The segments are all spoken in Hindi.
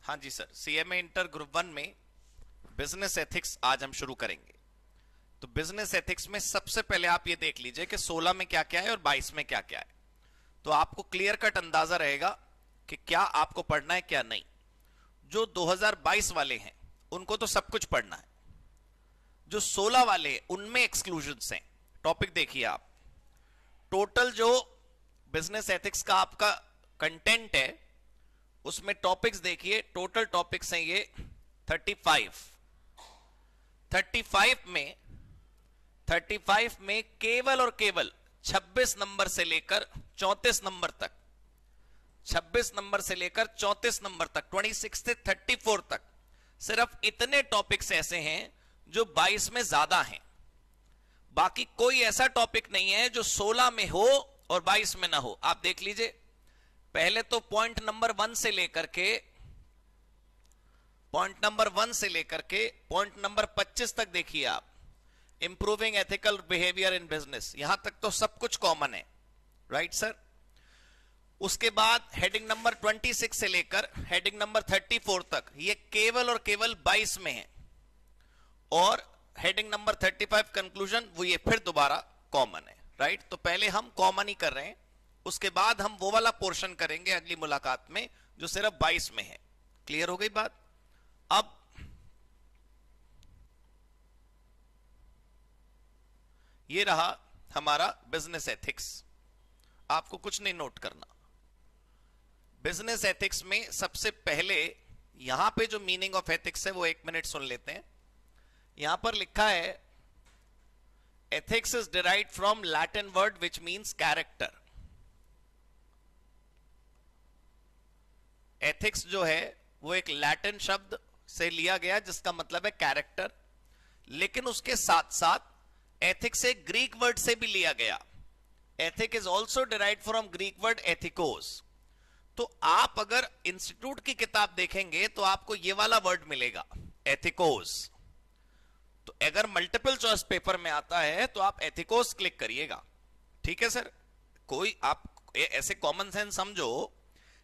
हाँ जी सर, सीएमए इंटर ग्रुप 1 में बिजनेस एथिक्स आज हम शुरू करेंगे। तो बिजनेस एथिक्स में सबसे पहले आप ये देख लीजिए कि 16 में क्या क्या है और 22 में क्या क्या है, तो आपको क्लियर कट अंदाजा रहेगा कि क्या आपको पढ़ना है क्या नहीं। जो 2022 वाले हैं उनको तो सब कुछ पढ़ना है, जो 16 वाले हैं उनमें एक्सक्लूजन्स हैं। टॉपिक देखिए आप, टोटल जो बिजनेस एथिक्स का आपका कंटेंट है उसमें टॉपिक्स देखिए, टोटल टॉपिक्स हैं ये 35 में केवल और केवल 26 नंबर से लेकर 34 नंबर तक, 26 नंबर से लेकर 34 नंबर तक, 26 से 34 तक सिर्फ इतने टॉपिक्स ऐसे हैं जो 22 में ज्यादा हैं। बाकी कोई ऐसा टॉपिक नहीं है जो 16 में हो और 22 में ना हो। आप देख लीजिए, पहले तो पॉइंट नंबर 1 से लेकर के पॉइंट नंबर 25 तक देखिए आप, improving ethical behaviour in business, यहां तक तो सब कुछ कॉमन है, राइट सर। उसके बाद हेडिंग नंबर 26 से लेकर हेडिंग नंबर 34 तक ये केवल और केवल 22 में है, और हेडिंग नंबर 35 कंक्लूजन वो ये फिर दोबारा कॉमन है, राइट। तो पहले हम कॉमन ही कर रहे हैं, उसके बाद हम वो वाला पोर्शन करेंगे अगली मुलाकात में जो सिर्फ 22 में है। क्लियर हो गई बात। अब ये रहा हमारा बिजनेस एथिक्स, आपको कुछ नहीं नोट करना। बिजनेस एथिक्स में सबसे पहले यहां पे जो मीनिंग ऑफ एथिक्स है वो 1 मिनट सुन लेते हैं। यहां पर लिखा है ethics is derived from Latin word which means character. Ethics जो है वो एक लैटिन शब्द से लिया गया जिसका मतलब है कैरेक्टर, लेकिन उसके साथ साथ एथिक्स एक ग्रीक वर्ड से भी लिया गया। Ethic is also derived from Greek word ethikos. तो आप अगर इंस्टीट्यूट की किताब देखेंगे तो आपको ये वाला वर्ड मिलेगा एथिकोस। तो अगर मल्टीपल चॉइस पेपर में आता है तो आप एथिकोस क्लिक करिएगा, ठीक है सर। कोई आप ऐसे कॉमन सेंस समझो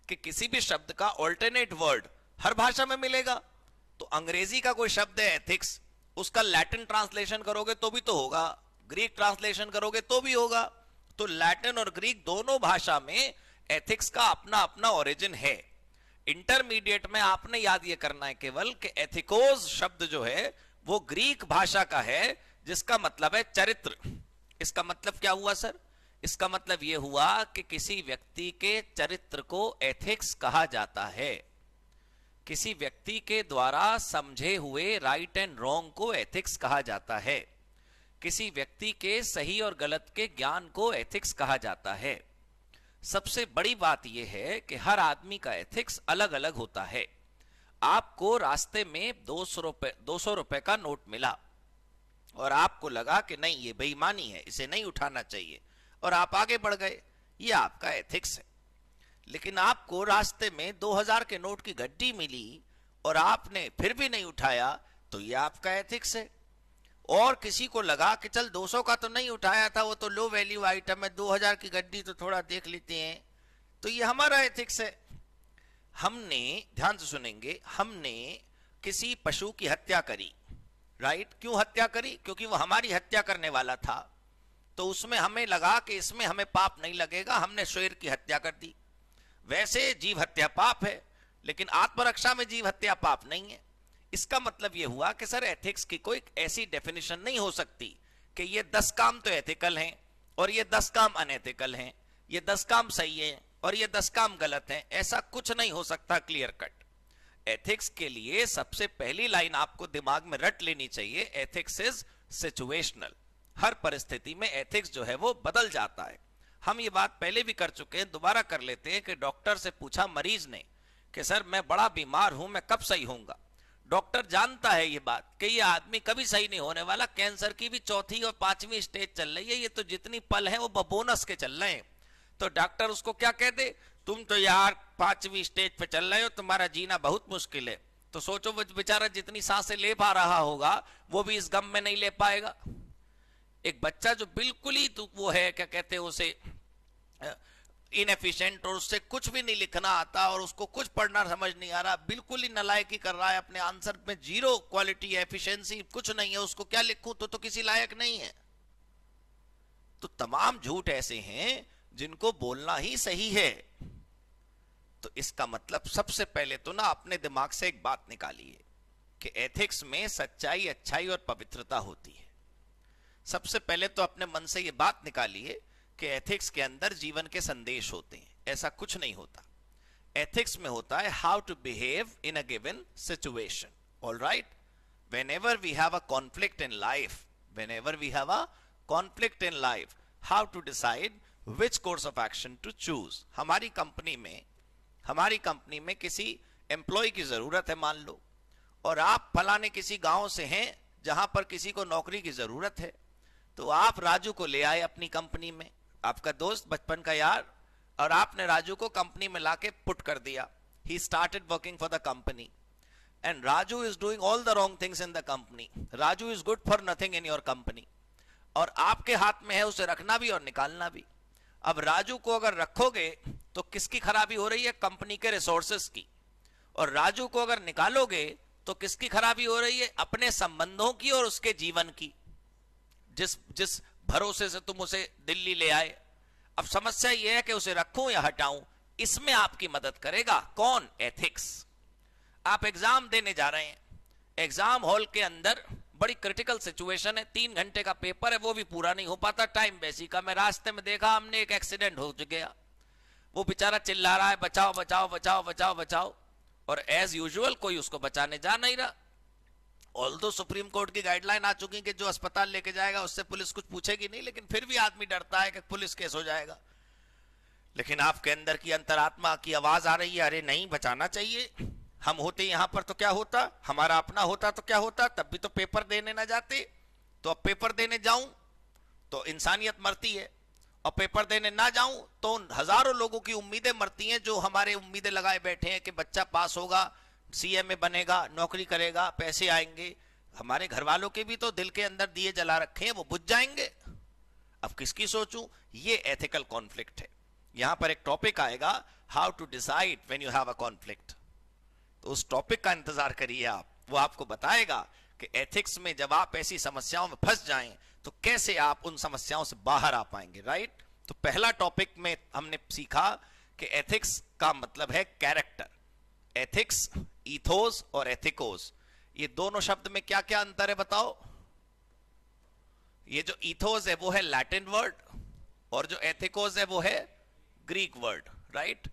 कि किसी भी शब्द का ऑल्टरनेट वर्ड हर भाषा में मिलेगा। तो अंग्रेजी का कोई शब्द है एथिक्स, उसका लैटिन ट्रांसलेशन करोगे तो भी तो होगा, ग्रीक ट्रांसलेशन करोगे तो भी होगा। तो लैटिन और ग्रीक दोनों भाषा में एथिक्स का अपना अपना ओरिजिन है। इंटरमीडिएट में आपने याद ये करना है केवल कि एथिकोस शब्द जो है वो ग्रीक भाषा का है जिसका मतलब है चरित्र। इसका मतलब क्या हुआ सर? इसका मतलब यह हुआ कि किसी व्यक्ति के चरित्र को एथिक्स कहा जाता है। किसी व्यक्ति के द्वारा समझे हुए राइट एंड रॉन्ग को एथिक्स कहा जाता है। किसी व्यक्ति के सही और गलत के ज्ञान को एथिक्स कहा जाता है। सबसे बड़ी बात यह है कि हर आदमी का एथिक्स अलग अलग होता है। आपको रास्ते में 200 रुपए का नोट मिला और आपको लगा कि नहीं ये बेईमानी है, इसे नहीं उठाना चाहिए, और आप आगे बढ़ गए, ये आपका एथिक्स है। लेकिन आपको रास्ते में 2000 के नोट की गड्डी मिली और आपने फिर भी नहीं उठाया, तो ये आपका एथिक्स है। और किसी को लगा कि चल 200 का तो नहीं उठाया था, वो तो लो वैल्यू आइटम है, 2000 की गड्डी तो थोड़ा देख लेते हैं, तो ये हमारा एथिक्स है। हमने, ध्यान से सुनेंगे, हमने किसी पशु की हत्या करी, राइट। क्यों हत्या करी? क्योंकि वो हमारी हत्या करने वाला था। तो उसमें हमें लगा कि इसमें हमें पाप नहीं लगेगा, हमने शेर की हत्या कर दी। वैसे जीव हत्या पाप है, लेकिन आत्मरक्षा में जीव हत्या पाप नहीं है। इसका मतलब यह हुआ कि सर एथिक्स की कोई ऐसी डेफिनेशन नहीं हो सकती कि ये 10 काम तो एथिकल हैं और ये 10 काम अनएथिकल हैं, ये 10 काम सही है और ये 10 काम गलत हैं। ऐसा कुछ नहीं हो सकता क्लियर कट। एथिक्स के लिए सबसे पहली लाइन आपको दिमाग में रट लेनी चाहिए, एथिक्स इज सिचुएशनल। हर परिस्थिति में एथिक्स जो है वो बदल जाता है। हम ये बात पहले भी कर चुके हैं, दोबारा कर लेते हैं कि डॉक्टर से पूछा मरीज ने कि सर मैं बड़ा बीमार हूं, मैं कब सही होऊंगा। डॉक्टर जानता है ये बात कि ये आदमी कभी सही नहीं होने वाला, कैंसर की भी 4थी और 5वीं स्टेज चल रही है, ये तो जितनी पल है वो बोनस के चल रहे हैं। तो डॉक्टर उसको क्या कहते, तुम तो यार 5वीं स्टेज पे चल रहे हो, तुम्हारा जीना बहुत मुश्किल है। तो सोचो वो बेचारा जितनी सांसें ले पा रहा होगा वो भी इस गम में नहीं ले पाएगा। एक बच्चा जो बिल्कुल ही वो है, क्या कहते हैं उसे, इनएफिशिएंट और उससे कुछ भी नहीं लिखना आता और उसको कुछ पढ़ना समझ नहीं आ रहा, बिल्कुल ही नालायकी कर रहा है, अपने आंसर में जीरो क्वालिटी एफिशिएंसी कुछ नहीं है, उसको क्या लिखूं, तो किसी लायक नहीं है। तो तमाम झूठ ऐसे हैं जिनको बोलना ही सही है। तो इसका मतलब सबसे पहले तो ना अपने दिमाग से एक बात निकालिए कि एथिक्स में सच्चाई, अच्छाई और पवित्रता होती है। सबसे पहले तो अपने मन से ये बात निकालिए कि एथिक्स के अंदर जीवन के संदेश होते हैं। ऐसा कुछ नहीं होता। एथिक्स में होता है how to behave in a given situation. All right, whenever we have a conflict in life, whenever we have a conflict in life, how to decide which course of action to choose। हमारी कंपनी में किसी एम्प्लॉय की जरूरत है मान लो, और आप फलाने किसी गांव से हैं जहां पर किसी को नौकरी की जरूरत है, तो आप राजू को ले आए अपनी कंपनी में, आपका दोस्त, बचपन का यार, और आपने राजू को कंपनी में लाके पुट कर दिया। He started working for the company and Raju is doing all the wrong things in the company. Raju is good for nothing in your company. और आपके हाथ में है उसे रखना भी और निकालना भी। अब राजू को अगर रखोगे तो किसकी खराबी हो रही है? कंपनी के रिसोर्सेस की। और राजू को अगर निकालोगे तो किसकी खराबी हो रही है? अपने संबंधों की और उसके जीवन की, जिस भरोसे से तुम उसे दिल्ली ले आए। अब समस्या यह है कि उसे रखूं या हटाऊं। इसमें आपकी मदद करेगा कौन? एथिक्स। आप एग्जाम देने जा रहे हैं, एग्जाम हॉल के अंदर बड़ी क्रिटिकल सिचुएशन है, 3 घंटे का पेपर है, वो भी पूरा नहीं हो पाता, टाइम बेसी का। मैं रास्ते में देखा, हमने एक एक्सीडेंट हो गया, वो बेचारा चिल्ला रहा है बचाओ बचाओ बचाओ बचाओ बचाओ, और एज यूजुअल कोई उसको बचाने जा नहीं रहा। ऑल्दो सुप्रीम कोर्ट की गाइडलाइन आ चुकी कि जो अस्पताल लेके जाएगा उससे पुलिस कुछ पूछेगी नहीं, लेकिन फिर भी आदमी डरता है कि पुलिस केस हो जाएगा। लेकिन आपके अंदर की अंतरात्मा की आवाज आ रही है, अरे नहीं, बचाना चाहिए। हम होते यहां पर तो क्या होता, हमारा अपना होता तो क्या होता, तब भी तो पेपर देने ना जाते। तो अब पेपर देने जाऊं तो इंसानियत मरती है, और पेपर देने ना जाऊं तो हजारों लोगों की उम्मीदें मरती हैं, जो हमारे उम्मीदें लगाए बैठे हैं कि बच्चा पास होगा, सीएमए बनेगा, नौकरी करेगा, पैसे आएंगे। हमारे घर वालों के भी तो दिल के अंदर दिए जला रखे हैं, वो बुझ जाएंगे। अब किसकी सोचूं? ये एथिकल कॉन्फ्लिक्ट है। यहां पर एक टॉपिक आएगा, how to decide when you have a conflict. तो उस टॉपिक का इंतजार करिए आप, वो आपको बताएगा कि एथिक्स में जब आप ऐसी समस्याओं में फंस जाएं तो कैसे आप उन समस्याओं से बाहर आ पाएंगे। राइट। तो पहला टॉपिक में हमने सीखा कि एथिक्स का मतलब है कैरेक्टर। एथिक्स, ईथोस और एथिकोस, ये दोनों शब्द में क्या क्या अंतर है बताओ? ये जो ईथोस है वो है लैटिन वर्ड, और जो एथिकोस है वो है ग्रीक वर्ड। राइट।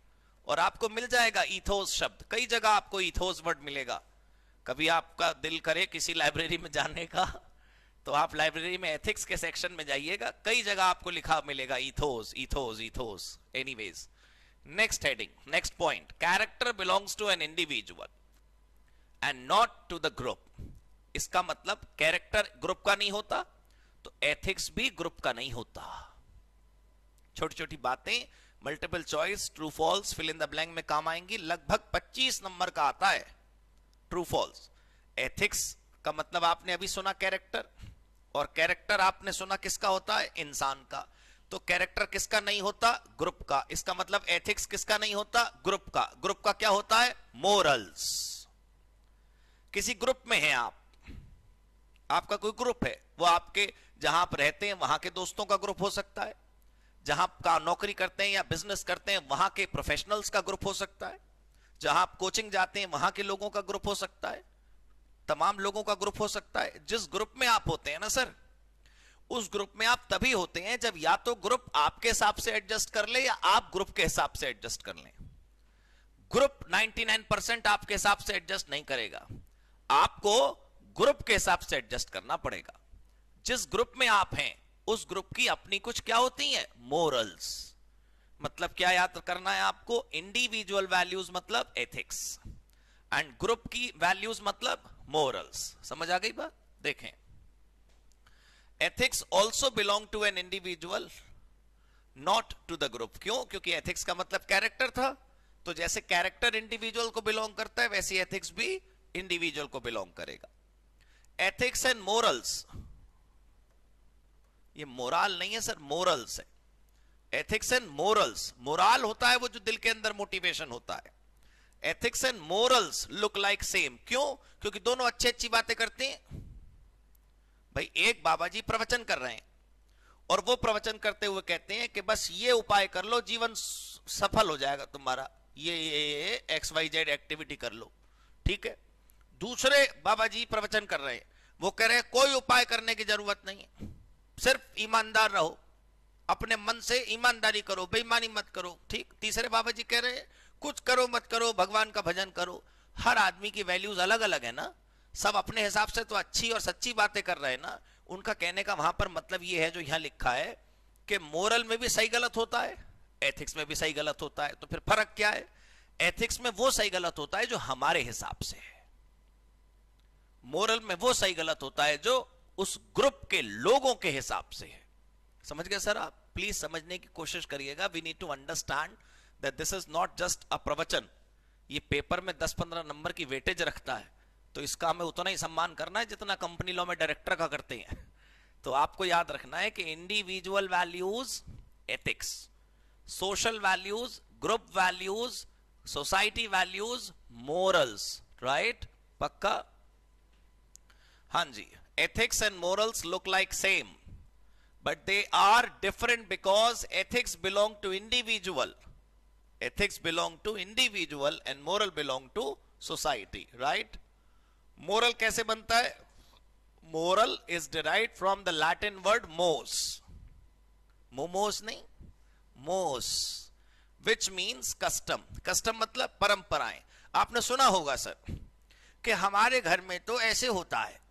और आपको मिल जाएगा ईथोस शब्द, कई जगह आपको ईथोस वर्ड मिलेगा। कभी आपका दिल करे किसी लाइब्रेरी में जाने का, तो आप लाइब्रेरी में एथिक्स के सेक्शन में जाइएगा, कई जगह आपको लिखा मिलेगा ethos ethos ethos. Anyways, next heading, next point, character belongs to an individual and not to the group. इसका मतलब कैरेक्टर ग्रुप का नहीं होता तो एथिक्स भी ग्रुप का नहीं होता। छोटी छोटी बातें, multiple choice, true false, fill in the blank में काम आएंगी। लगभग 25 नंबर का आता है ट्रू फॉल्स। एथिक्स का मतलब आपने अभी सुना कैरेक्टर, और कैरेक्टर आपने सुना किसका होता है? इंसान का। तो कैरेक्टर किसका नहीं होता? ग्रुप का। इसका मतलब एथिक्स किसका नहीं होता? ग्रुप का। ग्रुप का क्या होता है? मोरल्स। किसी ग्रुप में हैं आप, आपका कोई ग्रुप है, वो आपके जहां आप रहते हैं वहां के दोस्तों का ग्रुप हो सकता है, जहां आप नौकरी करते हैं या बिजनेस करते हैं वहां के प्रोफेशनल्स का ग्रुप हो सकता है, जहां आप कोचिंग जाते हैं वहां के लोगों का ग्रुप हो सकता है, तमाम लोगों का ग्रुप हो सकता है। जिस ग्रुप में आप होते हैं ना सर, उस ग्रुप में आप तभी होते हैं जब या तो ग्रुप आपके हिसाब से एडजस्ट कर ले या आप ग्रुप के हिसाब से एडजस्ट कर लें। ग्रुप 99% आपके हिसाब से एडजस्ट नहीं करेगा, आपको ग्रुप के हिसाब से एडजस्ट करना पड़ेगा। जिस ग्रुप में आप हैं उस ग्रुप की अपनी कुछ क्या होती हैं? मोरल्स। मतलब क्या याद करना है आपको? इंडिविजुअल वैल्यूज मतलब एथिक्स, एंड ग्रुप की वैल्यूज मतलब मोरल्स। समझ आ गई बात? देखें, ethics also belong to an individual not to the group. क्यों? क्योंकि एथिक्स का मतलब कैरेक्टर था, तो जैसे कैरेक्टर इंडिविजुअल को बिलोंग करता है वैसे एथिक्स भी इंडिविजुअल को बिलोंग करेगा। एथिक्स एंड मोरल्स, ये मोरल नहीं है सर, मोरल्स है। एथिक्स एंड मोरल्स, मोरल होता है वो जो दिल के अंदर मोटिवेशन होता है, ethics and morals look like same. क्यों? क्योंकि दोनों अच्छी अच्छी बातें करते हैं। भाई एक बाबा जी प्रवचन कर रहे हैं और वो प्रवचन करते हुए कहते हैं कि बस ये उपाय कर लो जीवन सफल हो जाएगा तुम्हारा, ये XYZ एक्टिविटी कर लो, ठीक है। दूसरे बाबा जी प्रवचन कर रहे हैं, वो कह रहे हैं कोई उपाय करने की जरूरत नहीं है, सिर्फ ईमानदार रहो, अपने मन से ईमानदारी करो, बेईमानी मत करो, ठीक। तीसरे बाबा जी कह रहे हैं कुछ करो मत करो, भगवान का भजन करो। हर आदमी की वैल्यूज अलग अलग है ना, सब अपने हिसाब से तो अच्छी और सच्ची बातें कर रहे हैं ना। उनका कहने का वहां पर मतलब ये है जो यहां लिखा है कि मोरल में भी सही गलत होता है, एथिक्स में भी सही गलत होता है। तो फिर फर्क क्या है? एथिक्स में वो सही गलत होता है जो हमारे हिसाब से है, मोरल में वो सही गलत होता है जो उस ग्रुप के लोगों के हिसाब से है। समझ गए सर आप? प्लीज समझने की कोशिश करिएगा। We need to understand that this is not just a प्रवचन। ये पेपर में 10-15 नंबर की वेटेज रखता है, तो इसका हमें उतना ही सम्मान करना है जितना कंपनी लॉ में डायरेक्टर का करते हैं। तो आपको याद रखना है कि individual values ethics, social values group values, society values morals, right? पक्का? हाँ जी। Ethics and morals look like same but they are different because ethics belong to individual, ethics belong to individual and moral belong to society, right? Moral कैसे बनता है? Moral is derived from the Latin word mos, momos नहीं, mos, which means custom. custom मतलब परंपराएं। आपने सुना होगा सर कि हमारे घर में तो ऐसे होता है,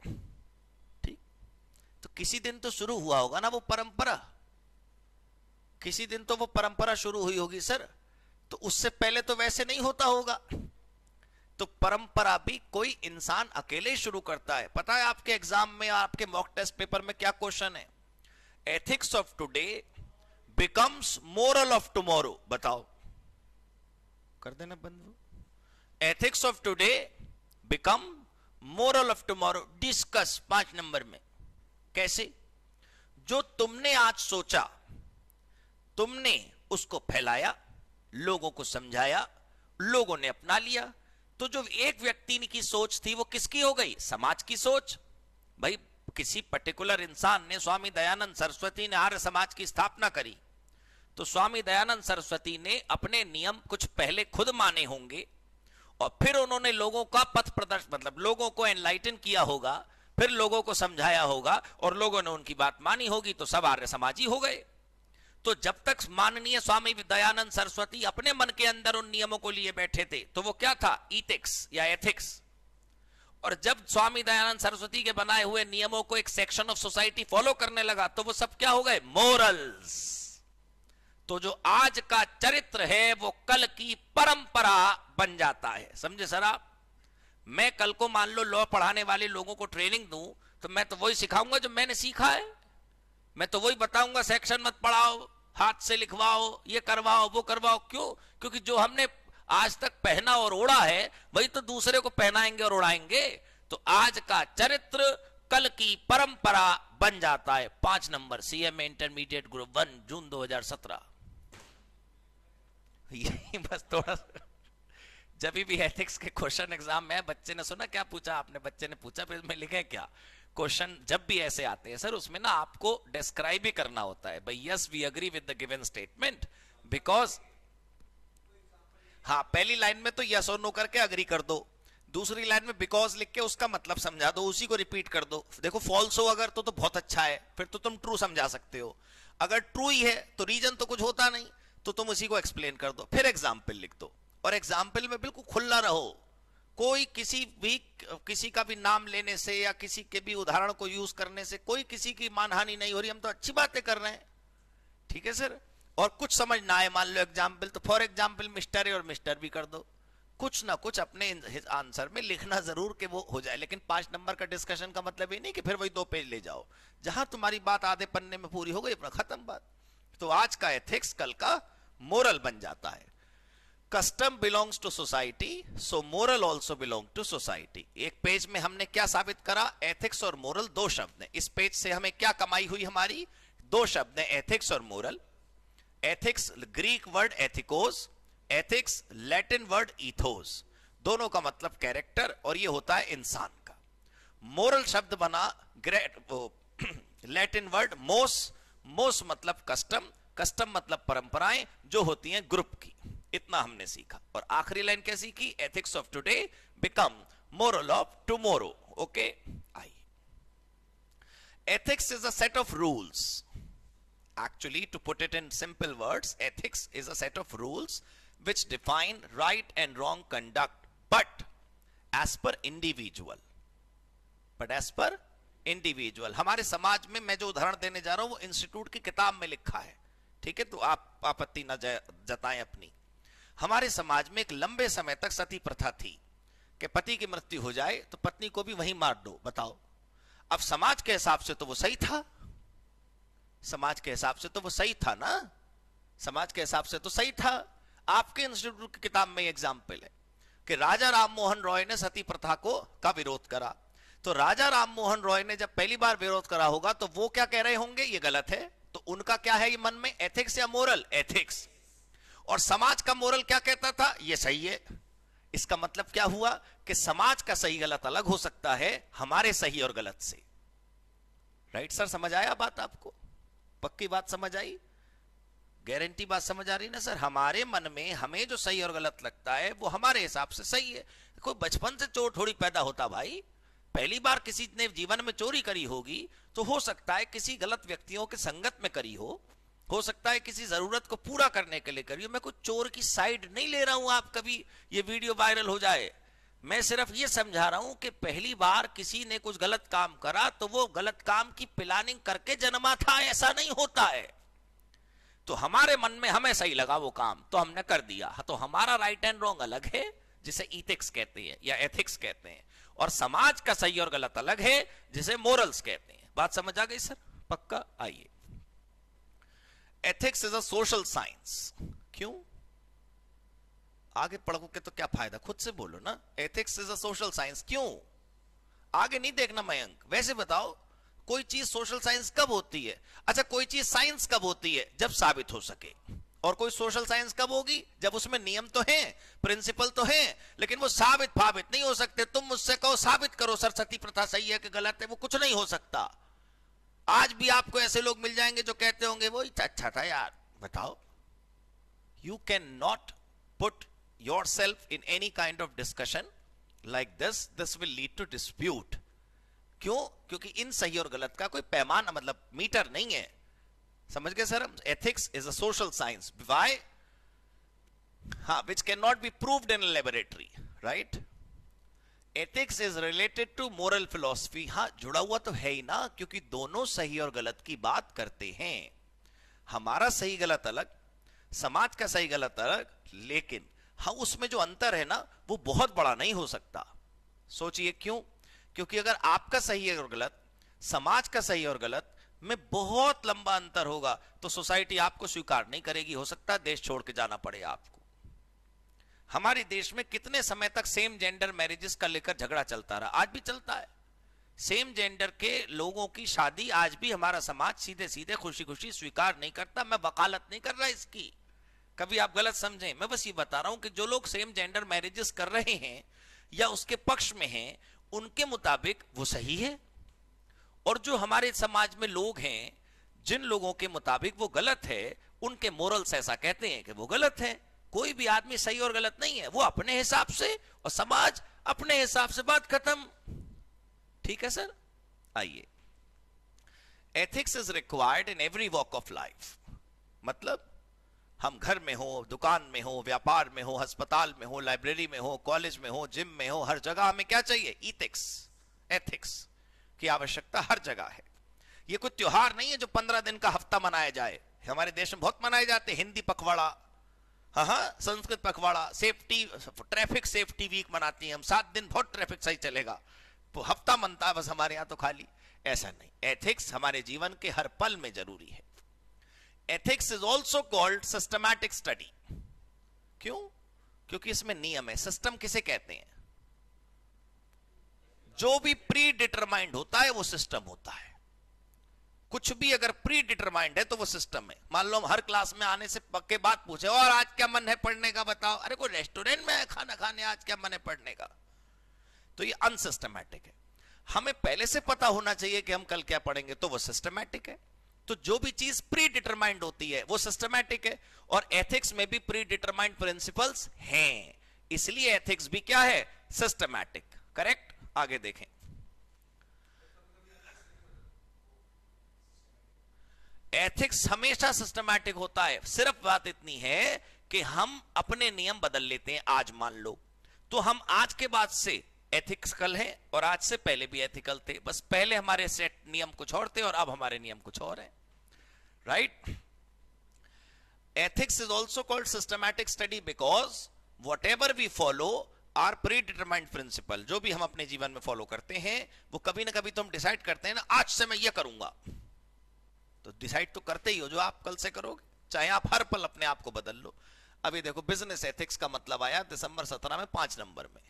तो किसी दिन तो शुरू हुआ होगा ना वो परंपरा, किसी दिन तो वो परंपरा शुरू हुई होगी सर, तो उससे पहले तो वैसे नहीं होता होगा। तो परंपरा भी कोई इंसान अकेले ही शुरू करता है। पता है आपके एग्जाम में, आपके मॉक टेस्ट पेपर में क्या क्वेश्चन है? Ethics of today becomes moral of tomorrow. बताओ, कर देना बंद। Ethics of today become moral of tomorrow. Discuss 5 number में। कैसे? जो तुमने आज सोचा, तुमने उसको फैलाया, लोगों को समझाया, लोगों ने अपना लिया, तो जो एक व्यक्ति की सोच थी वो किसकी हो गई? समाज की सोच। भाई किसी पर्टिकुलर इंसान ने, स्वामी दयानंद सरस्वती ने आर्य समाज की स्थापना करी, तो स्वामी दयानंद सरस्वती ने अपने नियम कुछ पहले खुद माने होंगे और फिर उन्होंने लोगों का पथ प्रदर्शन, मतलब लोगों को एनलाइटन किया होगा, फिर लोगों को समझाया होगा और लोगों ने उनकी बात मानी होगी, तो सब आर्य समाजी हो गए। तो जब तक माननीय स्वामी दयानंद सरस्वती अपने मन के अंदर उन नियमों को लिए बैठे थे, तो वो क्या था? ईथिक्स या एथिक्स। और जब स्वामी दयानंद सरस्वती के बनाए हुए नियमों को एक सेक्शन ऑफ सोसाइटी फॉलो करने लगा, तो वो सब क्या हो गए? मोरल्स। तो जो आज का चरित्र है वो कल की परंपरा बन जाता है। समझे सर आप? मैं कल को मान लो लॉ पढ़ाने वाले लोगों को ट्रेनिंग दूं, तो मैं तो वही सिखाऊंगा जो मैंने सीखा है। मैं तो वही बताऊंगा, सेक्शन मत पढ़ाओ, हाथ से लिखवाओ, ये करवाओ, वो करवाओ। क्यों? क्योंकि जो हमने आज तक पहना और ओढ़ा है वही तो दूसरे को पहनाएंगे और उड़ाएंगे। तो आज का चरित्र कल की परंपरा बन जाता है। 5 नंबर CMA इंटरमीडिएट ग्रुप 1 जून 2017। यही बस थोड़ा, जब भी एथिक्स के क्वेश्चन एग्जाम में बच्चे ने सुना क्या पूछा आपने, बच्चे ने पूछा, फिर मैं लिखे क्या क्वेश्चन जब भी ऐसे आते हैं सर, उसमें ना आपको डिस्क्राइब ही करना होता है। भाई yes we agree with the given statement because, हाँ पहली लाइन में तो यस और नो करके अग्री कर दो, दूसरी लाइन में बिकॉज लिख के उसका मतलब समझा दो, उसी को रिपीट कर दो। देखो फॉल्स हो अगर तो बहुत अच्छा है, फिर तो तुम ट्रू समझा सकते हो। अगर ट्रू ही है तो रीजन तो कुछ होता नहीं, तो तुम उसी को एक्सप्लेन कर दो, फिर एग्जाम्पल लिख दो। और एग्जाम्पल में बिल्कुल खुला रहो, कोई किसी का भी नाम लेने से या किसी के भी उदाहरण को यूज करने से कोई किसी की मानहानि नहीं हो रही, हम तो अच्छी बातें कर रहे हैं, ठीक है सर। और कुछ समझ ना आए मान लो एग्जाम्पल, तो फॉर एग्जाम्पल मिस्टर है और मिस्टर भी कर दो, कुछ ना कुछ अपने आंसर में लिखना जरूर कि वो हो जाए। लेकिन 5 नंबर का डिस्कशन का मतलब ये नहीं कि फिर वही 2 पेज ले जाओ, जहां तुम्हारी बात आधे पन्ने में पूरी हो गई अपना खत्म बात। तो आज का एथिक्स कल का मोरल बन जाता है। Custom belongs to society, so moral also belong to society. एक पेज में हमने क्या साबित करा? एथिक्स और मोरल 2 शब्द हैं। इस पेज से हमें क्या कमाई हुई? हमारी 2 शब्द हैं, एथिक्स और moral. Ethics Greek word ethikos, ethics Latin word ethos, दोनों का मतलब कैरेक्टर और ये होता है इंसान का। मोरल शब्द बना लैटिन वर्ड मोस, मोस मतलब कस्टम, कस्टम मतलब परंपराएं जो होती हैं ग्रुप की। इतना हमने सीखा। और आखिरी लाइन क्या सीखी? Ethics of today become moral of tomorrow. Okay, आइए। Ethics is a set of rules. Actually, to put it in simple words, ethics is a set of rules which define right and wrong conduct, but as per individual. But as per individual. हमारे समाज में मैं जो उदाहरण देने जा रहा हूं वो इंस्टीट्यूट की किताब में लिखा है, ठीक है, तो आप आपत्ति न जताएं अपनी। हमारे समाज में एक लंबे समय तक सती प्रथा थी कि पति की मृत्यु हो जाए तो पत्नी को भी वहीं मार दो। बताओ, अब समाज के हिसाब से तो वो सही था, समाज के हिसाब से तो वो सही था ना, समाज के हिसाब से तो सही था। आपके इंस्टीट्यूट की किताब में एग्जाम्पल है कि राजा राममोहन रॉय ने सती प्रथा का विरोध करा। तो राजा राममोहन रॉय ने जब पहली बार विरोध करा होगा तो वो क्या कह रहे होंगे? ये गलत है। तो उनका क्या है ये मन में? एथिक्स या मोरल? एथिक्स। और समाज का मोरल क्या कहता था? ये सही है। इसका मतलब क्या हुआ कि समाज का सही गलत अलग हो सकता है हमारे सही और गलत से। राइट सर, समझ आया बात आपको? पक्की बात समझ आई? गारंटी बात समझ आ रही ना सर? हमारे मन में हमें जो सही और गलत लगता है वो हमारे हिसाब से सही है। कोई बचपन से चोर थोड़ी पैदा होता भाई। पहली बार किसी ने जीवन में चोरी करी होगी तो हो सकता है किसी गलत व्यक्तियों के संगत में करी हो सकता है किसी जरूरत को पूरा करने के लिए करी हो। मैं कुछ चोर की साइड नहीं ले रहा हूं, आप कभी ये वीडियो वायरल हो जाए। मैं सिर्फ ये समझा रहा हूं कि पहली बार किसी ने कुछ गलत काम करा तो वो गलत काम की प्लानिंग करके जन्मा था, ऐसा नहीं होता है। तो हमारे मन में हमें सही लगा वो काम तो हमने कर दिया, तो हमारा राइट एंड रॉन्ग अलग है जिसे इथिक्स कहते हैं या एथिक्स कहते हैं, और समाज का सही और गलत अलग है जिसे मोरल्स कहते हैं। बात समझ आ गई सर? पक्का? आइए। Ethics is a social science. क्यों? आगे पढ़ोगे तो क्या फायदा? खुद से बोलो ना। Ethics is a social science. क्यों? आगे नहीं देखना मयंक, वैसे बताओ कोई चीज सोशल साइंस कब होती है? अच्छा, कोई चीज साइंस कब होती है? जब साबित हो सके। और कोई सोशल साइंस कब होगी? जब उसमें नियम तो हैं, प्रिंसिपल तो हैं, लेकिन वो साबित फाबित नहीं हो सकते। तुम मुझसे कहो साबित करो सर सती प्रथा सही है कि गलत है, वो कुछ नहीं हो सकता। आज भी आपको ऐसे लोग मिल जाएंगे जो कहते होंगे वो अच्छा था यार। बताओ, you can not put yourself in any kind of discussion like this will lead to dispute. क्यों? क्योंकि इन सही और गलत का कोई पैमाना मतलब मीटर नहीं है। समझ गए sir? Ethics is a social science. Why? हाँ, which cannot be proved in a laboratory, right? Ethics is related to moral philosophy. हाँ, जुड़ा हुआ तो है ही ना, क्योंकि दोनों सही और गलत की बात करते हैं। हमारा सही गलत अलग, समाज का सही गलत अलग, लेकिन हाँ उसमें जो अंतर है ना वो बहुत बड़ा नहीं हो सकता। सोचिए क्यों? क्योंकि अगर आपका सही और गलत, समाज का सही और गलत में बहुत लंबा अंतर होगा तो सोसाइटी आपको स्वीकार नहीं करेगी। हो सकता है देश छोड़ के जाना पड़े आपको। हमारे देश में कितने समय तक सेम जेंडर मैरिजेस का लेकर झगड़ा चलता रहा, आज भी चलता है। सेम जेंडर के लोगों की शादी आज भी हमारा समाज सीधे सीधे खुशी खुशी स्वीकार नहीं करता। मैं वकालत नहीं कर रहा इसकी, कभी आप गलत समझें। मैं बस ये बता रहा हूं कि जो लोग सेम जेंडर मैरिजेस कर रहे हैं या उसके पक्ष में हैं, उनके मुताबिक वो सही है, और जो हमारे समाज में लोग हैं जिन लोगों के मुताबिक वो गलत है, उनके मोरल्स ऐसा कहते हैं कि वो गलत है। कोई भी आदमी सही और गलत नहीं है, वो अपने हिसाब से और समाज अपने हिसाब से। बात खत्म। ठीक है सर? आइए। Ethics is required in every walk of life. मतलब हम घर में हो, दुकान में हो, व्यापार में हो, अस्पताल में हो, लाइब्रेरी में हो, कॉलेज में हो, जिम में हो, हर जगह हमें क्या चाहिए? इथिक्स, एथिक्स की आवश्यकता हर जगह है। ये कोई त्योहार नहीं है जो 15 दिन का हफ्ता मनाया जाए। हमारे देश में बहुत मनाए जाते हैं, हिंदी पखवाड़ा, हाँ, संस्कृत पखवाड़ा, सेफ्टी ट्रैफिक सेफ्टी वीक मनाती हैं हम, 7 दिन बहुत ट्रैफिक सही चलेगा, तो हफ्ता मनता है बस हमारे यहां तो खाली। ऐसा नहीं, एथिक्स हमारे जीवन के हर पल में जरूरी है। Ethics is also called systematic study. क्यों? क्योंकि इसमें नियम है। सिस्टम किसे कहते हैं? जो भी प्री डिटरमाइंड होता है वो सिस्टम होता है। कुछ भी अगर प्री डिटरमाइंड है तो वो सिस्टम है। मान लो हम हर क्लास में आने से पक्के बात पूछे, और आज क्या मन है पढ़ने का बताओ, अरे कोई रेस्टोरेंट में है खाना खाने, आज क्या मन है पढ़ने का, तो ये अनसिस्टमैटिक है। हमें पहले से पता होना चाहिए कि हम कल क्या पढ़ेंगे, तो वो सिस्टमैटिक है। तो जो भी चीज प्री डिटरमाइंड होती है वो सिस्टमैटिक है, और एथिक्स में भी प्री डिटरमाइंड प्रिंसिपल्स हैं, इसलिए एथिक्स भी क्या है, सिस्टमैटिक। करेक्ट, आगे देखें। एथिक्स हमेशा सिस्टमैटिक होता है, सिर्फ बात इतनी है कि हम अपने नियम बदल लेते हैं। आज मान लो तो हम आज के बाद से एथिकल हैं, और आज से पहले भी एथिकल थे, बस पहले हमारे सेट नियम कुछ और थे और अब हमारे नियम कुछ और हैं। Right? Ethics is also called systematic study because whatever we follow are predetermined principle. जो भी हम अपने जीवन में फॉलो करते हैं वो कभी ना कभी तो हम डिसाइड करते हैं ना, आज से मैं ये करूंगा, तो डिसाइड तो करते ही हो जो आप कल से करोगे, चाहे आप हर पल अपने आप को बदल लो। अभी देखो, बिजनेस एथिक्स का मतलब आया दिसंबर 17 में 5 नंबर में,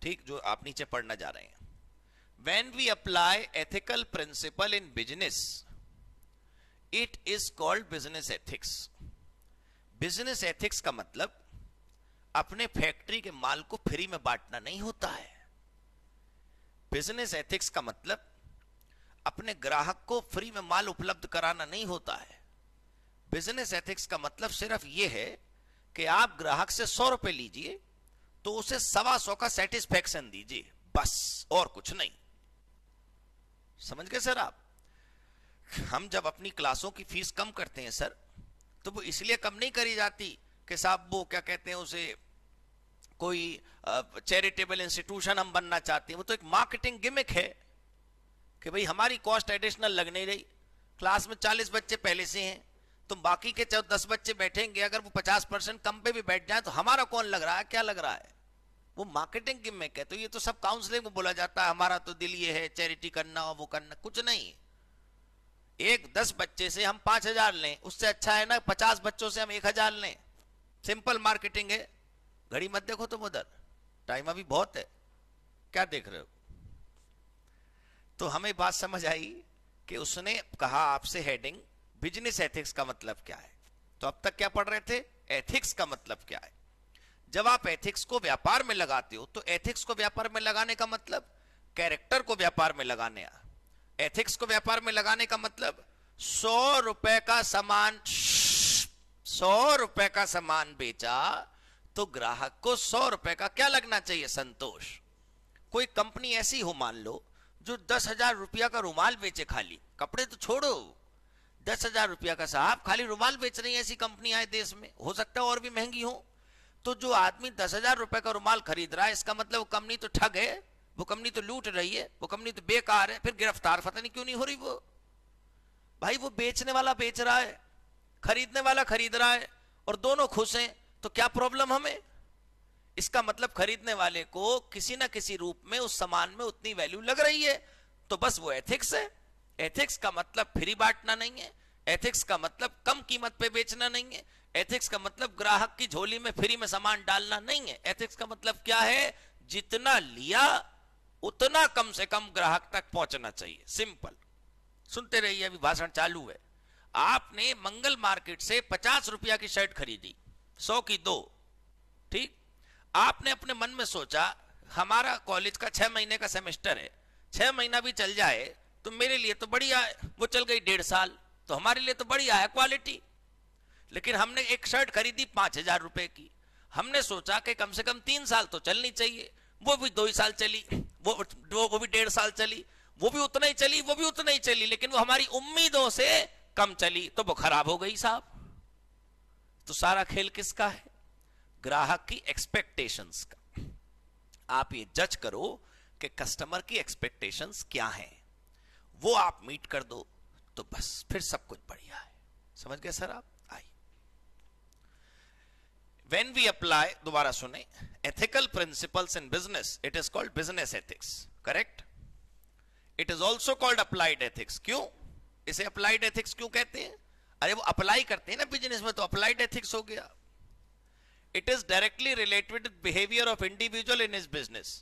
ठीक, जो आप नीचे पढ़ना जा रहे हैं। When we apply ethical principle in business, it is called business ethics. Business ethics का मतलब अपने फैक्ट्री के माल को फ्री में बांटना नहीं होता है। बिजनेस एथिक्स का मतलब अपने ग्राहक को फ्री में माल उपलब्ध कराना नहीं होता है। बिजनेस एथिक्स का मतलब सिर्फ यह है कि आप ग्राहक से 100 रुपए लीजिए तो उसे 125 का सेटिस्फैक्शन दीजिए, बस, और कुछ नहीं। समझ गए सर आप? हम जब अपनी क्लासों की फीस कम करते हैं सर, तो वो इसलिए कम नहीं करी जाती कि साहब वो क्या कहते हैं उसे, कोई चैरिटेबल इंस्टीट्यूशन हम बनना चाहते हैं। वो तो एक मार्केटिंग गिमिक है कि भाई हमारी कॉस्ट एडिशनल लग नहीं रही, क्लास में 40 बच्चे पहले से हैं, तो बाकी के 10 बच्चे बैठेंगे, अगर वो 50% कम पे भी बैठ जाए तो हमारा कौन लग रहा है, क्या लग रहा है, वो मार्केटिंग गिमिक है। तो ये तो सब काउंसलिंग में बोला जाता है, हमारा तो दिल ये है चैरिटी करना और वो करना, कुछ नहीं। एक 10 बच्चे से हम 5000 लें, उससे अच्छा है ना 50 बच्चों से हम 1000 लें। सिंपल मार्केटिंग है। घड़ी मत देखो तुम उधर, टाइम अभी बहुत है, क्या देख रहे हो? तो हमें बात समझ आई कि उसने कहा आपसे हेडिंग बिजनेस एथिक्स का मतलब क्या है। तो अब तक क्या पढ़ रहे थे, एथिक्स का मतलब क्या है। जब आप एथिक्स को व्यापार में लगाते हो तो एथिक्स को व्यापार में लगाने का मतलब कैरेक्टर को व्यापार में लगाने, एथिक्स को व्यापार में लगाने का मतलब 100 रुपए का सामान, 100 रुपए का सामान बेचा तो ग्राहक को 100 रुपए का क्या लगना चाहिए, संतोष। कोई कंपनी ऐसी हो मान लो जो 10,000 रुपया का रुमाल बेचे, खाली कपड़े तो छोड़ो, 10,000 रुपया का साहब खाली रुमाल बेच रही है, ऐसी कंपनी है देश में, हो सकता है और भी महंगी हो। तो जो आदमी 10,000 रुपए का रुमाल खरीद रहा है, इसका मतलब वो कंपनी तो ठग है, वो कंपनी तो लूट रही है, वो कंपनी तो बेकार है, फिर गिरफ्तार पता नहीं क्यों नहीं हो रही वो। भाई वो बेचने वाला बेच रहा है, खरीदने वाला खरीद रहा है, और दोनों खुश हैं, तो क्या प्रॉब्लम हमें? इसका मतलब खरीदने वाले को किसी ना किसी रूप में उस सामान में उतनी वैल्यू लग रही है, तो बस वो एथिक्स है। एथिक्स का मतलब फ्री बांटना नहीं है, एथिक्स का मतलब कम कीमत पे बेचना नहीं है, एथिक्स का मतलब ग्राहक की झोली में फ्री में सामान डालना नहीं है। एथिक्स का मतलब क्या है, जितना लिया उतना कम से कम ग्राहक तक पहुंचना चाहिए, सिंपल। सुनते रहिए, अभी भाषण चालू है। आपने मंगल मार्केट से 50 रुपया की शर्ट खरीदी, 100 की 2, ठीक। आपने अपने मन में सोचा हमारा कॉलेज का 6 महीने का सेमेस्टर है, 6 महीना भी चल जाए तो मेरे लिए तो बढ़िया है, वो चल गई 1.5 साल तो हमारे लिए तो बढ़िया है क्वालिटी। लेकिन हमने एक शर्ट खरीदी 5,000 रुपए की, हमने सोचा कि कम से कम 3 साल तो चलनी चाहिए, वो भी 2 ही साल चली, वो भी 1.5 साल चली, वो भी उतना ही चली, वो भी उतना ही चली, लेकिन वो हमारी उम्मीदों से कम चली, तो वो खराब हो गई साहब। तो सारा खेल किसका है, ग्राहक की एक्सपेक्टेशंस का। आप ये जज करो कि कस्टमर की एक्सपेक्टेशंस क्या हैं, वो आप मीट कर दो तो बस फिर सब कुछ बढ़िया है। समझ गए सर आप? आई When we apply, दोबारा सुने, ethical principles in business, it is called business ethics, correct? It is also called applied ethics. क्यों इसे applied ethics क्यों कहते हैं? अरे वो अप्लाई करते हैं ना बिजनेस में, तो applied ethics हो गया। It is directly related with behavior of individual in his business.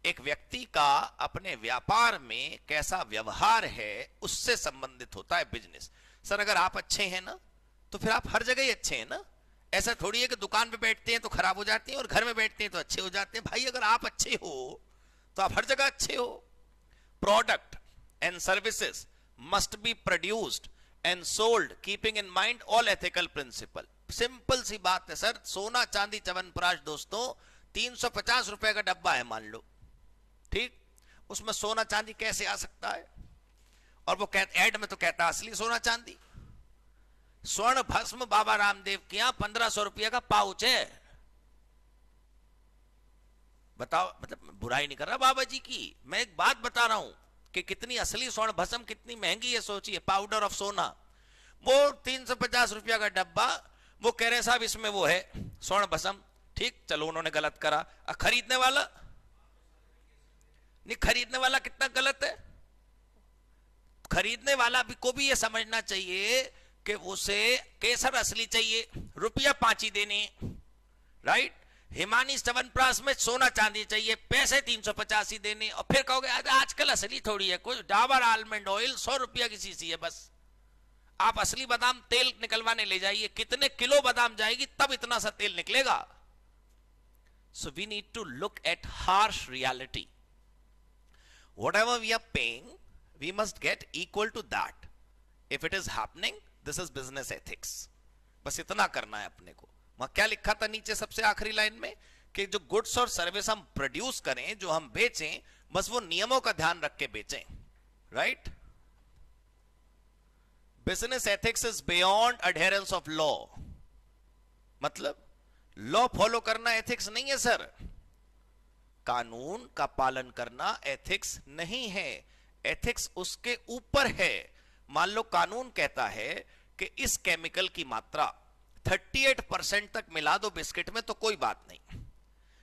एक व्यक्ति का अपने व्यापार में कैसा व्यवहार है उससे संबंधित होता है बिजनेस। सर अगर आप अच्छे हैं ना तो फिर आप हर जगह ही अच्छे हैं ना। ऐसा थोड़ी है कि दुकान पे बैठते हैं तो खराब हो जाते हैं और घर में बैठते हैं तो अच्छे हो जाते हैं। भाई अगर आप अच्छे हो तो आप हर जगह अच्छे हो। Product and services must be produced and sold keeping in mind all ethical principle. Simple सी बात है सर। सोना चांदी च्यवनप्राश दोस्तों 350 रुपए का डब्बा है मान लो, ठीक, उसमें सोना चांदी कैसे आ सकता है? और वो एड में तो कहता असली सोना चांदी। स्वर्ण भस्म बाबा रामदेव के यहां 1500 रुपया का पाउच है। बताओ, मतलब बुराई नहीं कर रहा बाबा जी की, मैं एक बात बता रहा हूं कि कितनी असली स्वर्ण भस्म कितनी महंगी है। सोचिए, पाउडर ऑफ सोना, वो 350 रुपया का डब्बा। वो कह रहे साहब इसमें वो है स्वर्ण भस्म, ठीक, चलो उन्होंने गलत करा। खरीदने वाला नहीं, खरीदने वाला कितना गलत है। खरीदने वाला भी को भी ये समझना चाहिए कि उसे केसर असली चाहिए, रुपया 5 ही देने, राइट। हिमानी च्यवनप्राश में सोना चांदी चाहिए, पैसे 350 ही देने। और फिर कहोगे आजकल असली थोड़ी है, कुछ डाबर आलमंड ऑयल 100 रुपया की शीशी है बस। आप असली बादाम तेल निकलवाने ले जाइए, कितने किलो बादाम जाएगी तब इतना सा तेल निकलेगा। So we need to look at harsh reality. Whatever we are paying, we must get equal to that. If it is happening, this is business ethics. बस इतना करना है अपने को। वहां क्या लिखा था नीचे सबसे आखिरी लाइन में कि जो गुड्स और सर्विस हम प्रोड्यूस करें, जो हम बेचें, बस वो नियमों का ध्यान रख के बेचें, right. Business ethics is beyond adherence of law. मतलब लॉ फॉलो करना एथिक्स नहीं है सर। कानून का पालन करना एथिक्स नहीं है, एथिक्स उसके ऊपर है। मान लो कानून कहता है कि इस केमिकल की मात्रा 38% तक मिला दो बिस्किट में तो कोई बात नहीं,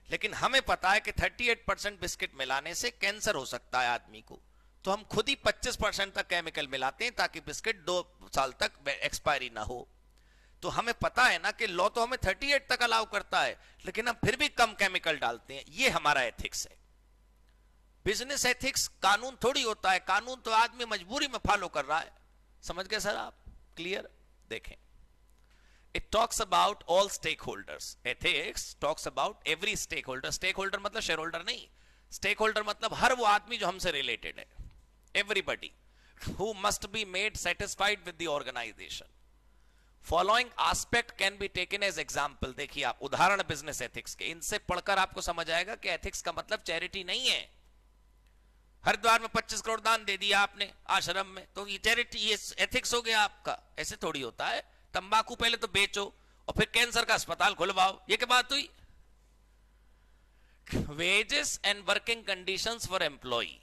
लेकिन हमें पता है कि 38% बिस्किट मिलाने से कैंसर हो सकता है आदमी को, तो हम खुद ही 25% तक केमिकल मिलाते हैं ताकि बिस्किट 2 साल तक एक्सपायरी ना हो। तो हमें पता है ना कि लॉ तो हमें 38 तक अलाउ करता है, लेकिन हम फिर भी कम केमिकल डालते हैं। ये हमारा एथिक्स है। बिजनेस एथिक्स कानून थोड़ी होता है, कानून तो आदमी मजबूरी में फॉलो कर रहा है। समझ गए सर आप? क्लियर? देखें, it talks about all stakeholders. Ethics talks about every stakeholder. Stakeholder मतलब शेयर होल्डर नहीं, स्टेक होल्डर मतलब हर वो आदमी जो हमसे रिलेटेड है, everybody who must be made satisfied with the organisation. Following aspect can be taken as example. देखिए आप उदाहरण बिजनेस एथिक्स के, इनसे पढ़कर आपको समझ आएगा कि एथिक्स का मतलब चैरिटी नहीं है। हरिद्वार में 25 करोड़ दान दे दिया आपने आश्रम में, तो ये चैरिटी, ये एथिक्स हो गया आपका। ऐसे थोड़ी होता है। तंबाकू पहले तो बेचो और फिर कैंसर का अस्पताल खुलवाओ, ये क्या बात हुई? Wages and working conditions for employee.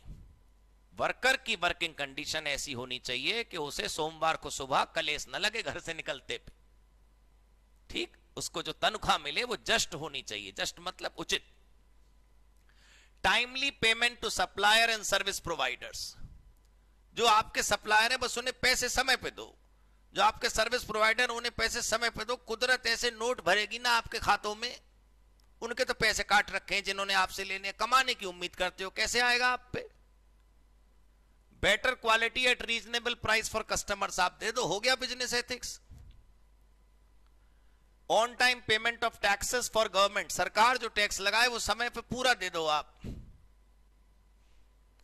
Worker की वर्किंग कंडीशन ऐसी होनी चाहिए कि उसे सोमवार को सुबह कलेश न लगे घर से निकलते पे, ठीक। उसको जो तनख्वाह मिले वो जस्ट होनी चाहिए। जस्ट मतलब उचित। Timely payment to supplier and service providers. जो आपके सप्लायर है बस उन्हें पैसे समय पे दो, जो आपके सर्विस प्रोवाइडर उन्हें पैसे समय पे दो। कुदरत ऐसे नोट भरेगी ना आपके खातों में, उनके तो पैसे काट रखे हैं जिन्होंने आपसे लेने। कमाने की उम्मीद करते हो, कैसे आएगा आप पे? Better quality eight reasonable price for customers आप दे दो, हो गया business ethics. On time payment of taxes for government. सरकार जो टैक्स लगाए वो समय पे पूरा दे दो आप।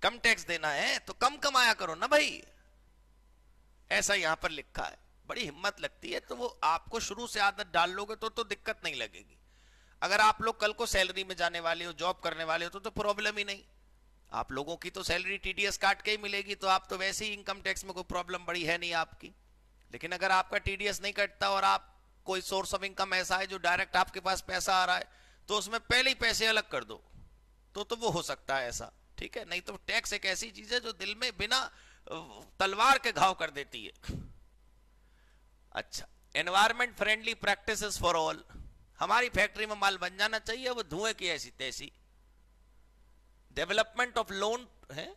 कम टैक्स देना है तो कम कमाया करो ना भाई, ऐसा यहां पर लिखा है। बड़ी हिम्मत लगती है। तो वो आपको शुरू से आदत डाल लोगे तो दिक्कत नहीं लगेगी। अगर आप लोग कल को सैलरी में जाने वाले हो, जॉब करने वाले हो, तो प्रॉब्लम ही नहीं। आप लोगों की तो सैलरी टीडीएस काट के ही मिलेगी, तो आप तो वैसे ही इनकम टैक्स में कोई प्रॉब्लम बड़ी है नहीं आपकी। लेकिन अगर आपका टीडीएस नहीं कटता और आप कोई सोर्स ऑफ इनकम ऐसा है जो डायरेक्ट आपके पास पैसा आ रहा है, तो उसमें पहले ही पैसे अलग कर दो, तो वो हो सकता है ऐसा, ठीक है। नहीं तो टैक्स एक ऐसी चीज है जो दिल में बिना तलवार के घाव कर देती है। अच्छा, environment friendly practices for all. हमारी फैक्ट्री में माल बन जाना चाहिए, वो धुएं की ऐसी तैसी। डेवलपमेंट ऑफ लोन है,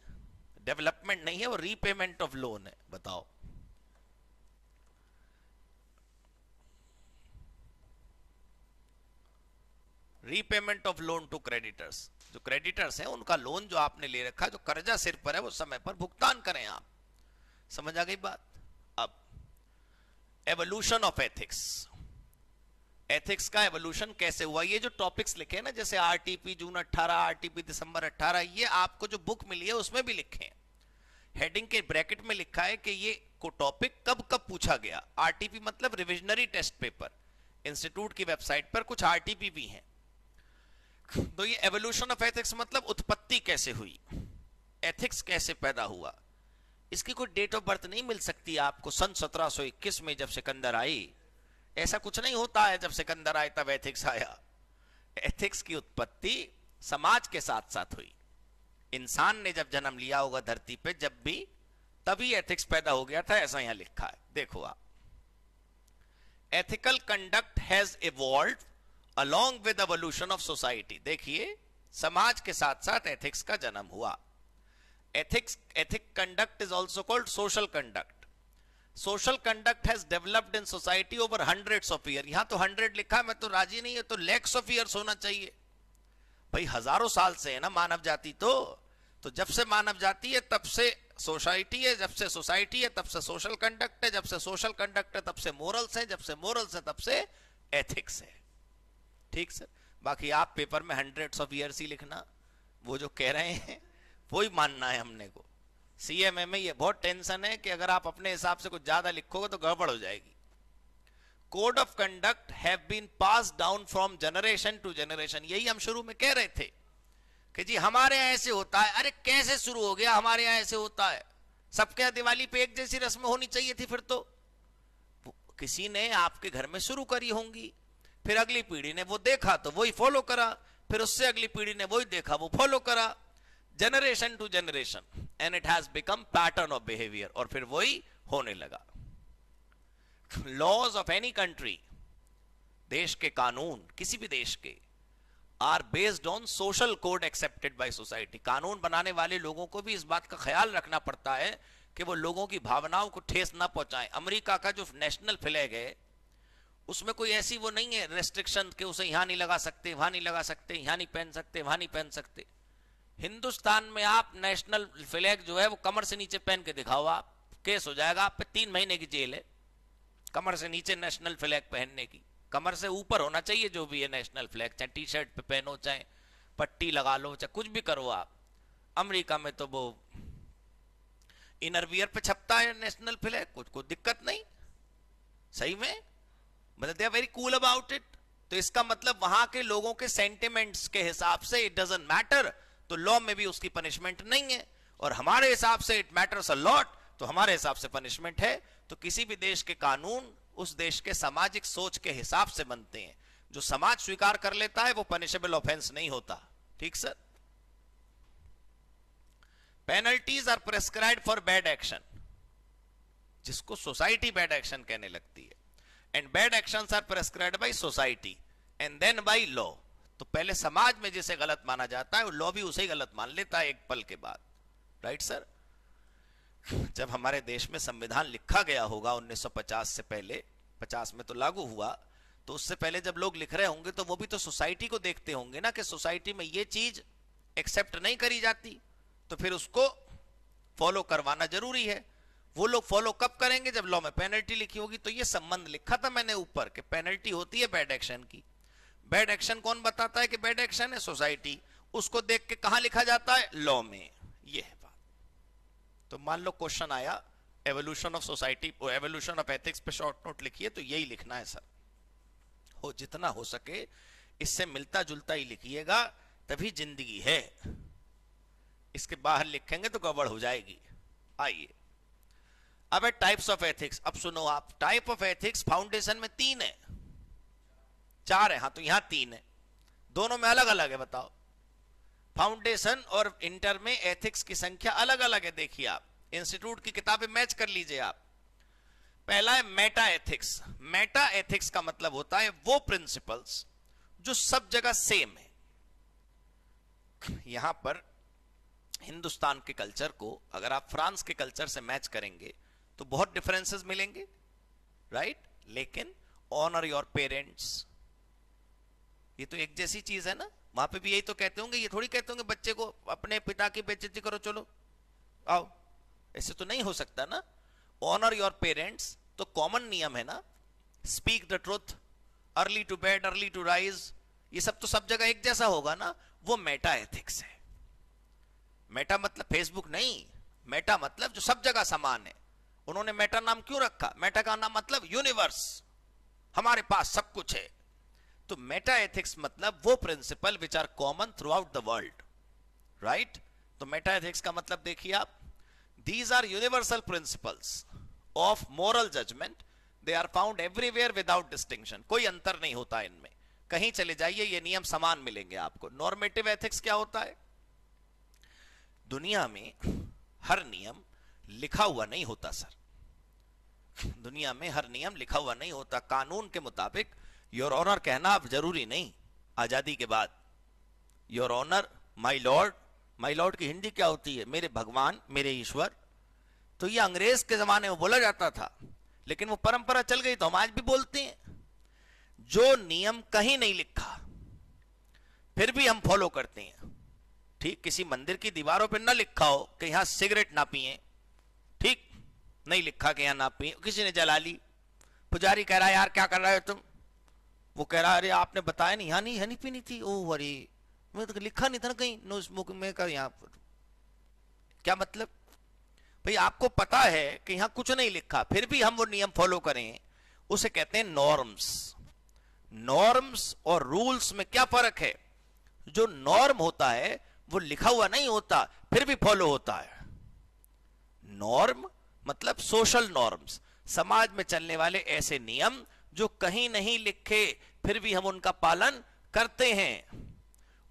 डेवलपमेंट नहीं है वो, रीपेमेंट ऑफ लोन है। बताओ, repayment of loan to creditors, जो क्रेडिटर्स हैं उनका लोन जो आपने ले रखा, जो कर्जा सिर पर है, वो समय पर भुगतान करें आप। समझ आ गई बात? अब एवोल्यूशन ऑफ एथिक्स, एथिक्स का एवोल्यूशन कैसे हुआ, ये जो टॉपिक्स लिखे ना, जैसे आरटीपी जून 18, आरटीपी दिसंबर 18, ये आपको जो बुक मिली है उसमें भी लिखे, हेडिंग के ब्रैकेट में लिखा है कि ये को टॉपिक कब कब पूछा गया। आरटीपी मतलब रिविजनरी टेस्ट पेपर, इंस्टीट्यूट की वेबसाइट पर कुछ आरटीपी भी हैं। तो ये एवोल्यूशन ऑफ एथिक्स मतलब उत्पत्ति कैसे हुई, एथिक्स कैसे पैदा हुआ। इसकी कोई डेट ऑफ बर्थ नहीं मिल सकती आपको, सन 1721 में जब सिकंदर आई, ऐसा कुछ नहीं होता है जब सिकंदर आए तब एथिक्स आया। एथिक्स की उत्पत्ति समाज के साथ साथ हुई। इंसान ने जब जन्म लिया होगा धरती पे, जब भी, तभी एथिक्स पैदा हो गया था, ऐसा यहां लिखा है। देखो आप, ethical conduct has evolved along with evolution of society. देखिए, समाज के साथ साथ एथिक्स का जन्म हुआ। Ethic conduct is also called social conduct. Social conduct has developed in society over hundreds of year. यहां तो 100 लिखा है, मैं तो राजी नहीं है, तो लैक्स ऑफ ईयर्स होना चाहिए भाई, हजारों साल से है ना मानव जाति। तो जब से मानव जाति है तब से सोसाइटी है, जब से सोसाइटी है तब से सोशल कंडक्ट है, जब से सोशल कंडक्ट है तब से मोरल्स है, जब से मोरल्स है तब से एथिक्स है। ठीक सर? बाकी आप पेपर में हंड्रेड्स ऑफ ईयर्स ही लिखना, वो जो कह रहे हैं वही मानना है हमने को। सीएमए में ये बहुत टेंशन है कि अगर आप अपने हिसाब से कुछ ज्यादा लिखोगे तो गड़बड़ हो जाएगी। Code of conduct have been passed down from generation to generation. यही हम शुरू में कह रहे थे कि जी हमारे यहां ऐसे होता है। अरे कैसे शुरू हो गया हमारे यहां ऐसे होता है? सबके यहां दिवाली पे एक जैसी रस्म होनी चाहिए थी, फिर तो किसी ने आपके घर में शुरू करी होंगी, फिर अगली पीढ़ी ने वो देखा तो वही फॉलो करा, फिर उससे अगली पीढ़ी ने वही देखा वो फॉलो करा, generation to generation, and it has become pattern of behaviour, और फिर वही होने लगा। लॉज ऑफ एनी कंट्री, देश के कानून किसी भी देश के, are based on social code accepted by society. कानून बनाने वाले लोगों को भी इस बात का ख्याल रखना पड़ता है कि वो लोगों की भावनाओं को ठेस ना पहुंचाएं। अमेरिका का जो नेशनल फ्लैग है उसमें कोई ऐसी वो नहीं है रेस्ट्रिक्शन कि उसे यहां नहीं लगा सकते, वहां नहीं लगा सकते, यहां नहीं पहन सकते, वहां नहीं पहन सकते। हिंदुस्तान में आप नेशनल फ्लैग जो है वो कमर से नीचे पहन के दिखाओ, आप केस हो जाएगा, आप पे 3 महीने की जेल है। कमर से नीचे नेशनल फ्लैग पहनने की, कमर से ऊपर होना चाहिए जो भी है नेशनल फ्लैग, चाहे टी शर्ट पे पहनो, चाहे पट्टी लगा लो, चाहे कुछ भी करो आप। अमेरिका में तो वो इनरवियर पे छपता है नेशनल फ्लैग, कुछ कोई दिक्कत नहीं, सही में, मतलब they are very cool about it. तो इसका मतलब वहां के लोगों के सेंटिमेंट्स के हिसाब से इट डजंट मैटर, तो लॉ में भी उसकी पनिशमेंट नहीं है। और हमारे हिसाब से इट मैटर्स अ लॉट, तो हमारे हिसाब से पनिशमेंट है। तो किसी भी देश के कानून उस देश के सामाजिक सोच के हिसाब से बनते हैं। जो समाज स्वीकार कर लेता है वो पनिशेबल ऑफेंस नहीं होता। ठीक sir? Penalties are prescribed for bad action, जिसको सोसाइटी बैड एक्शन कहने लगती है, and bad actions are prescribed by society and then by law. तो पहले समाज में जिसे गलत माना जाता है वो लॉ भी उसे ही गलत मान लेता है एक पल के बाद। Right sir? जब हमारे देश में संविधान लिखा गया होगा 1950 से पहले, 50 में तो लागू हुआ, तो उससे पहले जब लोग लिख रहे होंगे तो वो भी तो सोसाइटी को देखते होंगे ना कि सोसाइटी में ये चीज एक्सेप्ट नहीं करी जाती, तो फिर उसको फॉलो करवाना जरूरी है। वो लोग फॉलो कब करेंगे? जब लॉ में पेनल्टी लिखी होगी। तो ये संबंध लिखा था मैंने ऊपर कि पेनल्टी होती है बैड एक्शन की। बैड एक्शन कौन बताता है कि बैड एक्शन है? सोसाइटी। उसको देख के कहां लिखा जाता है? लॉ में। ये है बात। तो मान लो क्वेश्चन आया evolution of society, evolution of ethics पे शॉर्ट नोट लिखिए, तो यही लिखना है सर, हो जितना हो सके इससे मिलता जुलता ही लिखिएगा, तभी जिंदगी है। इसके बाहर लिखेंगे तो गड़बड़ हो जाएगी। आइए अब है टाइप्स ऑफ एथिक्स। अब सुनो आप, टाइप ऑफ एथिक्स फाउंडेशन में 3 है, 4 है, हाँ तो यहां 3 है, दोनों में अलग अलग है। बताओ, फाउंडेशन और इंटर में एथिक्स की संख्या अलग अलग है। देखिए आप इंस्टीट्यूट की किताबें मैच कर लीजिए आप। पहला है मेटा एथिक्स। मेटा एथिक्स का मतलब होता है वो प्रिंसिपल्स जो सब जगह सेम है। यहां पर हिंदुस्तान के कल्चर को अगर आप फ्रांस के कल्चर से मैच करेंगे तो बहुत डिफरेंसेस मिलेंगे, राइट? लेकिन ऑनर योर पेरेंट्स, ये तो एक जैसी चीज है ना, वहां पे भी यही तो कहते होंगे, ये थोड़ी कहते होंगे बच्चे को अपने पिता की बेइज्जती करो, चलो आओ, ऐसे तो नहीं हो सकता ना। ऑनर योर पेरेंट्स तो कॉमन नियम है ना, speak the truth, early to bed early to rise, ये सब तो सब जगह एक जैसा होगा ना, वो मेटा एथिक्स है। मेटा मतलब फेसबुक नहीं, मेटा मतलब जो सब जगह समान है। उन्होंने मेटा नाम क्यों रखा? मेटा का नाम मतलब यूनिवर्स, हमारे पास सब कुछ है। तो मेटा एथिक्स मतलब वो principle which are common throughout the world, right. तो मेटा एथिक्स का मतलब देखिए आप, these are universal principles of moral judgement, they are found everywhere without distinction, कोई अंतर नहीं होता इनमें, कहीं चले जाइए ये नियम समान मिलेंगे आपको। नॉर्मेटिव एथिक्स क्या होता है? दुनिया में हर नियम लिखा हुआ नहीं होता सर, दुनिया में हर नियम लिखा हुआ नहीं होता। कानून के मुताबिक योर ऑनर कहना अब जरूरी नहीं, आजादी के बाद your honour, my lord, my lord की हिंदी क्या होती है? मेरे भगवान, मेरे ईश्वर। तो ये अंग्रेज के जमाने में बोला जाता था, लेकिन वो परंपरा चल गई तो हम आज भी बोलते हैं। जो नियम कहीं नहीं लिखा फिर भी हम फॉलो करते हैं, ठीक। किसी मंदिर की दीवारों पर ना लिखा हो कि यहां सिगरेट ना पिए, ठीक, नहीं लिखा कि यहां ना पिए, किसी ने जला ली, पुजारी कह रहा है यार क्या कर रहे हो तुम, वो कह रहा है अरे आपने बताया नहीं, यहाँ नहीं पीनी थी, ओ अरे मैं तो लिखा नहीं था ना कहीं नो स्मोकिंग में का, यहाँ पर क्या मतलब? भाई आपको पता है कि यहां कुछ नहीं लिखा, फिर भी हम वो नियम फॉलो करें, उसे कहते हैं नॉर्म्स। नॉर्म्स और रूल्स में क्या फर्क है? जो नॉर्म होता है वो लिखा हुआ नहीं होता, फिर भी फॉलो होता है। नॉर्म मतलब सोशल नॉर्म्स, समाज में चलने वाले ऐसे नियम जो कहीं नहीं लिखे फिर भी हम उनका पालन करते हैं।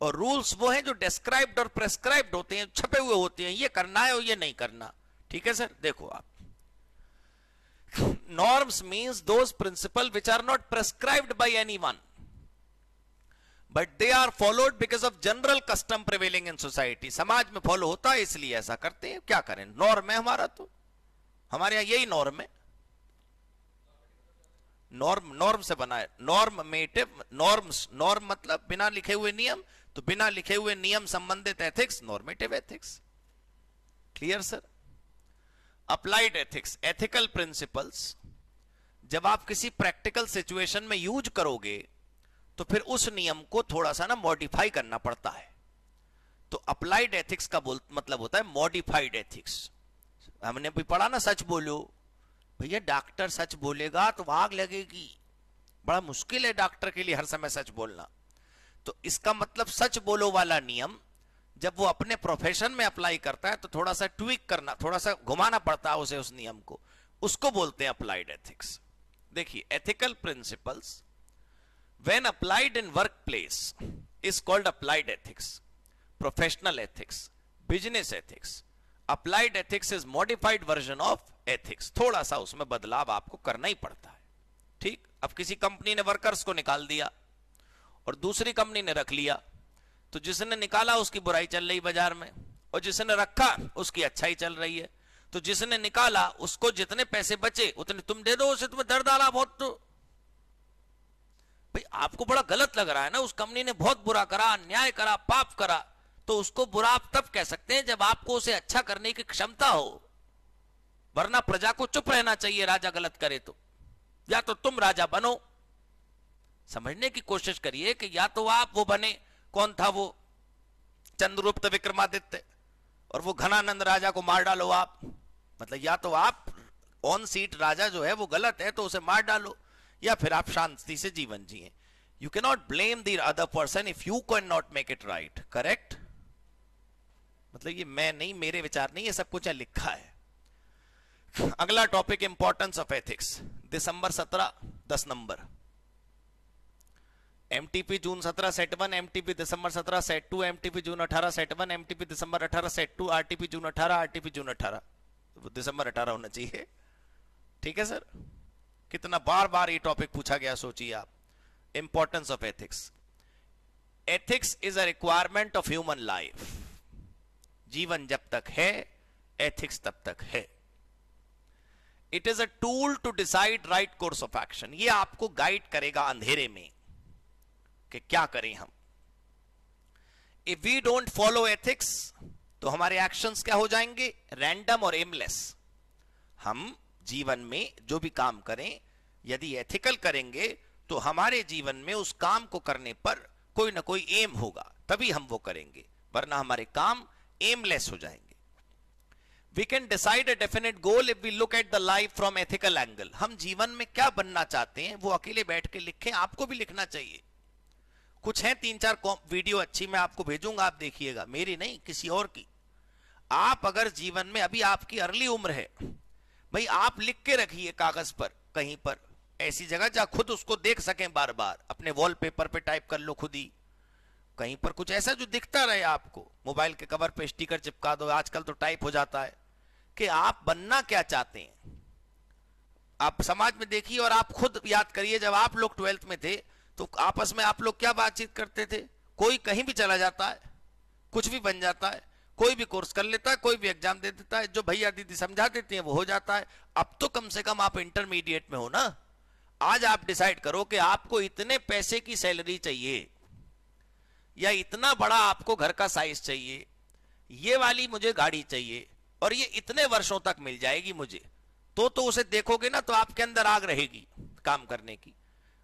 और रूल्स वो हैं जो डिस्क्राइब्ड और प्रेस्क्राइब्ड होते हैं, छपे हुए होते हैं, ये करना है और ये नहीं करना, ठीक है सर। देखो आप, norms means those principles which are not prescribed by anyone but they are followed because of general custom prevailing in society। समाज में फॉलो होता है इसलिए ऐसा करते हैं, क्या करें, नॉर्म है हमारा, तो हमारे यहां यही नॉर्म है। नॉर्म, नॉर्म से बना है, नॉर्मेटिव, नॉर्म्स, नॉर्म मतलब बिना लिखे हुए नियम, तो बिना लिखे हुए नियम संबंधित ethics normative ethics. Clear sir? Applied ethics, ethical principles जब आप किसी प्रैक्टिकल सिचुएशन में यूज करोगे तो फिर उस नियम को थोड़ा सा ना मॉडिफाई करना पड़ता है। तो अप्लाइड एथिक्स का मतलब होता है मॉडिफाइड एथिक्स। हमने भी पढ़ा ना, सच बोलो, भैया डॉक्टर सच बोलेगा तो आग लगेगी, बड़ा मुश्किल है डॉक्टर के लिए हर समय सच बोलना। तो इसका मतलब सच बोलो वाला नियम जब वो अपने प्रोफेशन में अप्लाई करता है तो थोड़ा सा ट्विक करना, थोड़ा सा घुमाना पड़ता है उसे, उस नियम को, उसको बोलते हैं अप्लाइड एथिक्स। देखिए, ethical principles when applied in workplace is called applied ethics, professional ethics, business ethics. Applied ethics is modified version of ethics, थोड़ा सा उसमें बदलाव आपको करना ही पड़ता है, ठीक। अब किसी कंपनी ने वर्कर्स को निकाल दिया और दूसरी कंपनी ने रख लिया, तो जिसने निकाला उसकी बुराई चल रही बाजार में, और जिसने रखा उसकी अच्छाई चल रही है। तो जिसने निकाला उसको जितने पैसे बचे उतने तुम दे दो, उसे तुम्हें दर्द आ रहा बहुत, तो भाई आपको बड़ा गलत लग रहा है ना, उस कंपनी ने बहुत बुरा करा, अन्याय करा, पाप करा, तो उसको बुरा आप तब कह सकते हैं जब आपको उसे अच्छा करने की क्षमता हो, वरना प्रजा को चुप रहना चाहिए राजा गलत करे तो, या तो तुम राजा बनो। समझने की कोशिश करिए कि या तो आप वो बने, कौन था वो, चंद्रगुप्त विक्रमादित्य, और वो घनानंद राजा को मार डालो आप, मतलब या तो आप ऑन सीट राजा जो है वो गलत है तो उसे मार डालो, या फिर आप शांति से जीवन जिए। You can not blame the other person if you can not make it right, correct. मतलब ये मैं नहीं, मेरे विचार नहीं, ये सब कुछ लिखा है। अगला topic, importance of ethics, December 17 10 number, MTP June 17 set 1, MTP December 17 set 2, MTP June 18 set 1, MTP December 18 set 2, RTP June 18, RTP June 18, December 18 होना चाहिए, ठीक है सर। कितना बार बार ये टॉपिक पूछा गया, सोचिए आप। Importance of ethics, ethics is a requirement of human life. जीवन जब तक है एथिक्स तब तक है। It is a tool to decide right course of action, ये आपको गाइड करेगा अंधेरे में कि क्या करें हम। If we don't follow ethics तो हमारे एक्शंस क्या हो जाएंगे, रैंडम और एमलेस। हम जीवन में जो भी काम करें यदि एथिकल करेंगे तो हमारे जीवन में उस काम को करने पर कोई ना कोई एम होगा, तभी हम वो करेंगे, वरना हमारे काम एमलेस हो जाएंगे। We can decide a definite goal if we look at the life from ethical angle. हम जीवन में क्या बनना चाहते हैं वो अकेले बैठ के लिखें, आपको भी लिखना चाहिए। कुछ हैं 3-4 वीडियो अच्छी मैं आपको भेजूंगा, आप देखिएगा, मेरी नहीं किसी और की। आप अगर जीवन में, अभी आपकी अर्ली उम्र है भाई, आप लिख के रखिए कागज पर, कहीं पर ऐसी जगह जहां खुद उसको देख सकें, बार बार अपने वॉलपेपर पे टाइप कर लो खुद ही, कहीं पर कुछ ऐसा जो दिखता रहे आपको, मोबाइल के कवर पे स्टिकर चिपका दो, आजकल तो टाइप हो जाता है, कि आप बनना क्या चाहते हैं। आप समाज में देखिए और आप खुद याद करिए, जब आप लोग 12th में थे तो आपस में आप लोग क्या बातचीत करते थे। कोई कहीं भी चला जाता है, कुछ भी बन जाता है, कोई भी कोर्स कर लेता है, कोई भी एग्जाम दे देता है, जो भैया दीदी समझा देते हैं वो हो जाता है। अब तो कम से कम आप इंटरमीडिएट में हो ना। आज आप डिसाइड करो कि आपको इतने पैसे की सैलरी चाहिए या इतना बड़ा आपको घर का साइज चाहिए, ये वाली मुझे गाड़ी चाहिए और ये इतने वर्षों तक मिल जाएगी मुझे, तो उसे देखोगे ना तो आपके अंदर आग रहेगी काम करने की।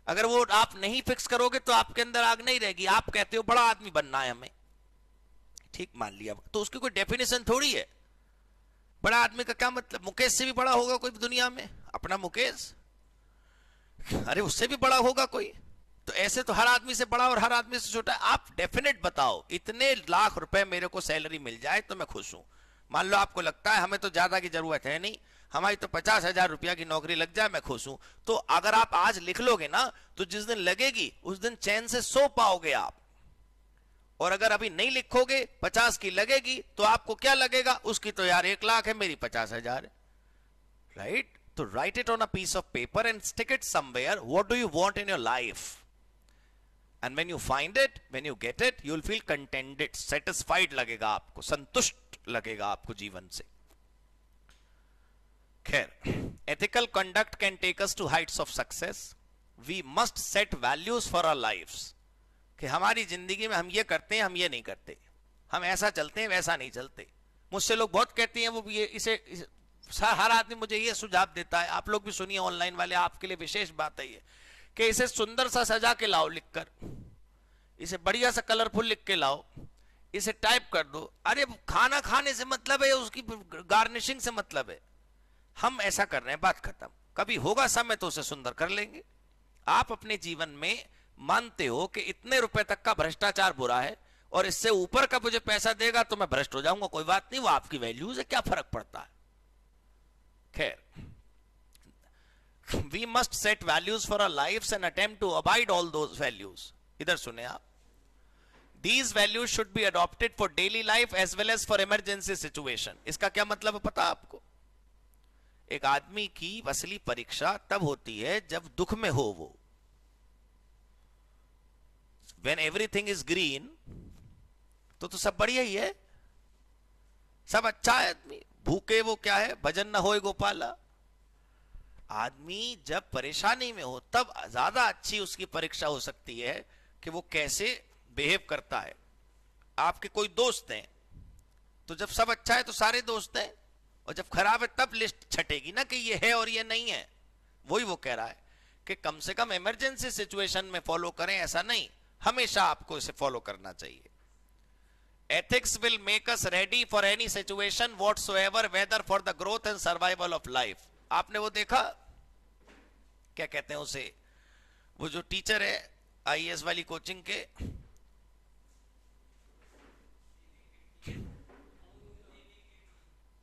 अगर वो आप नहीं फिक्स करोगे तो आपके अंदर आग नहीं रहेगी। आप कहते हो बड़ा आदमी बनना है हमें, ठीक मान लिया, तो उसकी कोई डेफिनेशन थोड़ी है। बड़ा आदमी का क्या मतलब, मुकेश से भी बड़ा होगा कोई दुनिया में, अपना मुकेश, अरे उससे भी बड़ा होगा कोई। तो ऐसे तो हर आदमी से बड़ा और हर आदमी से छोटा है। आप डेफिनेट बताओ, इतने लाख रुपए मेरे को सैलरी मिल जाए तो मैं खुश हूं। मान लो आपको लगता है हमें तो ज्यादा की जरूरत है नहीं, हमारी तो 50,000 रुपया की नौकरी लग जाए मैं खुश हूं, तो अगर आप आज लिख लोगे ना तो जिस दिन लगेगी उस दिन चैन से सो पाओगे आप। और अगर अभी नहीं लिखोगे, 50 की लगेगी तो आपको क्या लगेगा, उसकी तो यार 1 लाख है, मेरी 50,000 है, राइट। तो write it on a piece of paper and stick it somewhere, what do you want in your life, and when you find it, when you get it, you will feel contented, satisfied लगेगा आपको, संतुष्ट लगेगा आपको जीवन से। खैर, ethical conduct can take us to heights of success. We must set values for our lives, कि हमारी जिंदगी में हम ये करते हैं, हम ये नहीं करते, हम ऐसा चलते हैं, वैसा नहीं चलते। मुझसे लोग बहुत कहते हैं वो ये इसे हर आदमी मुझे ये सुझाव देता है, आप लोग भी सुनिए ऑनलाइन वाले, आपके लिए विशेष बात है ये, कि इसे सुंदर सा सजा के लाओ लिखकर, इसे बढ़िया सा कलरफुल लिख के लाओ, इसे टाइप कर दो। अरे खाना खाने से मतलब है, उसकी गार्निशिंग से मतलब है। हम ऐसा कर रहे हैं, बात खत्म। कभी होगा समय तो उसे सुंदर कर लेंगे। आप अपने जीवन में मानते हो कि इतने रुपए तक का भ्रष्टाचार बुरा है और इससे ऊपर का मुझे पैसा देगा तो मैं भ्रष्ट हो जाऊंगा, कोई बात नहीं, वो आपकी वैल्यूज है, क्या फर्क पड़ता है। खैर, we must set values for our lives and attempt to abide all those values. इधर सुने आप, These values should be adopted for daily life as well as for emergency situation. इसका क्या मतलब है पता आपको? एक आदमी की असली परीक्षा तब होती है जब दुख में हो वो। When everything is green, तो सब बढ़िया ही है, सब अच्छा है आदमी, भूखे वो क्या है, भजन न होए गोपाला। आदमी जब परेशानी में हो तब ज्यादा अच्छी उसकी परीक्षा हो सकती है कि वो कैसे बिहेव करता है। आपके कोई दोस्त हैं तो जब सब अच्छा है तो सारे दोस्त हैं, और जब खराब है तब लिस्ट छटेगी ना कि ये है और ये नहीं है। वही वो कह रहा है कि कम से कम इमरजेंसी सिचुएशन में फॉलो करें, ऐसा नहीं हमेशा आपको इसे फॉलो करना चाहिए। Ethics will make us ready for any situation whatsoever, whether for the growth and survival of life. आपने वो देखा, क्या कहते हैं उसे, वो जो टीचर है आईएएस वाली कोचिंग के,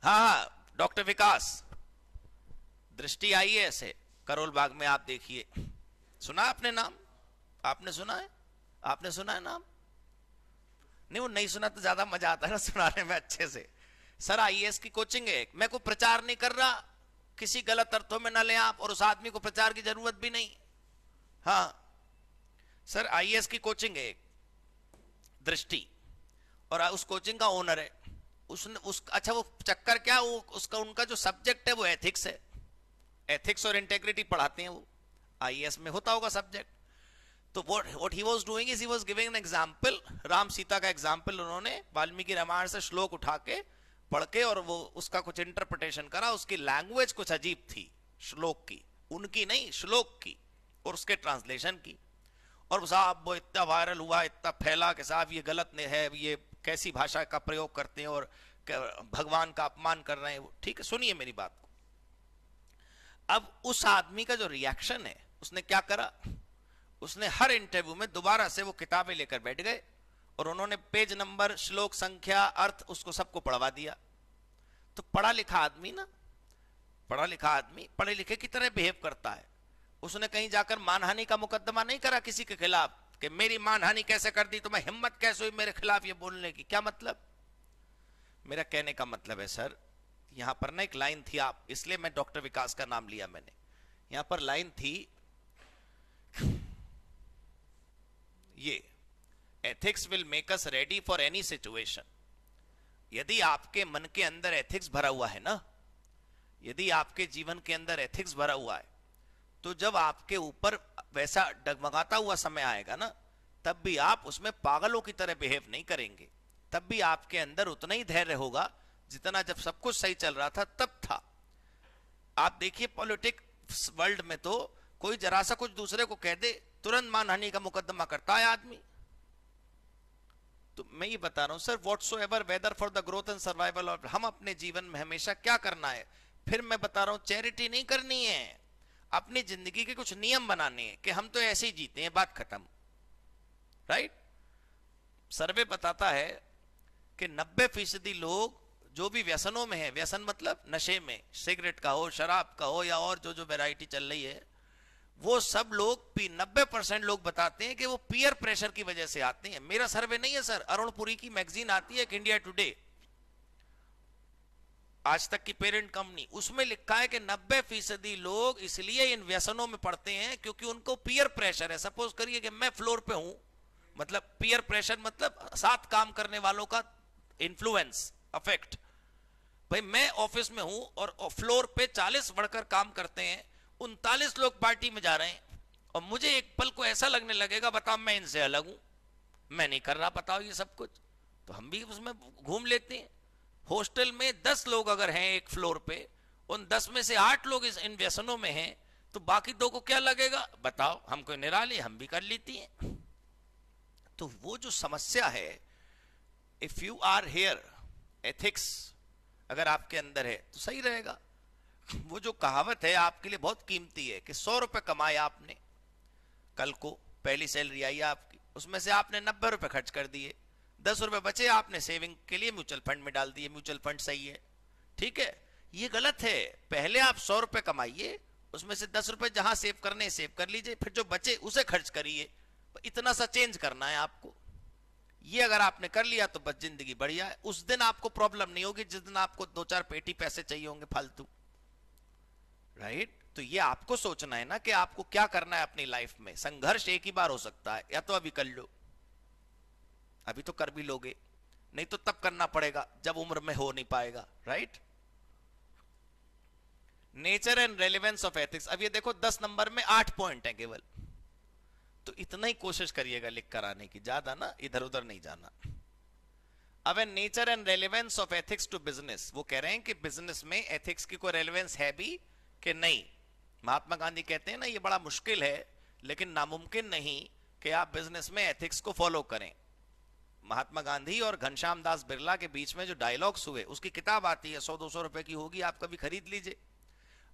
हाँ डॉक्टर विकास, दृष्टि आईएएस है, करोल बाग में। आप देखिए, सुना आपने नाम, आपने सुना है, आपने सुना है नाम? नहीं, वो नहीं सुना तो ज्यादा मजा आता है ना सुनाने में अच्छे से। सर आईएएस की कोचिंग है, मैं को प्रचार नहीं कर रहा, किसी गलत अर्थों में ना ले आप, और उस आदमी को प्रचार की जरूरत भी नहीं। हाँ सर, आईएएस की कोचिंग है दृष्टि, और उस कोचिंग का ओनर है। उसने अच्छा वो चक्कर क्या, वो उसका उनका जो सब्जेक्ट है वो एथिक्स है, एथिक्स और इंटेग्रिटी पढ़ाते हैं वो, आईएएस में होता होगा सब्जेक्ट। तो what he was doing is he was giving an example, Ram Sita का एग्जाम्पल उन्होंने वाल्मीकि रामायण से श्लोक उठा के पढ़ के और वो उसका कुछ इंटरप्रिटेशन करा। उसकी लैंग्वेज कुछ अजीब थी श्लोक की, उनकी नहीं श्लोक की, और उसके ट्रांसलेशन की। और साहब वो इतना वायरल हुआ, इतना फैला कि साहब ये गलत है, ये कैसी भाषा का प्रयोग करते हैं और भगवान का अपमान कर रहे हैं। ठीक है, सुनिए मेरी बात को। अब उस आदमी का जो रिएक्शन है, उसने क्या करा, उसने हर इंटरव्यू में दोबारा से वो किताबें लेकर बैठ गए और उन्होंने पेज नंबर, श्लोक संख्या, अर्थ उसको सबको पढ़वा दिया। तो पढ़ा लिखा आदमी ना, पढ़ा लिखा आदमी पढ़े लिखे की तरह बिहेव करता है। उसने कहीं जाकर मानहानि का मुकदमा नहीं करा किसी के खिलाफ कि मेरी मानहानि कैसे कर दी, तो मैं हिम्मत कैसे हुई मेरे खिलाफ ये बोलने की। क्या मतलब? मेरा कहने का मतलब है सर, यहां पर ना एक लाइन थी, आप इसलिए मैं डॉक्टर विकास का नाम लिया मैंने। यहां पर लाइन थी ये, ethics will make us ready for any situation. यदि आपके मन के अंदर एथिक्स भरा हुआ है ना, यदि आपके जीवन के अंदर एथिक्स भरा हुआ है, तो जब आपके ऊपर वैसा डगमगाता हुआ समय आएगा ना, तब भी आप उसमें पागलों की तरह बिहेव नहीं करेंगे। तब भी आपके अंदर उतना ही धैर्य होगा जितना जब सब कुछ सही चल रहा था तब था। आप देखिए पॉलिटिक्स वर्ल्ड में तो कोई जरा सा कुछ दूसरे को कह दे, तुरंत मानहानि का मुकदमा करता है आदमी। तो मैं ये बता रहा हूं sir, whatsoever whether for the growth and survival of, हम अपने जीवन में हमेशा क्या करना है, फिर मैं बता रहा हूं चैरिटी नहीं करनी है, अपनी जिंदगी के कुछ नियम बनाने हैं कि हम तो ऐसे ही जीते हैं, बात खत्म। राइट? सर्वे बताता है कि 90% लोग जो भी व्यसनों में है, व्यसन मतलब नशे में, सिगरेट का हो, शराब का हो, या और जो जो वैरायटी चल रही है, वो सब लोग 90% लोग बताते हैं कि वो पीयर प्रेशर की वजह से आते हैं। मेरा सर्वे नहीं है सर, अरुण पुरी की मैगजीन आती है इंडिया टुडे, आज तक की पेरेंट कंपनी, उसमें लिखा है कि 90% लोग इसलिए इन व्यसनों में पड़ते हैं क्योंकि उनको पीयर प्रेशर है। सपोज करिए कि मैं फ्लोर पे हूं, मतलब पीयर प्रेशर मतलब साथ काम करने वालों का इन्फ्लुएंस, अफेक्ट। भाई मैं ऑफिस में हूं और फ्लोर पे 40 वर्कर काम करते हैं, 39 लोग पार्टी में जा रहे हैं, और मुझे एक पल को ऐसा लगने लगेगा, बताओ मैं इनसे अलग हूं, मैं नहीं कर रहा बताओ ये सब कुछ, तो हम भी उसमें घूम लेते हैं। हॉस्टल में 10 लोग अगर हैं एक फ्लोर पे, उन 10 में से 8 लोग इन व्यसनों में हैं, तो बाकी 2 को क्या लगेगा, बताओ हम कोई निराले, हम भी कर लेती हैं। तो वो जो समस्या है, if you are here, ethics अगर आपके अंदर है तो सही रहेगा। वो जो कहावत है आपके लिए बहुत कीमती है कि 100 रुपए कमाए आपने, कल को पहली सैलरी आई आपकी, उसमें से आपने 90 रुपए खर्च कर दिए, 10 रुपए बचे आपने सेविंग के लिए म्यूचुअल फंड में डाल दिए। म्यूचुअल फंड सही है, ठीक है, ये गलत है। पहले आप 100 रुपए कमाइए, उसमें से 10 रुपए जहां सेव करने सेव कर लीजिए, फिर जो बचे उसे खर्च करिए। इतना सा चेंज करना है आपको। ये अगर आपने कर लिया तो बस जिंदगी बढ़िया है। उस दिन आपको प्रॉब्लम नहीं होगी जिस दिन आपको 2-4 पेटी पैसे चाहिए होंगे फालतू। राइट? तो ये आपको सोचना है ना कि आपको क्या करना है अपनी लाइफ में। संघर्ष एक ही बार हो सकता है, या तो अभी कर लो, अभी तो कर भी लोगे, नहीं तो तब करना पड़ेगा जब उम्र में हो नहीं पाएगा। Right? Nature and relevance of ethics. अब ये देखो 10 नंबर में 8 पॉइंट है केवल, तो इतना ही कोशिश करिएगा लिख कर आने की, ज्यादा ना इधर उधर नहीं जाना। अब nature and relevance of ethics to business, वो कह रहे हैं कि बिजनेस में एथिक्स की कोई रेलेवेंस है भी कि नहीं। महात्मा गांधी कहते हैं ना, ये बड़ा मुश्किल है लेकिन नामुमकिन नहीं कि आप बिजनेस में एथिक्स को फॉलो करें। महात्मा गांधी और घनश्याम दास बिरला के बीच में जो डायलॉग्स हुए, उसकी किताब आती है, 100-200 रुपए की होगी, आप कभी खरीद लीजिए।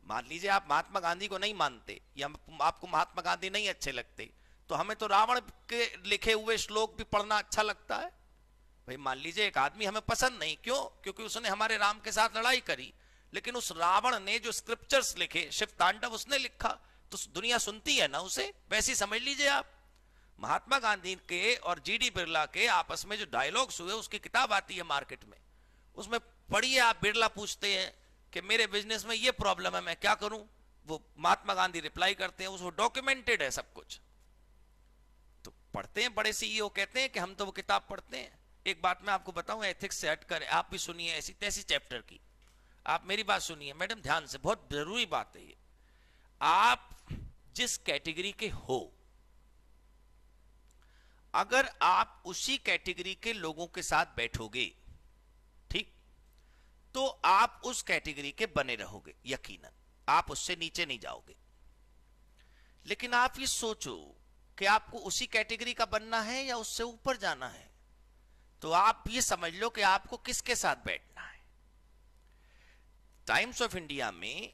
मान लीजिए आप महात्मा गांधी को नहीं मानते या आपको महात्मा गांधी नहीं अच्छे लगते, तो हमें तो रावण के लिखे हुए श्लोक भी पढ़ना अच्छा लगता है। भाई मान लीजिए एक आदमी हमें पसंद नहीं, क्यों? क्योंकि उसने हमारे राम के साथ लड़ाई करी, लेकिन उस रावण ने जो स्क्रिप्चर्स लिखे, शिव तांडव उसने लिखा, तो दुनिया सुनती है ना उसे, वैसे समझ लीजिए आप। महात्मा गांधी के और जीडी बिरला के आपस में जो डायलॉग्स हुए, उसकी किताब आती है मार्केट में, उसमें पढ़िए आप। बिरला पूछते हैं कि मेरे बिजनेस में ये प्रॉब्लम है, मैं क्या करूं? वो महात्मा गांधी रिप्लाई करते हैं, उसको डॉक्यूमेंटेड है सब कुछ। तो पढ़ते हैं, बड़े सीईओ कहते हैं कि हम तो वो किताब पढ़ते हैं। एक बात मैं आपको बताऊं, एथिक्स से हटकर आप भी सुनिए ऐसी तैसी चैप्टर की, आप मेरी बात सुनिए मैडम ध्यान से, बहुत जरूरी बात है ये। आप जिस कैटेगरी के हो, अगर आप उसी कैटेगरी के लोगों के साथ बैठोगे, ठीक, तो आप उस कैटेगरी के बने रहोगे, यकीनन आप उससे नीचे नहीं जाओगे। लेकिन आप ये सोचो कि आपको उसी कैटेगरी का बनना है या उससे ऊपर जाना है, तो आप ये समझ लो कि आपको किसके साथ बैठना है। टाइम्स ऑफ इंडिया में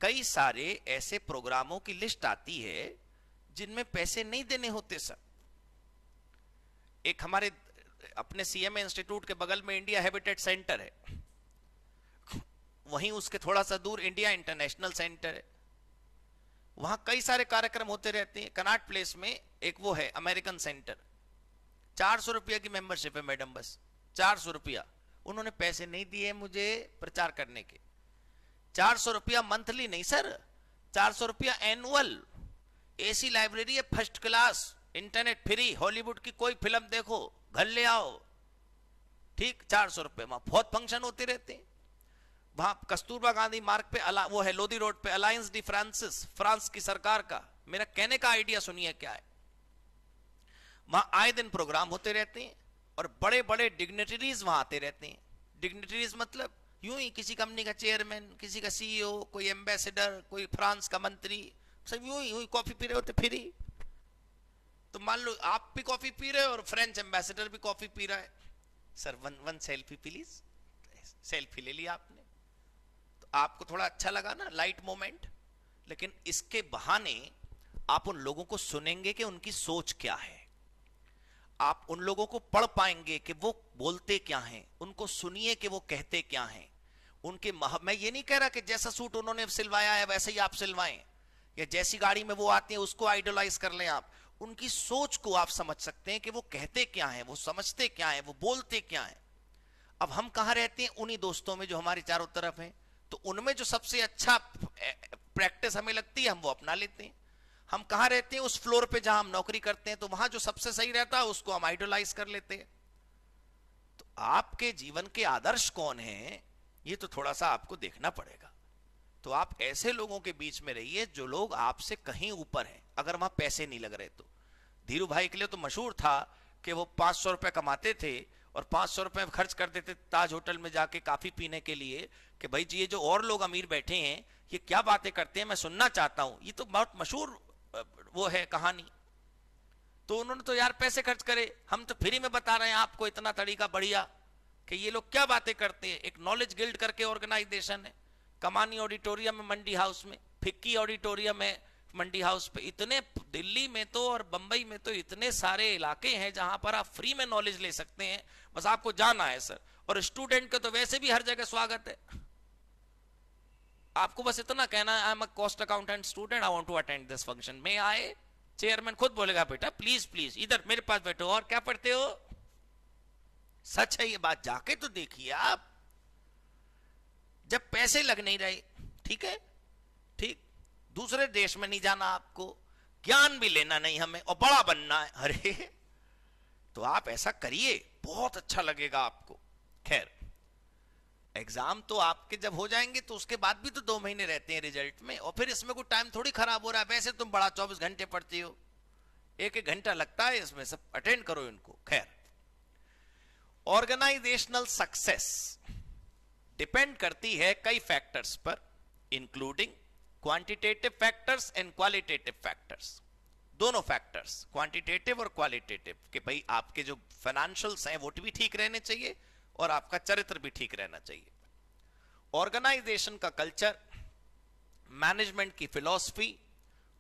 कई सारे ऐसे प्रोग्रामों की लिस्ट आती है जिनमें पैसे नहीं देने होते सर। एक हमारे अपने सीएमए इंस्टीट्यूट के बगल में इंडिया हैबिटेट सेंटर है, वहीं उसके थोड़ा सा दूर इंडिया इंटरनेशनल सेंटर है। वहां कई सारे कार्यक्रम होते रहते हैं। कनॉट प्लेस में एक वो है अमेरिकन सेंटर, 400 रुपया की मेंबरशिप है मैडम, बस 400 रुपया। उन्होंने पैसे नहीं दिए मुझे प्रचार करने के। 400 रुपया मंथली नहीं सर, 400 रुपया एनुअल। एसी लाइब्रेरी है first class, internet free, Hollywood की कोई फिल्म देखो, घर ले आओ, ठीक, 400 रुपये। वहां बहुत फंक्शन होते रहते हैं। वहां कस्तूरबा गांधी मार्ग पे वो है लोधी रोड पे अलायंस डी फ्रांसिस, फ्रांस की सरकार का। मेरा कहने का आइडिया सुनिए क्या है, वहां आए दिन प्रोग्राम होते रहते हैं और बड़े बड़े डिग्निटरीज वहां आते रहते हैं। डिग्निटरीज मतलब यूं ही किसी कंपनी का चेयरमैन, किसी का सीईओ, कोई एम्बेसडर, कोई फ्रांस का मंत्री, सब यूं ही कॉफी पी रहे होते फ्री। तो मान लो आप भी कॉफी पी रहे हो और फ्रेंच एम्बेसडर भी कॉफी पी रहा है। Sir one selfie please. Selfie ले लिया आपने तो आपको थोड़ा अच्छा लगा ना, लाइट मोमेंट। लेकिन इसके बहाने आप उन लोगों को सुनेंगे कि उनकी सोच क्या है, आप उन लोगों को पढ़ पाएंगे कि वो बोलते क्या हैं, उनको सुनिए कि वो कहते क्या हैं। उनके मैं ये नहीं कह रहा कि जैसा सूट उन्होंने सिलवाया है वैसे ही आप सिलवाएं, या जैसी गाड़ी में वो आते हैं उसको आइडलाइज कर लें आप। उनकी सोच को आप समझ सकते हैं कि वो कहते क्या हैं, वो समझते क्या हैं, वो बोलते क्या हैं। अब हम कहां रहते हैं, उन्हीं दोस्तों में जो हमारे चारों तरफ हैं। तो उनमें जो सबसे अच्छा प्रैक्टिस हमें लगती है हम वो अपना लेते हैं। हम कहां रहते हैं, उस फ्लोर पे जहां हम नौकरी करते हैं, तो वहां जो सबसे सही रहता है उसको हम आइडलाइज कर लेते हैं। तो आपके जीवन के आदर्श कौन हैं, ये तो थोड़ा सा आपको देखना पड़ेगा। तो आप ऐसे लोगों के बीच में रहिए जो लोग आपसे कहीं ऊपर हैं, अगर वहां पैसे नहीं लग रहे तो। धीरू भाई के लिए तो मशहूर था कि वो 500 रुपए कमाते थे और 500 रुपए खर्च कर देते ताज होटल में जाके काफी पीने के लिए, कि भाई जी ये जो और लोग अमीर बैठे हैं ये क्या बातें करते हैं, मैं सुनना चाहता हूं। ये तो बहुत मशहूर वो है कहानी। तो उन्होंने तो यार पैसे खर्च करे, हम तो फ्री में बता रहे हैं आपको इतना तरीका बढ़िया कि ये लोग क्या बातें करते हैं। एक नॉलेज गिल्ड करके ऑर्गेनाइजेशन है, कमानी ऑडिटोरियम में, मंडी हाउस में, फिक्की ऑडिटोरियम है मंडी हाउस पे। इतने दिल्ली में तो और बंबई में तो इतने सारे इलाके हैं जहां पर आप फ्री में नॉलेज ले सकते हैं, बस आपको जाना है सर। और स्टूडेंट का तो वैसे भी हर जगह स्वागत है, आपको बस इतना कहना है, I am a cost accountant student, I want to attend this function में आए। चेयरमैन खुद बोलेगा बेटा प्लीज प्लीज इधर मेरे पास बैठो, और क्या पढ़ते हो। सच है ये बात, जाके तो देखिए आप। जब पैसे लग नहीं रहे, ठीक है, ठीक, दूसरे देश में नहीं जाना आपको, ज्ञान भी लेना नहीं हमें, और बड़ा बनना है, अरे तो आप ऐसा करिए, बहुत अच्छा लगेगा आपको। खैर, एग्जाम तो आपके जब हो जाएंगे तो उसके बाद भी तो 2 महीने रहते हैं रिजल्ट में, और फिर इसमें कोई टाइम थोड़ी खराब हो रहा है। वैसे तुम बड़ा 24 घंटे पढ़ती हो, 1-1 घंटा लगता है इसमें, सब अटेंड करो इनको। खैर, ऑर्गेनाइजेशनल सक्सेस डिपेंड करती है कई फैक्टर्स पर, including quantitative factors and qualitative factors. दोनों फैक्टर्स, क्वांटिटेटिव और क्वालिटेटिव, कि भाई आपके जो फाइनेंशियल्स हैं वो भी ठीक रहने चाहिए और आपका चरित्र भी ठीक रहना चाहिए। ऑर्गेनाइजेशन का कल्चर, मैनेजमेंट की फिलॉसफी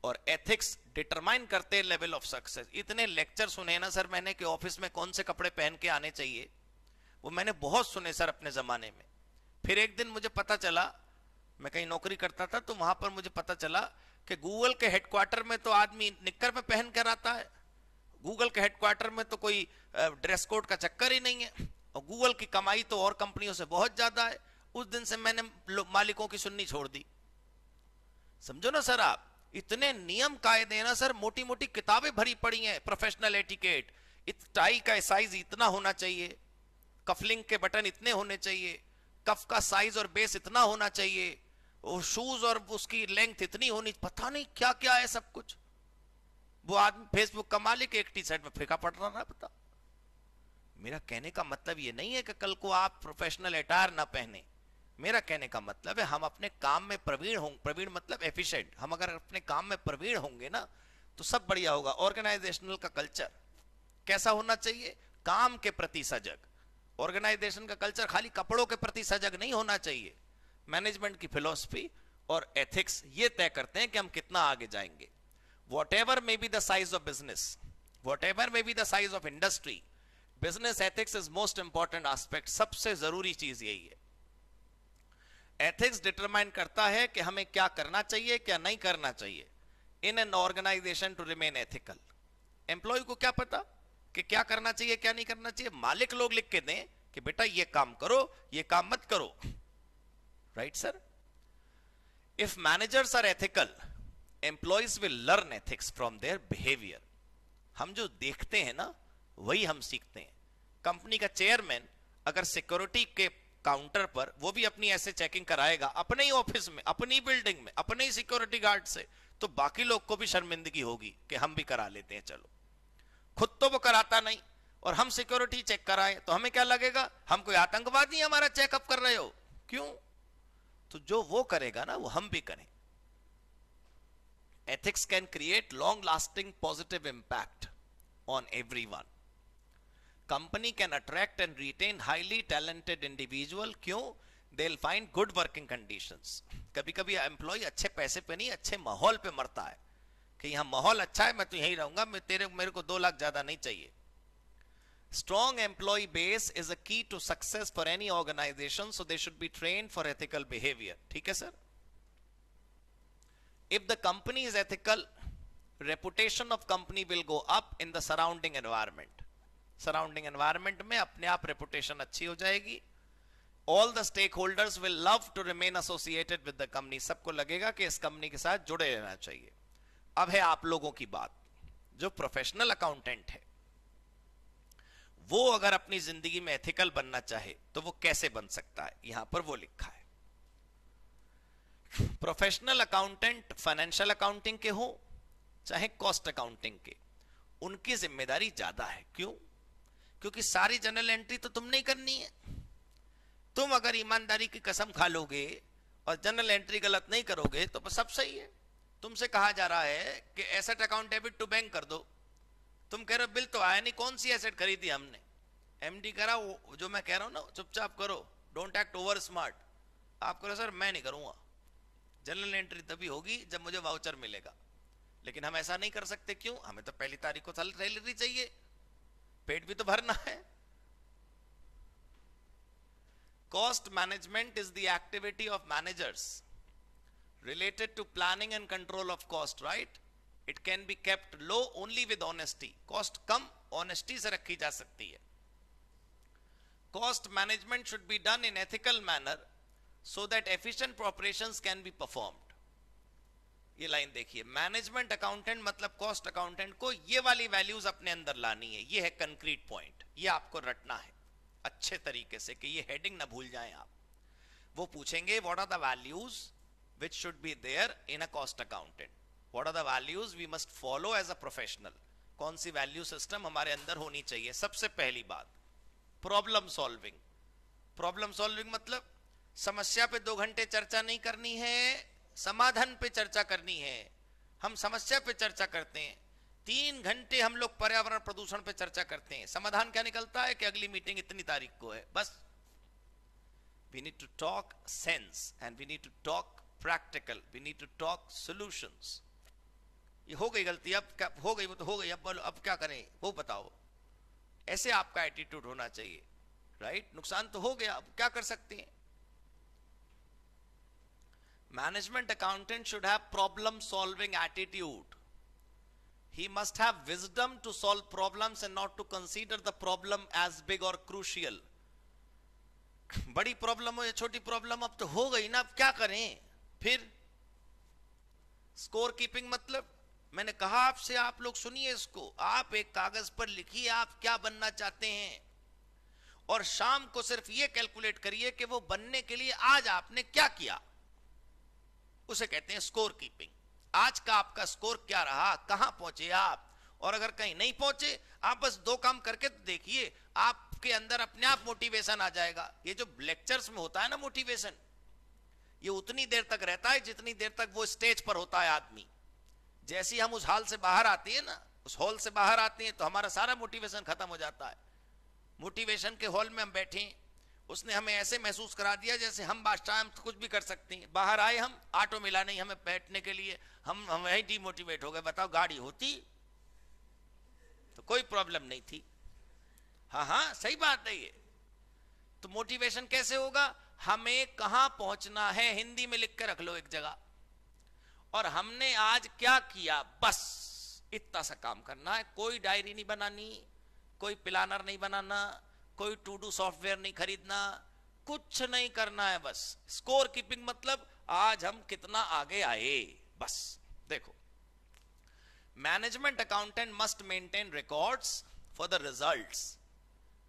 और एथिक्स डिटरमाइन करते हैं लेवल ऑफ सक्सेस। इतने लेक्चर सुने ना सर मैंने कि ऑफिस में कौन से कपड़े पहन के आने चाहिए, वो मैंने बहुत सुने सर अपने जमाने में। फिर एक दिन मुझे पता चला, मैं कहीं नौकरी करता था तो वहां पर मुझे पता चला कि गूगल के हेडक्वार्टर में तो आदमी निक्कर में पहन कर आता है। गूगल के हेडक्वार्टर में तो कोई ड्रेस कोड का चक्कर ही नहीं है, और गूगल की कमाई तो और कंपनियों से बहुत ज्यादा है। उस दिन से मैंने मालिकों की सुननी छोड़ दी। समझो ना सर आप, इतने नियम कायदे हैं ना सर, मोटी मोटी किताबें भरी पड़ी हैं, प्रोफेशनल एटिकेट, टाई का साइज इतना होना चाहिए, कफलिंग के बटन इतने होने चाहिए, कफ का साइज और बेस इतना होना चाहिए, और शूज और उसकी लेंथ इतनी होनी, पता नहीं क्या क्या है सब कुछ। वो आदमी फेसबुक का मालिक एक टी शर्ट में फेंका पड़ रहा है, बताओ। मेरा कहने का मतलब ये नहीं है कि कल को आप प्रोफेशनल अटायर ना पहने। मेरा कहने का मतलब है हम अपने काम में प्रवीण होंगे, प्रवीण मतलब एफिशिएंट, हम अगर अपने काम में प्रवीण होंगे ना तो सब बढ़िया होगा। ऑर्गेनाइजेशनल का कल्चर कैसा होना चाहिए? काम के प्रति सजग। ऑर्गेनाइजेशन का कल्चर खाली कपड़ों के प्रति सजग नहीं होना चाहिए। मैनेजमेंट की फिलॉसफी और एथिक्स ये तय करते हैं कि हम कितना आगे जाएंगे। Whatever may be the size of business, whatever may be the size of industry, business ethics is most important aspect। सबसे जरूरी चीज यही है। एथिक्स डिटरमाइन करता है कि हमें क्या करना चाहिए, क्या नहीं करना चाहिए in an organization to remain ethical. Employee को क्या पता कि क्या करना चाहिए, क्या नहीं करना चाहिए? मालिक लोग लिख के दें कि बेटा ये काम करो, ये काम मत करो। Right sir? If managers are ethical, employees will learn ethics from their behaviour. हम जो देखते हैं ना वही हम सीखते हैं। कंपनी का चेयरमैन अगर सिक्योरिटी के काउंटर पर वो भी अपनी ऐसे चेकिंग कराएगा अपने ही ऑफिस में, अपनी बिल्डिंग में, अपने ही सिक्योरिटी गार्ड से, तो बाकी लोग को भी शर्मिंदगी होगी कि हम भी करा लेते हैं। चलो, खुद तो वो कराता नहीं और हम सिक्योरिटी चेक कराएं तो हमें क्या लगेगा? हम कोई आतंकवादी हमारा चेकअप कर रहे हो। क्यों? तो जो वो करेगा ना वो हम भी करें। Ethics can create long-lasting positive impact on everyone. Company can attract and retain highly talented individual। क्यों? They'll find good working conditions। कभी कभी एम्प्लॉय अच्छे पैसे पे नहीं, अच्छे माहौल पे मरता है कि यहाँ माहौल अच्छा है, मैं तो यहीं रहूंगा, मेरे को 2 लाख ज्यादा नहीं चाहिए। Strong employee base is a key to success for any organization, so they should be trained for ethical behavior। ठीक है sir? If the company is ethical, reputation of company will go up in the surrounding environment। Surrounding environment में अपने आप reputation अच्छी हो जाएगी। All the stakeholders will love to remain associated with the company। सबको लगेगा कि इस कंपनी के साथ जुड़े रहना चाहिए। अब है आप लोगों की बात। जो प्रोफेशनल अकाउंटेंट है वो अगर अपनी जिंदगी में एथिकल बनना चाहे तो वो कैसे बन सकता है? यहां पर वो लिखा है। प्रोफेशनल अकाउंटेंट फाइनेंशियल अकाउंटिंग के हो चाहे कॉस्ट अकाउंटिंग के, उनकी जिम्मेदारी ज्यादा है। क्यों? क्योंकि सारी जनरल एंट्री तो तुमने ही करनी है। तुम अगर ईमानदारी की कसम खा लोगे और जनरल एंट्री गलत नहीं करोगे तो सब सही है। तुमसे कहा जा रहा है कि asset account debit to bank कर दो, तुम कह रहे हो बिल तो आया नहीं, कौन सी एसेट खरीदी हमने? एमडी करा वो जो मैं कह रहा हूं ना, चुपचाप करो, डोंट एक्ट ओवर स्मार्ट। आप करो सर मैं नहीं करूंगा, जनरल एंट्री तभी होगी जब मुझे वाउचर मिलेगा। लेकिन हम ऐसा नहीं कर सकते। क्यों? हमें तो पहली तारीख को सैलरी चाहिए, पेट भी तो भरना है। Cost management is the activity of managers related to planning and control of cost, right? It can be kept low only with honesty। cost come honesty से रखी जा सकती है। cost management should be done in ethical manner so that efficient operations can be performed। ये लाइन देखिए, मैनेजमेंट अकाउंटेंट मतलब कॉस्ट अकाउंटेंट को ये वाली वैल्यूज अपने अंदर लानी है। ये है कंक्रीट पॉइंट, ये आपको रटना है अच्छे तरीके से कि ये हेडिंग ना भूल जाएं आप। वो पूछेंगे what are the values which should be there in a cost accountant, what are the values we must follow as a professional। कौन सी वैल्यू सिस्टम हमारे अंदर होनी चाहिए? सबसे पहली बात प्रॉब्लम सॉल्विंग। प्रॉब्लम सॉल्विंग मतलब समस्या पे 2 घंटे चर्चा नहीं करनी है, समाधान पे चर्चा करनी है। हम समस्या पे चर्चा करते हैं, 3 घंटे हम लोग पर्यावरण प्रदूषण पे चर्चा करते हैं। समाधान क्या निकलता है कि अगली मीटिंग इतनी तारीख को है, बस। we need to talk sense and we need to talk practical, we need to talk solutions। ये हो गई गलती, अब क्या हो गई? वो तो हो गई, अब बोलो अब क्या करें वो बताओ। ऐसे आपका एटीट्यूड होना चाहिए, राइट? नुकसान तो हो गया, अब क्या कर सकते हैं? Management accountant should have problem solving attitude. he must have wisdom to solve problems and not to consider the problem as big or crucial। बड़ी प्रॉब्लम हो या छोटी प्रॉब्लम, अब तो हो गई ना, अब क्या करें फिर? स्कोर कीपिंग मतलब मैंने कहा आपसे, आप लोग सुनिए इसको, आप एक कागज पर लिखिए आप क्या बनना चाहते हैं और शाम को सिर्फ ये कैलकुलेट करिए कि वो बनने के लिए आज आपने क्या किया। उसे कहते हैं स्कोर कीपिंग। आज का आपका स्कोर क्या रहा, कहां पहुंचे आप, और अगर कहीं नहीं पहुंचे आप बस दो काम करके तो देखिए, आपके अंदर अपने आप मोटिवेशन आ जाएगा। ये जो लेक्चर्स में होता है ना मोटिवेशन, ये उतनी देर तक रहता है जितनी देर तक वो स्टेज पर होता है आदमी। जैसे ही हम उस हॉल से बाहर आते हैं ना, उस हॉल से बाहर आते हैं तो हमारा सारा मोटिवेशन खत्म हो जाता है। मोटिवेशन के हॉल में हम बैठे, उसने हमें ऐसे महसूस करा दिया जैसे हम बादशाह, हम कुछ भी कर सकते हैं। बाहर आए हम, ऑटो मिला नहीं हमें बैठने के लिए, हम वहीं डिमोटिवेट हो गए। बताओ गाड़ी होती तो कोई प्रॉब्लम नहीं थी। हाँ हाँ सही बात है ये। तो मोटिवेशन कैसे होगा, हमें कहां पहुंचना है हिंदी में लिख के रख लो एक जगह, और हमने आज क्या किया, बस इतना सा काम करना है। कोई डायरी नहीं बनानी, कोई प्लानर नहीं बनाना, कोई टू डू सॉफ्टवेयर नहीं खरीदना, कुछ नहीं करना है। बस स्कोर कीपिंग मतलब आज हम कितना आगे आए, बस। देखो, management accountant must maintain records for the results,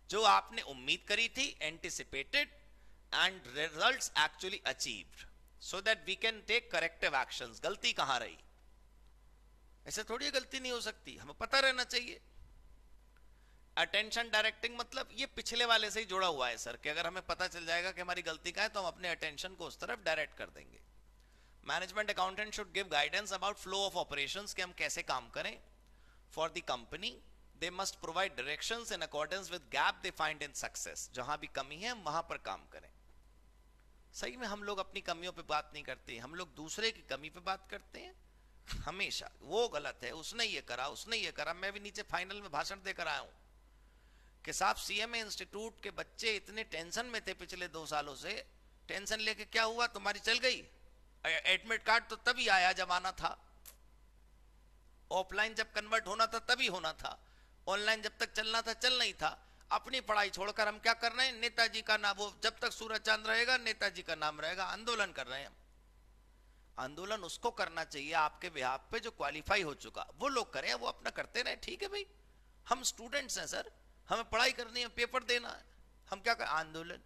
जो आपने उम्मीद करी थी, anticipated, and results actually achieved, so that we can take corrective actions. गलती कहां रही, ऐसे थोड़ी गलती नहीं हो सकती, हमें पता रहना चाहिए। अटेंशन डायरेक्टिंग मतलब ये पिछले वाले से ही जुड़ा हुआ है सर, कि अगर हमें पता चल जाएगा कि हमारी गलती का है तो हम अपने अटेंशन को उस तरफ डायरेक्ट कर देंगे। Management accountant should give guidance about flow of operations, कि हम कैसे काम करें for the company. They must provide directions in accordance with gap they find in success, जहां भी कमी है हम वहां पर काम करें। सही में हम लोग अपनी कमियों पे बात नहीं करते, हम लोग दूसरे की कमी पे बात करते हैं हमेशा। वो गलत है, उसने ये करा, उसने ये करा। मैं भी नीचे फाइनल में भाषण देकर आया हूं कि साहब सीएमए इंस्टीट्यूट के बच्चे इतने टेंशन में थे पिछले 2 सालों से। टेंशन लेके क्या हुआ, तुम्हारी चल गई। एडमिट कार्ड तो तभी आया जब आना था, ऑफलाइन जब कन्वर्ट होना था तभी होना था, ऑनलाइन जब तक चलना था चल नहीं था। अपनी पढ़ाई छोड़कर हम क्या कर रहे हैं, नेताजी का नाम, वो जब तक सूरज चांद रहेगा नेताजी का नाम रहेगा, आंदोलन कर रहे हैं हम। आंदोलन उसको करना चाहिए आपके बिहाफ पे जो क्वालिफाई हो चुका, वो लोग करें, वो अपना करते रहे, ठीक है भाई। हम स्टूडेंट्स हैं सर, हमें पढ़ाई करनी है, पेपर देना है, हम क्या कर, आंदोलन।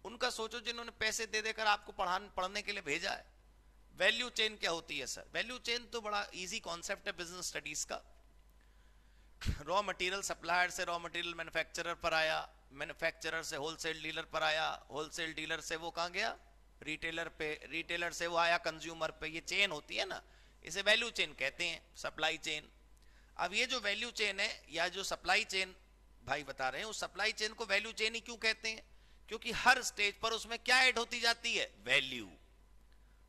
उनका सोचो जिन्होंने पैसे दे देकर आपको पढ़ने के लिए भेजा है। वैल्यू चेन क्या होती है सर, वैल्यू चेन तो बड़ा इजी कॉन्सेप्ट है बिजनेस स्टडीज का। रॉ मटेरियल सप्लायर से रॉ मटेरियल मैन्युफैक्चरर पर आया, मैन्युफैक्चरर से होलसेल डीलर पर आया, होलसेल डीलर से वो कहां गया, रिटेलर पे, रिटेलर से वो आया कंज्यूमर पे। ये चेन होती है ना, इसे वैल्यू चेन कहते हैं, सप्लाई चेन। अब ये जो वैल्यू चेन है या जो सप्लाई चेन भाई बता रहे हैं, उस सप्लाई चेन को वैल्यू चेन ही क्यों कहते हैं, क्योंकि हर स्टेज पर उसमें क्या ऐड होती जाती है, वैल्यू।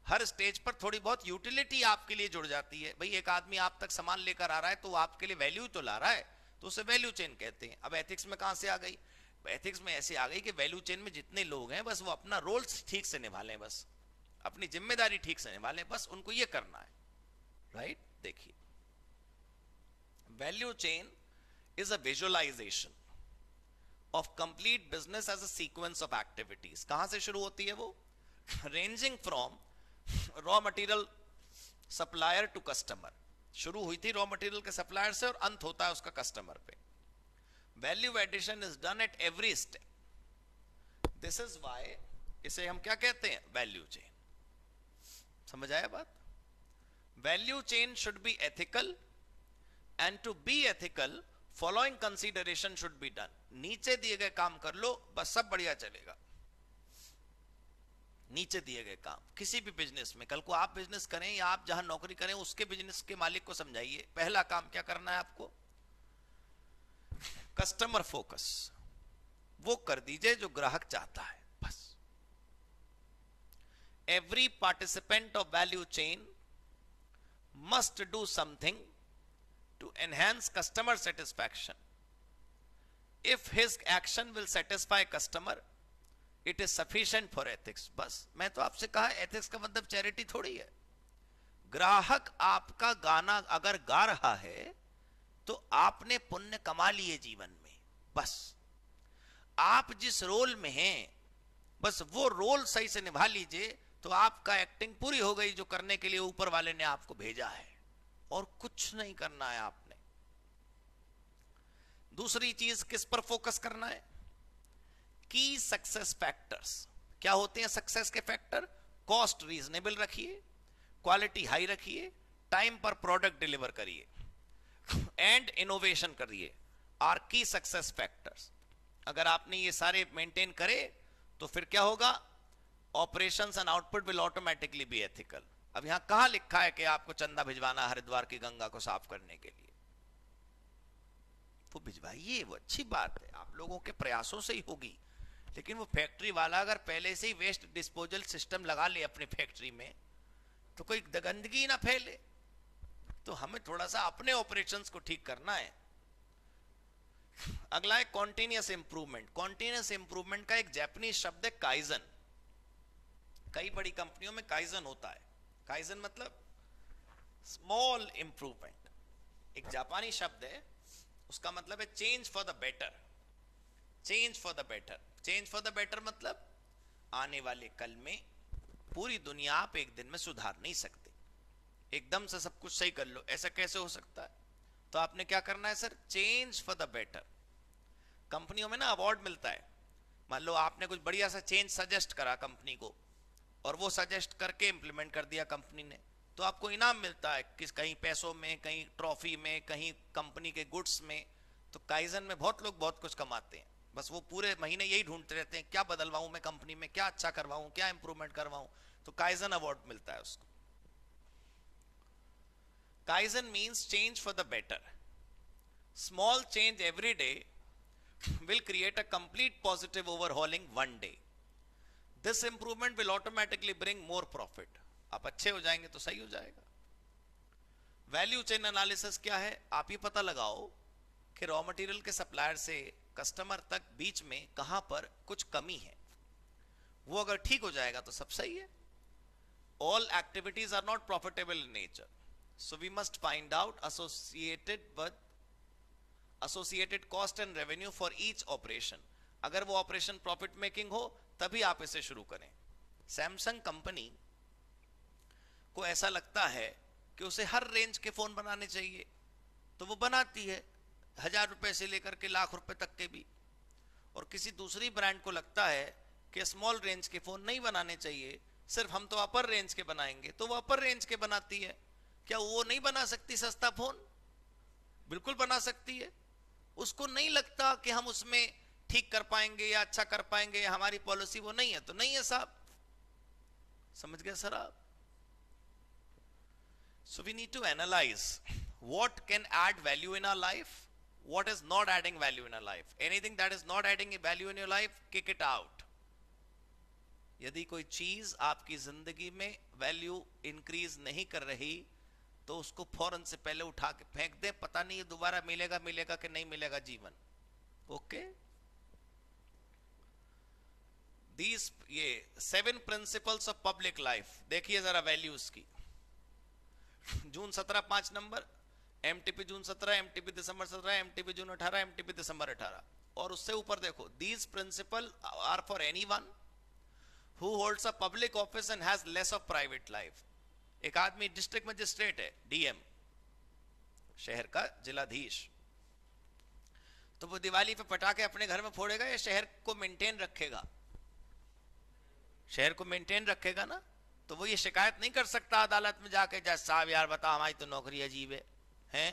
हर स्टेज पर थोड़ी बहुत यूटिलिटी आपके लिए जुड़ जाती है। भाई एक आदमी आप तक सामान लेकर आ रहा है तो वो आपके लिए वैल्यू तो ला रहा है, तो उसे वैल्यू चेन कहते हैं। अब एथिक्स में कहां से आ गई, एथिक्स में ऐसे आ गई कि वैल्यू चेन में जितने लोग हैं बस वो अपना रोल ठीक से निभा लें, बस अपनी जिम्मेदारी ठीक से निभा लें, बस उनको ये करना है, राइट। देखिए, value chain is a visualization of complete business as a sequence of activities. कहां से शुरू होती है वो, ranging from raw material supplier to customer. शुरू हुई थी रॉ मटेरियल के सप्लायर से और अंत होता है उसका कस्टमर पे। Value addition is done at every step. This is why इसे हम क्या कहते हैं, वैल्यू चेन। समझ आया बात। Value chain should be ethical, and to be ethical following consideration should be done. नीचे दिए गए काम कर लो, बस सब बढ़िया चलेगा। नीचे दिए गए काम किसी भी बिजनेस में, कल को आप बिजनेस करें या आप जहां नौकरी करें उसके बिजनेस के मालिक को समझाइए, पहला काम क्या करना है आपको, कस्टमर फोकस वो कर दीजिए जो ग्राहक चाहता है, बस। Every participant of value chain must do something to enhance customer satisfaction. If his action will satisfy customer, it is sufficient for ethics. बस मैं तो आपसे कहा, एथिक्स का मतलब चैरिटी थोड़ी है। ग्राहक आपका गाना अगर गा रहा है तो आपने पुण्य कमा लिए जीवन में, बस। आप जिस रोल में हैं बस वो रोल सही से निभा लीजिए तो आपका एक्टिंग पूरी हो गई, जो करने के लिए ऊपर वाले ने आपको भेजा है, और कुछ नहीं करना है आपने। दूसरी चीज किस पर फोकस करना है, की सक्सेस फैक्टर्स। क्या होते हैं सक्सेस के फैक्टर, कॉस्ट रीजनेबल रखिए, क्वालिटी हाई रखिए, टाइम पर प्रोडक्ट डिलीवर करिए एंड इनोवेशन करिए, आर की सक्सेस फैक्टर्स। अगर आपने ये सारे मेंटेन करे तो फिर क्या होगा, operations and output will automatically be ethical. अब यहां कहां लिखा है कि आपको चंदा भिजवाना हरिद्वार की गंगा को साफ करने के लिए? वो भिजवाइए, वो अच्छी बात है, आप लोगों के प्रयासों से ही होगी। लेकिन वो फैक्ट्री वाला अगर पहले से ही वेस्ट डिस्पोजल सिस्टम लगा ले अपनी फैक्ट्री में, तो कोई गंदगी ना फैले। तो हमें थोड़ा सा अपने ऑपरेशंस को ठीक करना है। अगला है कॉन्टिन्यूअस इंप्रूवमेंट। कॉन्टिन्यूअस इंप्रूवमेंट का एक जापानीज शब्द है काइजन। कई बड़ी कंपनियों में काइजन होता है। काइजन मतलब स्मॉल इंप्रूवमेंट। एक जापानी शब्द है, उसका मतलब है change for the better. Change for the better, change for the better मतलब आने वाले कल में पूरी दुनिया आप एक दिन में सुधार नहीं सकते, एकदम से सब कुछ सही कर लो, ऐसा कैसे हो सकता है? तो आपने क्या करना है sir, change for the better. कंपनियों में ना अवार्ड मिलता है, मान लो आपने कुछ बढ़िया सा चेंज सजेस्ट करा कंपनी को, और वो सजेस्ट करके इंप्लीमेंट कर दिया कंपनी ने, तो आपको इनाम मिलता है, किस कहीं पैसों में, कहीं ट्रॉफी में, कहीं कंपनी के गुड्स में। तो काइजन में बहुत लोग बहुत कुछ कमाते हैं, बस वो पूरे महीने यही ढूंढते रहते हैं क्या बदलवाऊं मैं कंपनी में, क्या अच्छा करवाऊं, क्या इंप्रूवमेंट करवाऊं। तो काइजन अवार्ड मिलता है उसको। Kaizen means change for the better. Small change every day will create a complete positive overhauling one day. This improvement will automatically bring more profit. आप अच्छे हो जाएंगे तो सही हो जाएगा। वैल्यू चेन एनालिसिस क्या है? आप ये पता लगाओ कि रॉ मटेरियल के सप्लायर से कस्टमर तक बीच में कहां पर कुछ कमी है, वो अगर ठीक हो जाएगा तो सब सही है। All activities are not profitable in nature, so we must find out associated cost and revenue for each operation. अगर वो ऑपरेशन प्रॉफिट मेकिंग हो तभी आप इसे शुरू करें। सैमसंग कंपनी को ऐसा लगता है कि उसे हर रेंज के फोन बनाने चाहिए, तो वो बनाती है 1000 रुपए से लेकर के लाख रुपए तक के भी। और किसी दूसरी ब्रांड को लगता है कि स्मॉल रेंज के फोन नहीं बनाने चाहिए, सिर्फ हम तो अपर रेंज के बनाएंगे, तो वो अपर रेंज के बनाती है। क्या वो नहीं बना सकती सस्ता फोन? बिल्कुल बना सकती है। उसको नहीं लगता कि हम उसमें ठीक कर पाएंगे या अच्छा कर पाएंगे, या हमारी पॉलिसी वो नहीं है तो नहीं है साहब। समझ गए सर आप? So we need to analyze what can add value in our life, what is not adding value in our life. Anything that is not adding value in your life, kick it out. यदि कोई चीज आपकी जिंदगी में वैल्यू इंक्रीज नहीं कर रही तो उसको फौरन से पहले उठा के फेंक दे, पता नहीं ये दोबारा मिलेगा कि नहीं मिलेगा जीवन। ओके, दीज ये 7 प्रिंसिपल्स ऑफ पब्लिक लाइफ देखिए जरा वैल्यूज की। June 17 5 number, MTP June 17, MTP December 17, MTP June 18, MTP December 18। और उससे ऊपर देखो, these principle are for anyone who holds a public office and has less of private life. एक आदमी डिस्ट्रिक्ट मजिस्ट्रेट है, डीएम, शहर का जिलाधीश, तो वो दिवाली पे पटाखे अपने घर में फोड़ेगा या शहर को मेंटेन रखेगा? शहर को मेंटेन रखेगा ना। तो वो ये शिकायत नहीं कर सकता अदालत में जाके, जज साहब यार बता हमारी तो नौकरी अजीब है, हैं?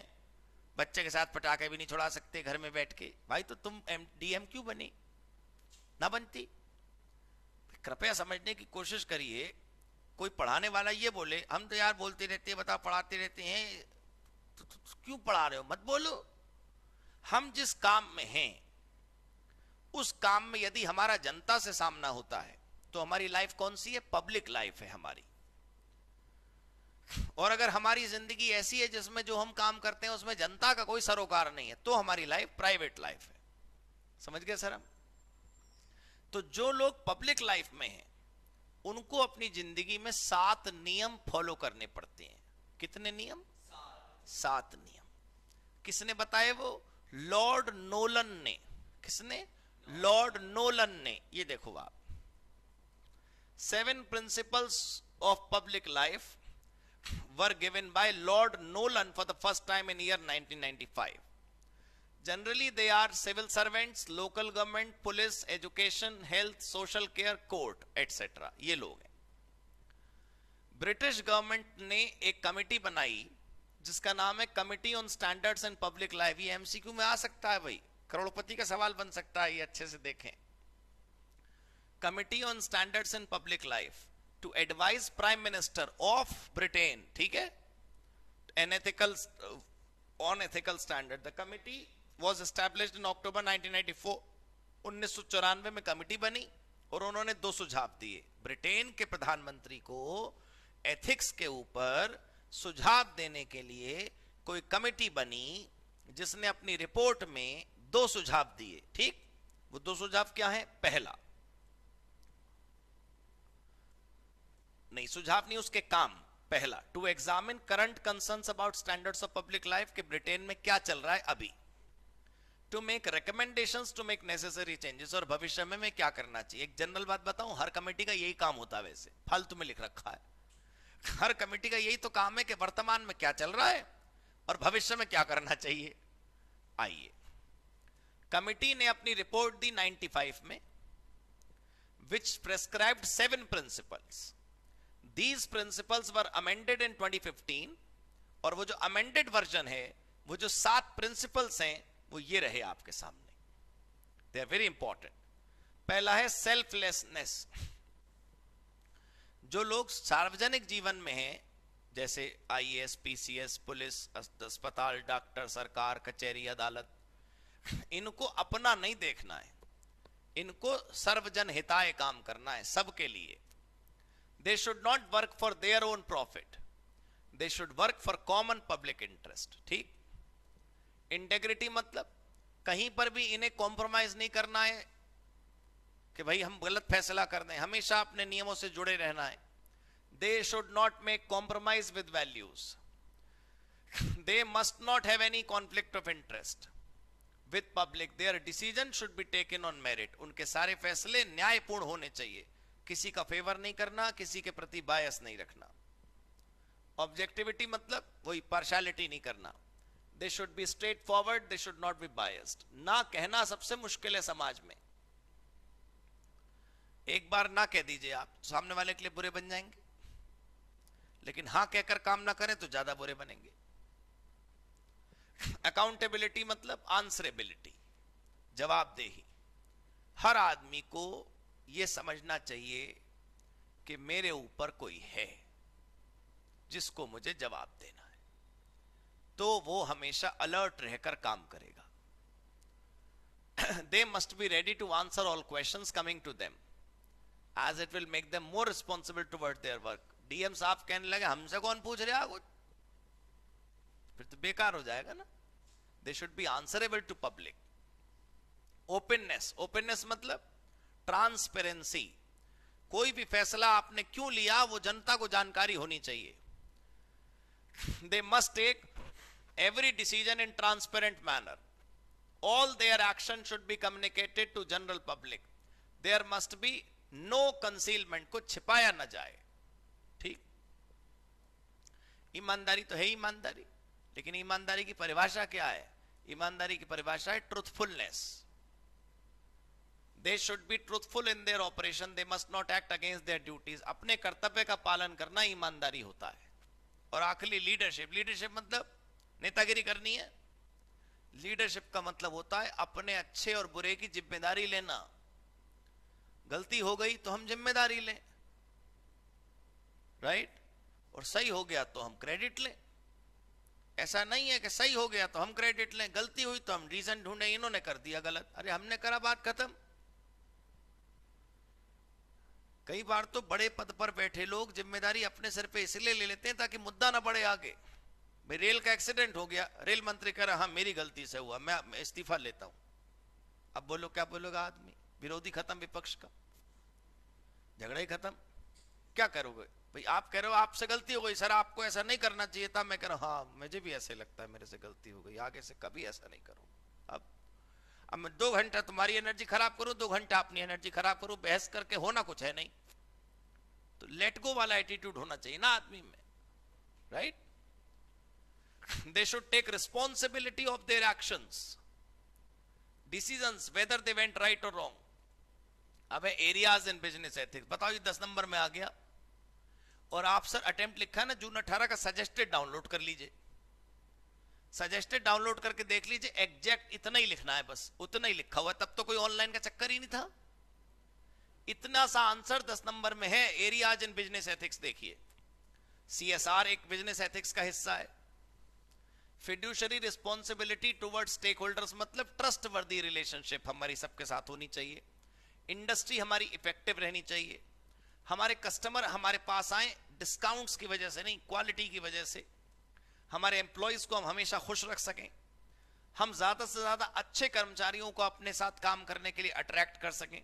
बच्चे के साथ पटाखे भी नहीं छुड़ा सकते घर में बैठ के। भाई तो तुम डीएम क्यों बनी? ना बनती। कृपया समझने की कोशिश करिए। कोई पढ़ाने वाला ये बोले हम तो यार बोलते रहते हैं, बताओ पढ़ाते रहते हैं, तो क्यों पढ़ा रहे हो? मत बोलो। हम जिस काम में हैं उस काम में यदि हमारा जनता से सामना होता है तो हमारी लाइफ कौन सी है? पब्लिक लाइफ है हमारी। और अगर हमारी जिंदगी ऐसी है जिसमें जो हम काम करते हैं उसमें जनता का कोई सरोकार नहीं है, तो हमारी लाइफ प्राइवेट लाइफ है। समझ गए सर हम? तो जो लोग पब्लिक लाइफ में हैं उनको अपनी जिंदगी में 7 नियम फॉलो करने पड़ते हैं। कितने नियम? 7 नियम। किसने बताए? वो लॉर्ड नोलन ने। किसने? लॉर्ड नोलन ने। ये देखो आप, 7 principles of public life were given by Lord Nolan for the first time in year 1995. Generally, they are civil servants, local government, police, education, health, social care, court, etc. ये लोग हैं। ब्रिटिश गवर्नमेंट ने एक कमेटी बनाई जिसका नाम है committee on standards and public life. ये एमसीक्यू में आ सकता है भाई, करोड़पति का सवाल बन सकता है, ये अच्छे से देखें। Committee on standards and public life to advise prime minister of Britain, ठीक है, an ethical on ethical standard. The committee was established in October 1994। 1994 में कमिटी बनी और उन्होंने 2 सुझाव दिए। ब्रिटेन के प्रधानमंत्री को एथिक्स के ऊपर सुझाव देने के लिए कोई कमेटी बनी जिसने अपनी रिपोर्ट में 2 सुझाव दिए, ठीक। वो 2 सुझाव क्या हैं? पहला, नहीं सुझाव नहीं, उसके काम। पहला, to examine current concerns about standards of public life, कि ब्रिटेन में क्या चल रहा है अभी। To make recommendations to make necessary changes, और भविष्य में क्या करना चाहिए। एक जनरल बात बताऊं, हर कमेटी का यही काम होता है, वैसे फालतू में लिख रखा है। हर कमेटी का यही तो काम है कि वर्तमान में क्या चल रहा है और भविष्य में क्या करना चाहिए। आइए, कमेटी ने अपनी रिपोर्ट दी 95 में, which prescribed 7 principles. These principles were amended in 2015, और वो जो amended version है, वो जो 7 principles हैं, वो ये रहे आपके सामने। They are very important. पहला है selflessness। जो लोग सार्वजनिक जीवन में हैं, जैसे आईएएस, पीसीएस, पुलिस, अस्पताल, डॉक्टर, सरकार, कचहरी, अदालत, इनको अपना नहीं देखना है, इनको सर्वजन हिताय काम करना है, सबके लिए। They should not work for their own profit, they should work for common public interest, ठीक। इंटेग्रिटी मतलब कहीं पर भी इन्हें कॉम्प्रोमाइज नहीं करना है कि भाई हम गलत फैसला कर दें, हमेशा अपने नियमों से जुड़े रहना है। They should not make compromise with values, they must not have any conflict of interest with public, there decision should be taken on merit, उनके सारे फैसले न्यायपूर्ण होने चाहिए, किसी का फेवर नहीं करना, किसी के प्रति बायस नहीं रखना। ऑब्जेक्टिविटी मतलब वही पार्शियलिटी नहीं करना। They should be straight forward, they should not be biased. ना कहना सबसे मुश्किल है समाज में। एक बार ना कह दीजिए आप, सामने वाले के लिए बुरे बन जाएंगे, लेकिन हां कहकर काम ना करें तो ज्यादा बुरे बनेंगे। अकाउंटेबिलिटी मतलब आंसरेबिलिटी, जवाबदेही। हर आदमी को यह समझना चाहिए कि मेरे ऊपर कोई है जिसको मुझे जवाब देना है, तो वो हमेशा अलर्ट रहकर काम करेगा। They must be ready to answer all questions coming to them, as it will make them more responsible toward their work. DM साहब कहने लगे हमसे कौन पूछ रहा कुछ, फिर तो बेकार हो जाएगा ना। They should be answerable to public. Openness, openness मतलब ट्रांसपेरेंसी। कोई भी फैसला आपने क्यों लिया वो जनता को जानकारी होनी चाहिए। They must take every decision in transparent manner. All their action should be communicated to general public. There must be no concealment, कुछ छिपाया न जाए, ठीक। ईमानदारी तो है ईमानदारी, लेकिन ईमानदारी की परिभाषा क्या है? ईमानदारी की परिभाषा है truthfulness. They should be truthful in their operation. They must not act against their duties. अपने कर्तव्य का पालन करना ईमानदारी होता है। और आखिरी लीडरशिप। लीडरशिप मतलब नेतागिरी करनी है। लीडरशिप का मतलब होता है अपने अच्छे और बुरे की जिम्मेदारी लेना। गलती हो गई तो हम जिम्मेदारी लें, राइट, और सही हो गया तो हम क्रेडिट लें। ऐसा नहीं है कि सही हो गया तो हम क्रेडिट लें, गलती हुई तो हम रीजन ढूंढे, इन्होंने कर दिया गलत, अरे हमने करा, बात खत्म। कई बार तो बड़े पद पर बैठे लोग जिम्मेदारी अपने सिर पे इसलिए ले लेते हैं ताकि मुद्दा ना बढ़े आगे। भाई रेल का एक्सीडेंट हो गया, रेल मंत्री कह रहा हाँ मेरी गलती से हुआ, मैं इस्तीफा लेता हूं। अब बोलो क्या बोलेगा आदमी? विरोधी खत्म, विपक्ष का झगड़ा ही खत्म। क्या करोगे भाई? आप कह रहे हो आपसे गलती हो गई, सर आपको ऐसा नहीं करना चाहिए था। मैं कह रहा हूं हाँ मुझे भी ऐसे लगता है, मेरे से गलती हो गई, आगे से कभी ऐसा नहीं करूं। अब मैं 2 घंटा तुम्हारी एनर्जी खराब करूं, 2 घंटा अपनी एनर्जी खराब करूं, बहस करके होना कुछ है नहीं। तो लेट गो वाला एटीट्यूड होना चाहिए ना आदमी में, right. They should take responsibility of their actions, decisions, whether they went right or wrong. अब है areas in business ethics। बताओ ये 10 नंबर में आ गया। और आप सर अटेम्प्ट लिखा है ना जून 18 का, सजेस्टेड डाउनलोड कर लीजिए, सजेस्टेड डाउनलोड करके देख लीजिए, एग्जैक्ट इतना ही लिखना है, बस उतना ही लिखा हुआ है। तब तो कोई ऑनलाइन का चक्कर ही नहीं था। इतना सा आंसर 10 नंबर में है। एरियाज इन बिजनेस एथिक्स देखिए, CSR एक बिजनेस एथिक्स का हिस्सा है। Fiduciary responsibility toward stake holders, मतलब ट्रस्ट वर्दी रिलेशनशिप हमारी सबके साथ होनी चाहिए। इंडस्ट्री हमारी इफेक्टिव रहनी चाहिए। हमारे कस्टमर हमारे पास आए डिस्काउंट्स की वजह से नहीं, क्वालिटी की वजह से। हमारे एम्प्लॉयज को हम हमेशा खुश रख सकें। हम ज्यादा से ज्यादा अच्छे कर्मचारियों को अपने साथ काम करने के लिए अट्रैक्ट कर सकें।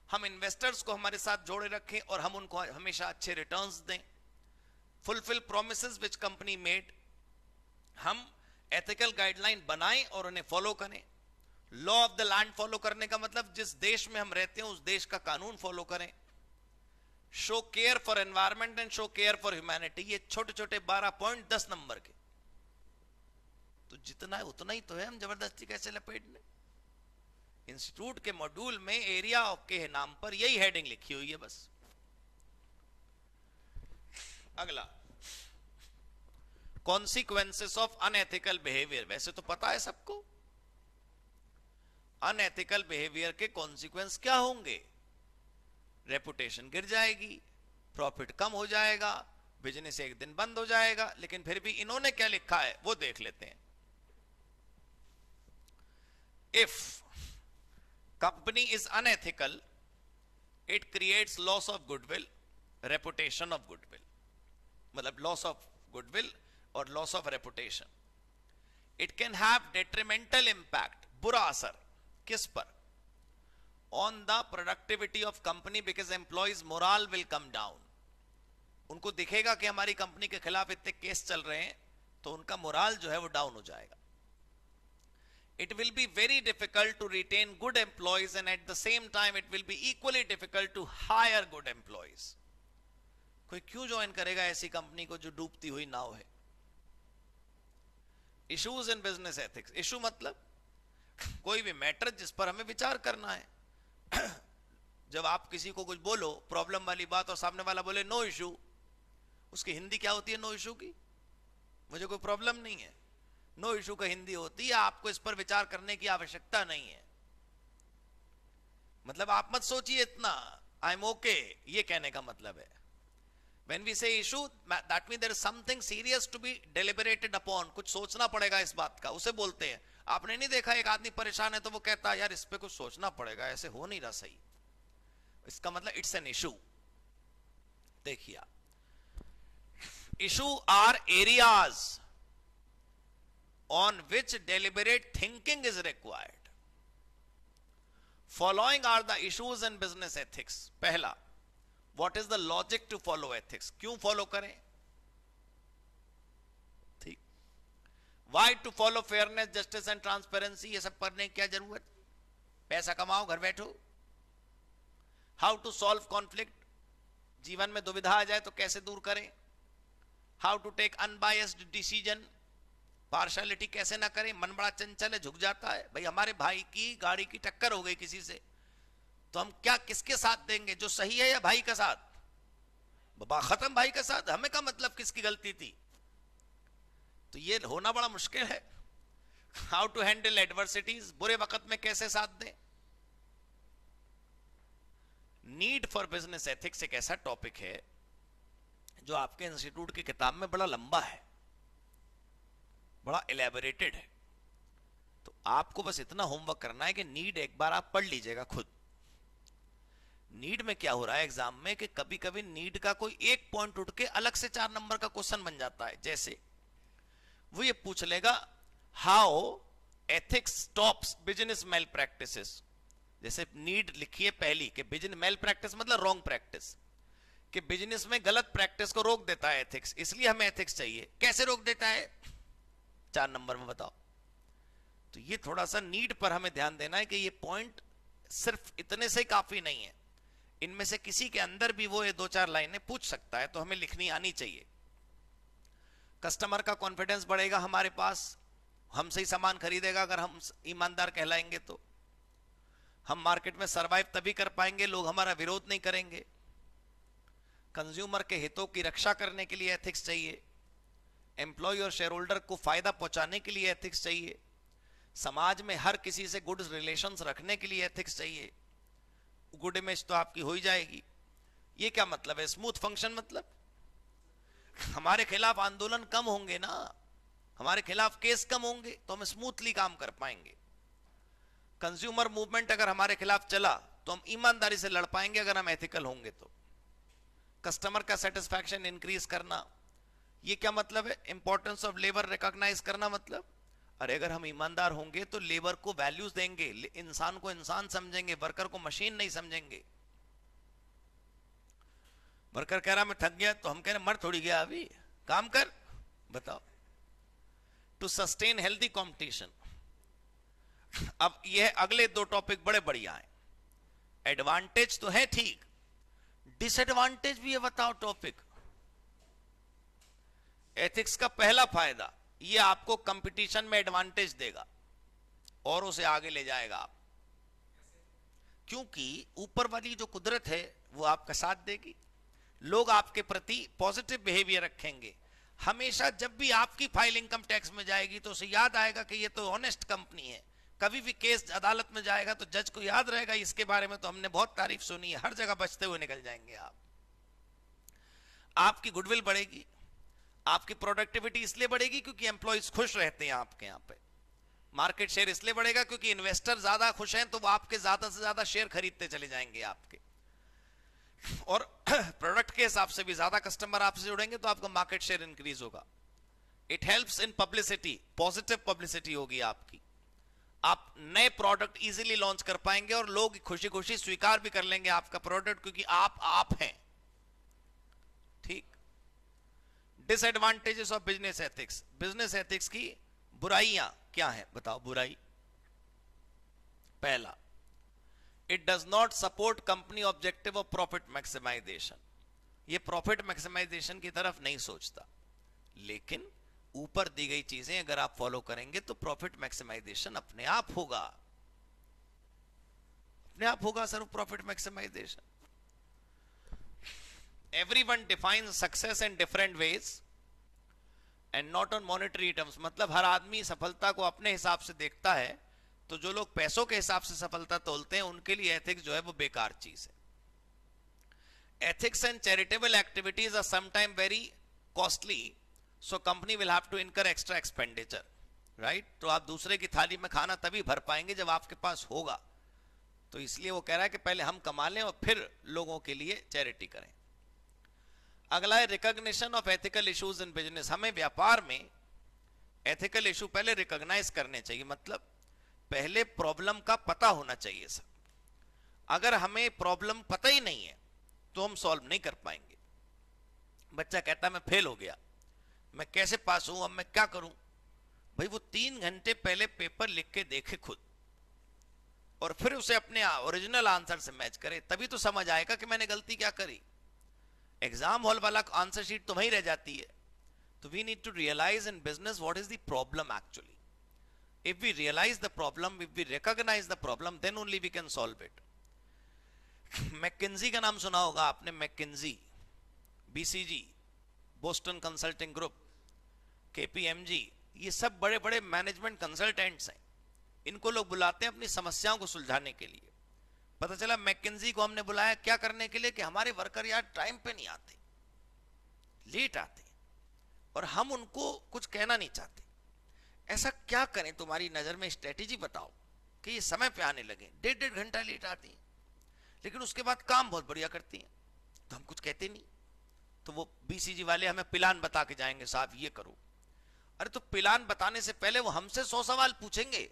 हम इन्वेस्टर्स को हमारे साथ जोड़े रखें और हम उनको हमेशा अच्छे रिटर्न्स दें। Fulfil promises which company made, हम एथिकल गाइडलाइन बनाएं और उन्हें फॉलो करें। Law of the land follow करने का मतलब जिस देश में हम रहते हैं उस देश का कानून फॉलो करें। Show care for environment and show care for humanity, ये छोटे छोटे 12 पॉइंट 10 नंबर के, तो जितना है उतना ही तो है, हम जबरदस्ती कैसे लपेट लें। इंस्टीट्यूट के मॉड्यूल में एरिया के नाम पर यही हेडिंग लिखी हुई है बस। अगला, कॉन्सिक्वेंसेस ऑफ अनएथिकल बिहेवियर। वैसे तो पता है सबको अनएथिकल बिहेवियर के कॉन्सिक्वेंस क्या होंगे। रेपुटेशन गिर जाएगी, प्रॉफिट कम हो जाएगा, बिजनेस एक दिन बंद हो जाएगा। लेकिन फिर भी इन्होंने क्या लिखा है वो देख लेते हैं। If company is unethical, it creates loss of goodwill, reputation of goodwill, मतलब लॉस ऑफ गुडविल और loss of reputation. It can have detrimental impact, बुरा असर किस पर, on the productivity of company, because employees moral will come down. उनको दिखेगा कि हमारी कंपनी के खिलाफ इतने केस चल रहे हैं, तो उनका मोरल जो है वो डाउन हो जाएगा। It will be very difficult to retain good employees and at the same time it will be equally difficult to hire good employees. कोई क्यों ज्वाइन करेगा ऐसी कंपनी को जो डूबती हुई नाव है। Issues in business ethics, issue मतलब कोई भी मैटर जिस पर हमें विचार करना है। जब आप किसी को कुछ बोलो प्रॉब्लम वाली बात और सामने वाला बोले नो इशू, उसकी हिंदी क्या होती है नो इशू की? मुझे कोई प्रॉब्लम नहीं है। नो इशू का हिंदी होती है आपको इस पर विचार करने की आवश्यकता नहीं है। मतलब आप मत सोचिए इतना, आई एम ओके, ये कहने का मतलब है। When we say issue, that means there is something serious to be deliberated upon, कुछ सोचना पड़ेगा इस बात का, उसे बोलते हैं। आपने नहीं देखा एक आदमी परेशान है तो वो कहता है यार इस पे कुछ सोचना पड़ेगा, ऐसे हो नहीं रहा सही। इसका मतलब इट्स एन इशू। देखिए, issue are areas on which deliberate thinking is required. Following are the issues in business ethics. पहला, what is the logic to follow ethics? क्यों फॉलो करें? ठीक। Why to follow fairness, justice and transparency? ये सब करने की क्या जरूरत? पैसा कमाओ, घर बैठो। How to solve conflict? जीवन में दुविधा आ जाए तो कैसे दूर करें? How to take unbiased decision? Partiality कैसे ना करें, मन बड़ा चंचल है, झुक जाता है। भाई हमारे भाई की गाड़ी की टक्कर हो गई किसी से, तो हम क्या किसके साथ देंगे, जो सही है या भाई का साथ? बाबा खत्म, भाई का साथ। हमें का मतलब किसकी गलती थी? तो ये होना बड़ा मुश्किल है। हाउ टू हैंडल एडवर्सिटीज, बुरे वक्त में कैसे साथ दें। नीड फॉर बिजनेस एथिक्स एक ऐसा टॉपिक है जो आपके इंस्टीट्यूट की किताब में बड़ा लंबा है, बड़ा एलैबोरेटेड है। तो आपको बस इतना होमवर्क करना है कि नीड एक बार आप पढ़ लीजिएगा खुद। नीड में क्या हो रहा है एग्जाम में कि कभी कभी नीड का कोई एक पॉइंट उठ के अलग से 4 नंबर का क्वेश्चन बन जाता है। जैसे वो ये पूछ लेगा how ethics stops business malpractices. जैसे नीड लिखिए पहली कि बिजनेस मेल प्रैक्टिस मतलब रॉन्ग प्रैक्टिस, कि बिजनेस में गलत प्रैक्टिस को रोक देता है एथिक्स, इसलिए हमें एथिक्स चाहिए। कैसे रोक देता है? 4 नंबर में बताओ। तो ये थोड़ा सा नीड पर हमें ध्यान देना है कि ये पॉइंट सिर्फ इतने से काफी नहीं है, इनमें से किसी के अंदर भी वो ये 2-4 लाइनें पूछ सकता है, तो हमें लिखनी आनी चाहिए। कस्टमर का कॉन्फिडेंस बढ़ेगा हमारे पास, हमसे ही सामान खरीदेगा अगर हम ईमानदार कहलाएंगे तो। हम मार्केट में सरवाइव तभी कर पाएंगे, लोग हमारा विरोध नहीं करेंगे। कंज्यूमर के हितों की रक्षा करने के लिए एथिक्स चाहिए, एम्प्लॉय और शेयर होल्डर को फायदा पहुंचाने के लिए एथिक्स चाहिए, समाज में हर किसी से गुड रिलेशंस रखने के लिए एथिक्स चाहिए। गुड इमेज तो आपकी हो ही जाएगी। ये क्या मतलब है स्मूथ फंक्शन? मतलब हमारे खिलाफ आंदोलन कम होंगे ना, हमारे खिलाफ केस कम होंगे तो हम स्मूथली काम कर पाएंगे। कंज्यूमर मूवमेंट अगर हमारे खिलाफ चला तो हम ईमानदारी से लड़ पाएंगे अगर हम एथिकल होंगे तो। कस्टमर का सेटिस्फैक्शन इंक्रीज करना, ये क्या मतलब है? इंपॉर्टेंस ऑफ लेबर रिकॉग्नाइज करना। मतलब अरे अगर हम ईमानदार होंगे तो लेबर को वैल्यूज देंगे, इंसान को इंसान समझेंगे, वर्कर को मशीन नहीं समझेंगे। वर्कर कह रहा मैं थक गया तो हम कह रहे मर थोड़ी गया, अभी काम कर। बताओ। To sustain healthy competition. अब यह अगले दो टॉपिक बड़े बढ़िया हैं। एडवांटेज तो है ठीक, डिसएडवांटेज भी है। बताओ टॉपिक। एथिक्स का पहला फायदा, ये आपको कंपटीशन में एडवांटेज देगा और उसे आगे ले जाएगा आप, क्योंकि ऊपर वाली जो कुदरत है वो आपका साथ देगी। लोग आपके प्रति पॉजिटिव बिहेवियर रखेंगे। हमेशा जब भी आपकी फाइल इनकम टैक्स में जाएगी तो उसे याद आएगा कि ये तो ऑनेस्ट कंपनी है। कभी भी केस अदालत में जाएगा तो जज को याद रहेगा इसके बारे में तो हमने बहुत तारीफ सुनी है, हर जगह बचते हुए निकल जाएंगे आप। आपकी गुडविल बढ़ेगी, आपकी प्रोडक्टिविटी इसलिए बढ़ेगी क्योंकि एम्प्लॉइज खुश रहते हैं आपके यहां पे। मार्केट शेयर इसलिए बढ़ेगा क्योंकि इन्वेस्टर ज्यादा खुश हैं तो वो आपके ज्यादा से ज्यादा शेयर खरीदते चले जाएंगे आपके, और प्रोडक्ट के हिसाब से भी ज्यादा कस्टमर आपसे जुड़ेंगे तो आपका मार्केट शेयर इंक्रीज होगा। It helps in publicity, positive publicity होगी आपकी। आप नए प्रोडक्ट इजीली लॉन्च कर पाएंगे और लोग खुशी खुशी स्वीकार भी कर लेंगे आपका प्रोडक्ट, क्योंकि आप हैं। ठीक। Disadvantages of business ethics. Business ethics की बुराइयां क्या है? बताओ बुराई। पहला, it does not support company objective of profit maximization. ये प्रॉफिट मैक्सिमाइजेशन की तरफ नहीं सोचता, लेकिन ऊपर दी गई चीजें अगर आप फॉलो करेंगे तो प्रॉफिट मैक्सिमाइजेशन अपने आप होगा। अपने आप होगा sir profit maximization. Everyone defines success in different ways and not on monetary terms. मतलब हर आदमी सफलता को अपने हिसाब से देखता है, तो जो लोग पैसों के हिसाब से सफलता तोलते हैं उनके लिए एथिक्स जो है वो बेकार चीज है। Ethics and charitable activities are sometime very costly, so company will have to incur extra expenditure, right. तो आप दूसरे की थाली में खाना तभी भर पाएंगे जब आपके पास होगा। तो इसलिए वो कह रहा है कि पहले हम कमा लें और फिर लोगों के लिए चैरिटी करें। अगला है recognition of ethical issues in business. हमें व्यापार में एथिकल इशू पहले रिकॉग्नाइज करने चाहिए। मतलब पहले प्रॉब्लम का पता होना चाहिए सर। अगर हमें प्रॉब्लम पता ही नहीं है तो हम सॉल्व नहीं कर पाएंगे। बच्चा कहता है मैं फेल हो गया, मैं कैसे पास हूं, अब मैं क्या करूं? भाई वो 3 घंटे पहले पेपर लिख के देखे खुद और फिर उसे अपने ओरिजिनल आंसर से मैच करे, तभी तो समझ आएगा कि मैंने गलती क्या करी। एग्जाम हॉल वाला आंसर शीट तो वहीं रह जाती है। तो we need to realize in business what is the problem actually. If we realize the problem, if we recognize the problem, then only we can solve it. McKenzie का नाम सुना होगा आपने। McKenzie, BCG, Boston consulting group, KPMG, ये सब बड़े बड़े मैनेजमेंट कंसल्टेंट्स हैं। इनको लोग बुलाते हैं अपनी समस्याओं को सुलझाने के लिए। पता चला मैकिन्जी को हमने बुलाया क्या करने के लिए कि हमारे वर्कर यार टाइम पे नहीं आते, लेट आते, और हम उनको कुछ कहना नहीं चाहते। ऐसा क्या करें, तुम्हारी नजर में स्ट्रेटेजी बताओ कि ये समय पे आने लगे। 1.5 घंटा लेट आती हैं, लेकिन उसके बाद काम बहुत बढ़िया करती हैं, तो हम कुछ कहते नहीं। तो वो बीसीजी वाले हमें प्लान बता के जाएंगे, साहब ये करो। अरे तो प्लान बताने से पहले वो हमसे 100 सवाल पूछेंगे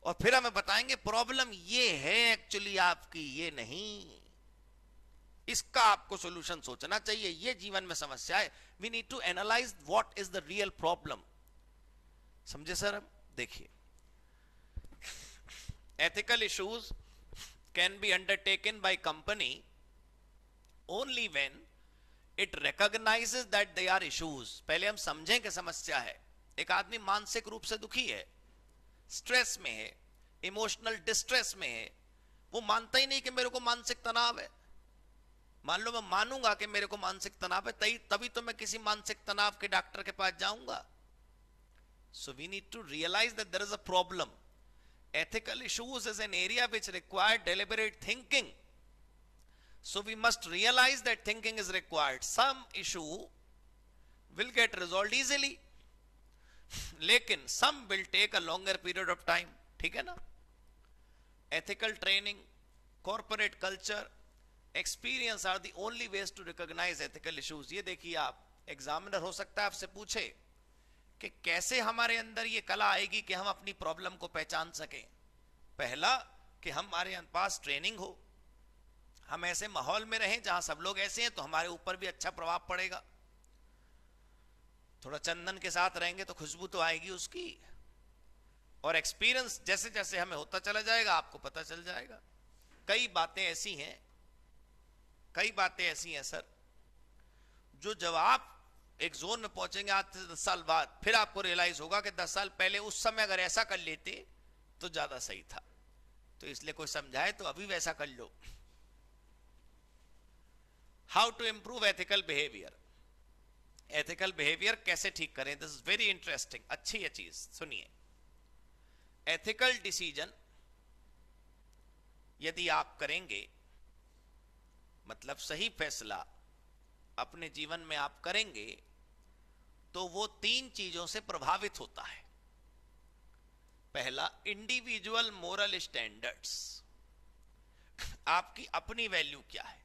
और फिर हमें बताएंगे प्रॉब्लम ये है एक्चुअली आपकी, ये नहीं, इसका आपको सॉल्यूशन सोचना चाहिए, ये जीवन में समस्या है। We need to analyze what is the real problem. समझे सर? अब देखिए, ethical issues can be undertaken by company only when it recognizes that they are issues. पहले हम समझें कि समस्या है। एक आदमी मानसिक रूप से दुखी है, स्ट्रेस में है, इमोशनल डिस्ट्रेस में है, वो मानता ही नहीं कि मेरे को मानसिक तनाव है। मान लो मैं मानूंगा कि मेरे को मानसिक तनाव है, तभी तो मैं किसी मानसिक तनाव के डॉक्टर के पास जाऊंगा. So we need to realize that there is a problem. Ethical issues is an area which require deliberate thinking. So we must realize that thinking is required. Some issue will get resolved easily, लेकिन some will take a longer period of time. ठीक है ना? Ethical training, corporate culture, experience are the only ways to recognize ethical issues. ये देखिए आप, एग्जामिनर हो सकता है आपसे पूछे कि कैसे हमारे अंदर ये कला आएगी कि हम अपनी प्रॉब्लम को पहचान सकें. पहला कि हमारे पास ट्रेनिंग हो, हम ऐसे माहौल में रहें जहां सब लोग ऐसे हैं तो हमारे ऊपर भी अच्छा प्रभाव पड़ेगा. थोड़ा चंदन के साथ रहेंगे तो खुशबू तो आएगी उसकी. और एक्सपीरियंस जैसे जैसे हमें होता चला जाएगा आपको पता चल जाएगा. कई बातें ऐसी हैं सर, जो जब आप एक जोन में पहुंचेंगे आज से 10 साल बाद, फिर आपको रियलाइज होगा कि 10 साल पहले उस समय अगर ऐसा कर लेते तो ज्यादा सही था. तो इसलिए कोई समझाए तो अभी वैसा कर लो. How to improve ethical behaviour. Ethical behaviour कैसे ठीक करें, दिस इज वेरी इंटरेस्टिंग. अच्छी है चीज, सुनिए. एथिकल डिसीजन यदि आप करेंगे, मतलब सही फैसला अपने जीवन में आप करेंगे, तो वो 3 चीजों से प्रभावित होता है. पहला, इंडिविजुअल मोरल स्टैंडर्ड्स. आपकी अपनी वैल्यू क्या है.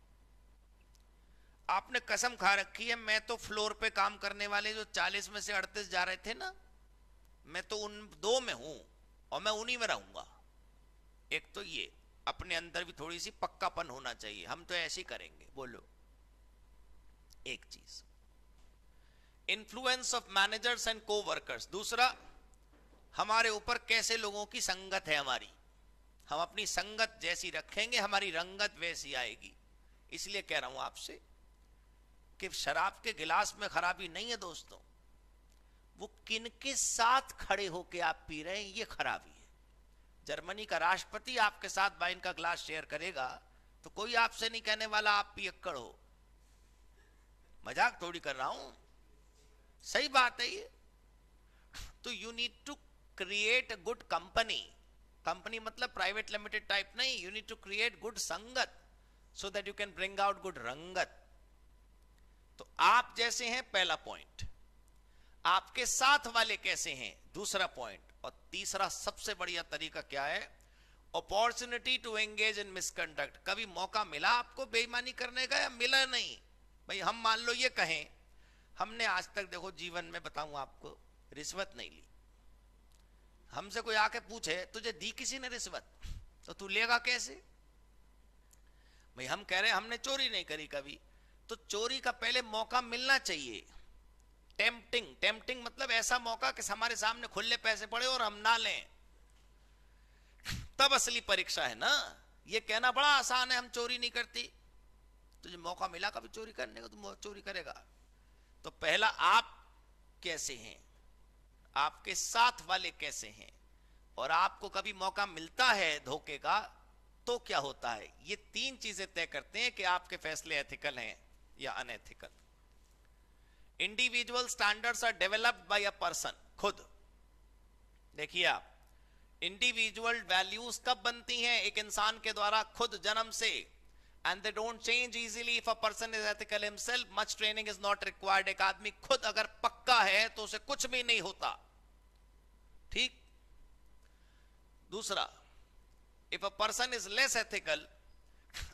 आपने कसम खा रखी है मैं तो फ्लोर पे काम करने वाले जो 40 में से 38 जा रहे थे ना, मैं तो उन 2 में हूं और मैं उन्हीं में रहूंगा. एक तो ये अपने अंदर भी थोड़ी सी पक्कापन होना चाहिए, हम तो ऐसे ही करेंगे. बोलो. एक चीज, influence of managers and coworkers. दूसरा, हमारे ऊपर कैसे लोगों की संगत है हमारी. हम अपनी संगत जैसी रखेंगे हमारी रंगत वैसी आएगी. इसलिए कह रहा हूं आपसे कि शराब के गिलास में खराबी नहीं है दोस्तों, वो किनके साथ खड़े होके आप पी रहे हैं ये खराबी है. जर्मनी का राष्ट्रपति आपके साथ वाइन का ग्लास शेयर करेगा तो कोई आपसे नहीं कहने वाला आप पियक्कड़ हो. मजाक थोड़ी कर रहा हूं, सही बात है ये. तो you need to create good company. Company मतलब प्राइवेट लिमिटेड टाइप नहीं. You need to create good संगत so that you can bring out good रंगत. तो आप जैसे हैं, पहला पॉइंट. आपके साथ वाले कैसे हैं, दूसरा पॉइंट. और तीसरा सबसे बढ़िया तरीका क्या है, opportunity to engage in misconduct. कभी मौका मिला आपको बेईमानी करने का या मिला नहीं. भाई हम मान लो ये कहें, हमने आज तक देखो जीवन में बताऊं आपको रिश्वत नहीं ली. हमसे कोई आके पूछे तुझे दी किसी ने रिश्वत, तो तू लेगा कैसे. भाई हम कह रहे हैं हमने चोरी नहीं करी कभी, तो चोरी का पहले मौका मिलना चाहिए. टेम्पटिंग मतलब ऐसा मौका कि हमारे सामने खुले पैसे पड़े और हम ना लें, तब असली परीक्षा है ना. ये कहना बड़ा आसान है हम चोरी नहीं करती. तुझे मौका मिला कभी चोरी करने का, तुम चोरी करेगा. तो पहला आप कैसे हैं, आपके साथ वाले कैसे हैं, और आपको कभी मौका मिलता है धोखे का तो क्या होता है. ये 3 चीजें तय करते हैं कि आपके फैसले एथिकल हैं या unethical. Individual standards are developed by a person. खुद देखिए आप, इंडिविजुअल वैल्यूज कब बनती हैं, एक इंसान के द्वारा खुद जन्म से. And they don't change easily if a person is ethical himself. Much training is not required. एक आदमी खुद अगर पक्का है तो उसे कुछ भी नहीं होता. ठीक. दूसरा, if a person is less ethical,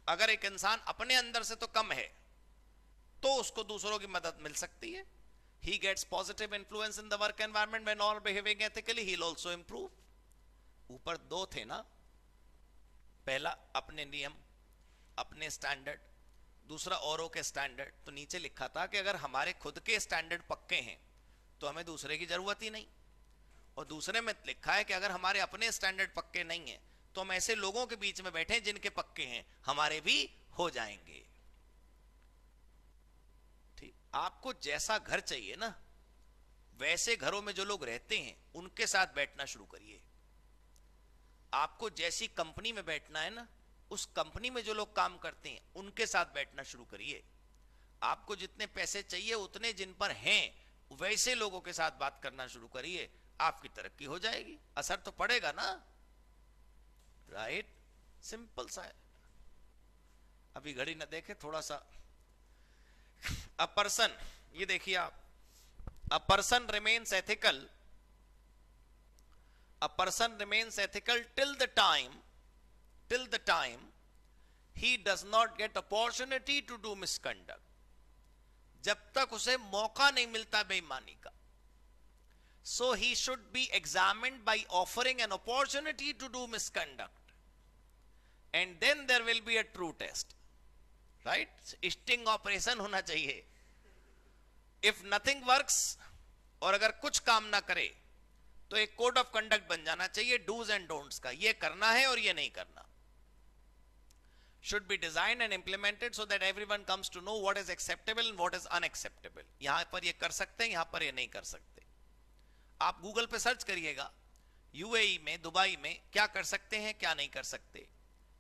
अगर एक इंसान अपने अंदर से तो कम है तो उसको दूसरों की मदद मिल सकती है. He gets positive influence in the work environment when all behaving ethically, he'll also improve. ऊपर 2 थे ना, पहला अपने नियम, अपने स्टैंडर्ड, दूसरा औरों के स्टैंडर्ड. तो नीचे लिखा था कि अगर हमारे खुद के स्टैंडर्ड पक्के हैं तो हमें दूसरे की जरूरत ही नहीं. और दूसरे में लिखा है कि अगर हमारे अपने स्टैंडर्ड पक्के नहीं है तो हम ऐसे लोगों के बीच में बैठे जिनके पक्के हैं, हमारे भी हो जाएंगे. ठीक. आपको जैसा घर चाहिए ना, वैसे घरों में जो लोग रहते हैं उनके साथ बैठना शुरू करिए. आपको जैसी कंपनी में बैठना है ना, उस कंपनी में जो लोग काम करते हैं उनके साथ बैठना शुरू करिए। आपको जितने पैसे चाहिए उतने जिन पर हैं वैसे लोगों के साथ बात करना शुरू करिए, आपकी तरक्की हो जाएगी, असर तो पड़ेगा ना, राइट? सिंपल सा है। अभी घड़ी ना देखे थोड़ा सा। अ पर्सन, ये देखिए आप, a person remains ethical, a person remains ethical till the time he does not get opportunity to do misconduct, जब तक उसे मौका नहीं मिलता बेईमानी का। So he should be examined by offering an opportunity to do misconduct, and then there will be a true test, right? Sting operation होना चाहिए। If nothing works, और अगर कुछ काम ना करे तो एक कोड ऑफ कंडक्ट बन जाना चाहिए डूज एंड डोंट्स का, ये करना है और ये नहीं करना। Should be design and implemented so that everyone comes to know what is acceptable and what is unacceptable. यहां पर ये कर सकते हैं, यहां पर ये नहीं कर सकते। आप गूगल पे सर्च करिएगा, यूएई में, दुबई में क्या कर सकते हैं, क्या नहीं कर सकते,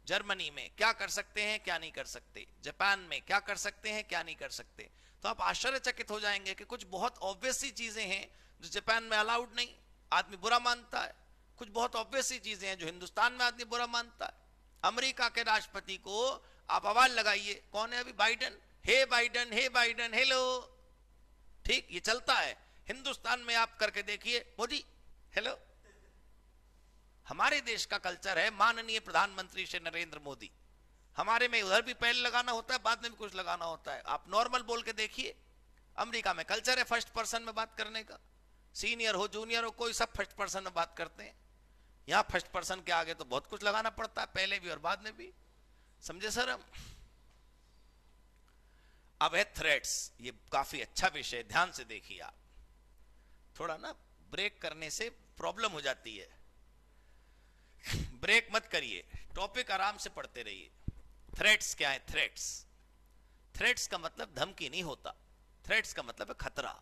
जर्मनी में क्या कर सकते हैं, क्या नहीं कर सकते, जापान में क्या कर सकते हैं, क्या नहीं कर सकते। तो आप आश्चर्यचकित हो जाएंगे कि कुछ बहुत ऑब्वियस सी चीजें हैं जो जापान में अलाउड नहीं, आदमी बुरा मानता है। कुछ बहुत ऑब्वियस सी चीजें हैं जो हिंदुस्तान में आदमी बुरा मानता है। अमेरिका के राष्ट्रपति को आप आवाज लगाइए, कौन है अभी? बाइडन। हे बाइडन, हे बाइडन, हेलो, ठीक, ये चलता है। हिंदुस्तान में आप करके देखिए, मोदी, हेलो। हमारे देश का कल्चर है माननीय प्रधानमंत्री श्री नरेंद्र मोदी। हमारे में उधर भी पहले लगाना होता है, बाद में भी कुछ लगाना होता है। आप नॉर्मल बोल के देखिए। अमेरिका में कल्चर है फर्स्ट पर्सन में बात करने का, सीनियर हो जूनियर हो कोई सब फर्स्ट पर्सन में बात करते हैं। यहां फर्स्ट पर्सन के आगे तो बहुत कुछ लगाना पड़ता है, पहले भी और बाद में भी। समझे सर हम? अब है थ्रेट्स, ये काफी अच्छा विषय, ध्यान से देखिए आप। थोड़ा ना ब्रेक करने से प्रॉब्लम हो जाती है, ब्रेक मत करिए, टॉपिक आराम से पढ़ते रहिए। थ्रेट्स क्या है? थ्रेट्स का मतलब धमकी नहीं होता, थ्रेट्स का मतलब है खतरा।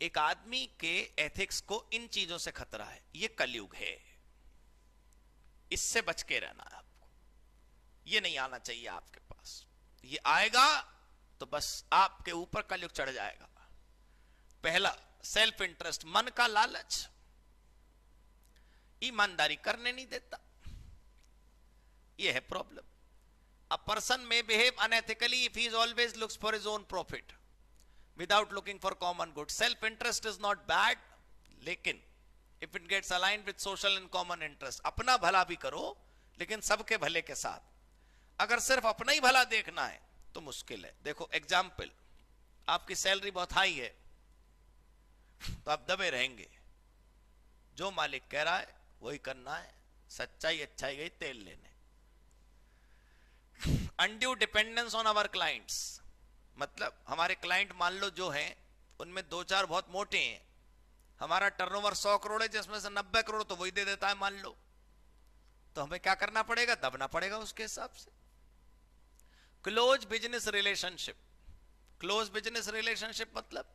एक आदमी के एथिक्स को इन चीजों से खतरा है। ये कलयुग है, इससे बच के रहना है आपको। ये नहीं आना चाहिए आपके पास। ये आएगा तो बस आपके ऊपर कलयुग चढ़ जाएगा। पहला, सेल्फ इंटरेस्ट, मन का लालच, ईमानदारी करने नहीं देता। यह है problem. A person may behave unethically if he is always looks for his own profit without looking for common good. Self interest is not bad, लेकिन if it gets aligned with social and common interest, अपना भला भी करो लेकिन सबके भले के साथ। अगर सिर्फ अपना ही भला देखना है तो मुश्किल है। देखो एग्जाम्पल, आपकी सैलरी बहुत हाई है तो आप दबे रहेंगे, जो मालिक कह रहा है वही करना है, सच्चाई अच्छाई गई तेल लेने। Undue dependence on our clients, मतलब हमारे क्लाइंट मान लो जो हैं उनमें दो चार बहुत मोटे हैं, हमारा टर्नओवर 100 करोड़ है जिसमें से 90 करोड़ तो वही दे देता है मान लो, तो हमें क्या करना पड़ेगा? दबना पड़ेगा उसके हिसाब से। Close business relationship, close business relationship मतलब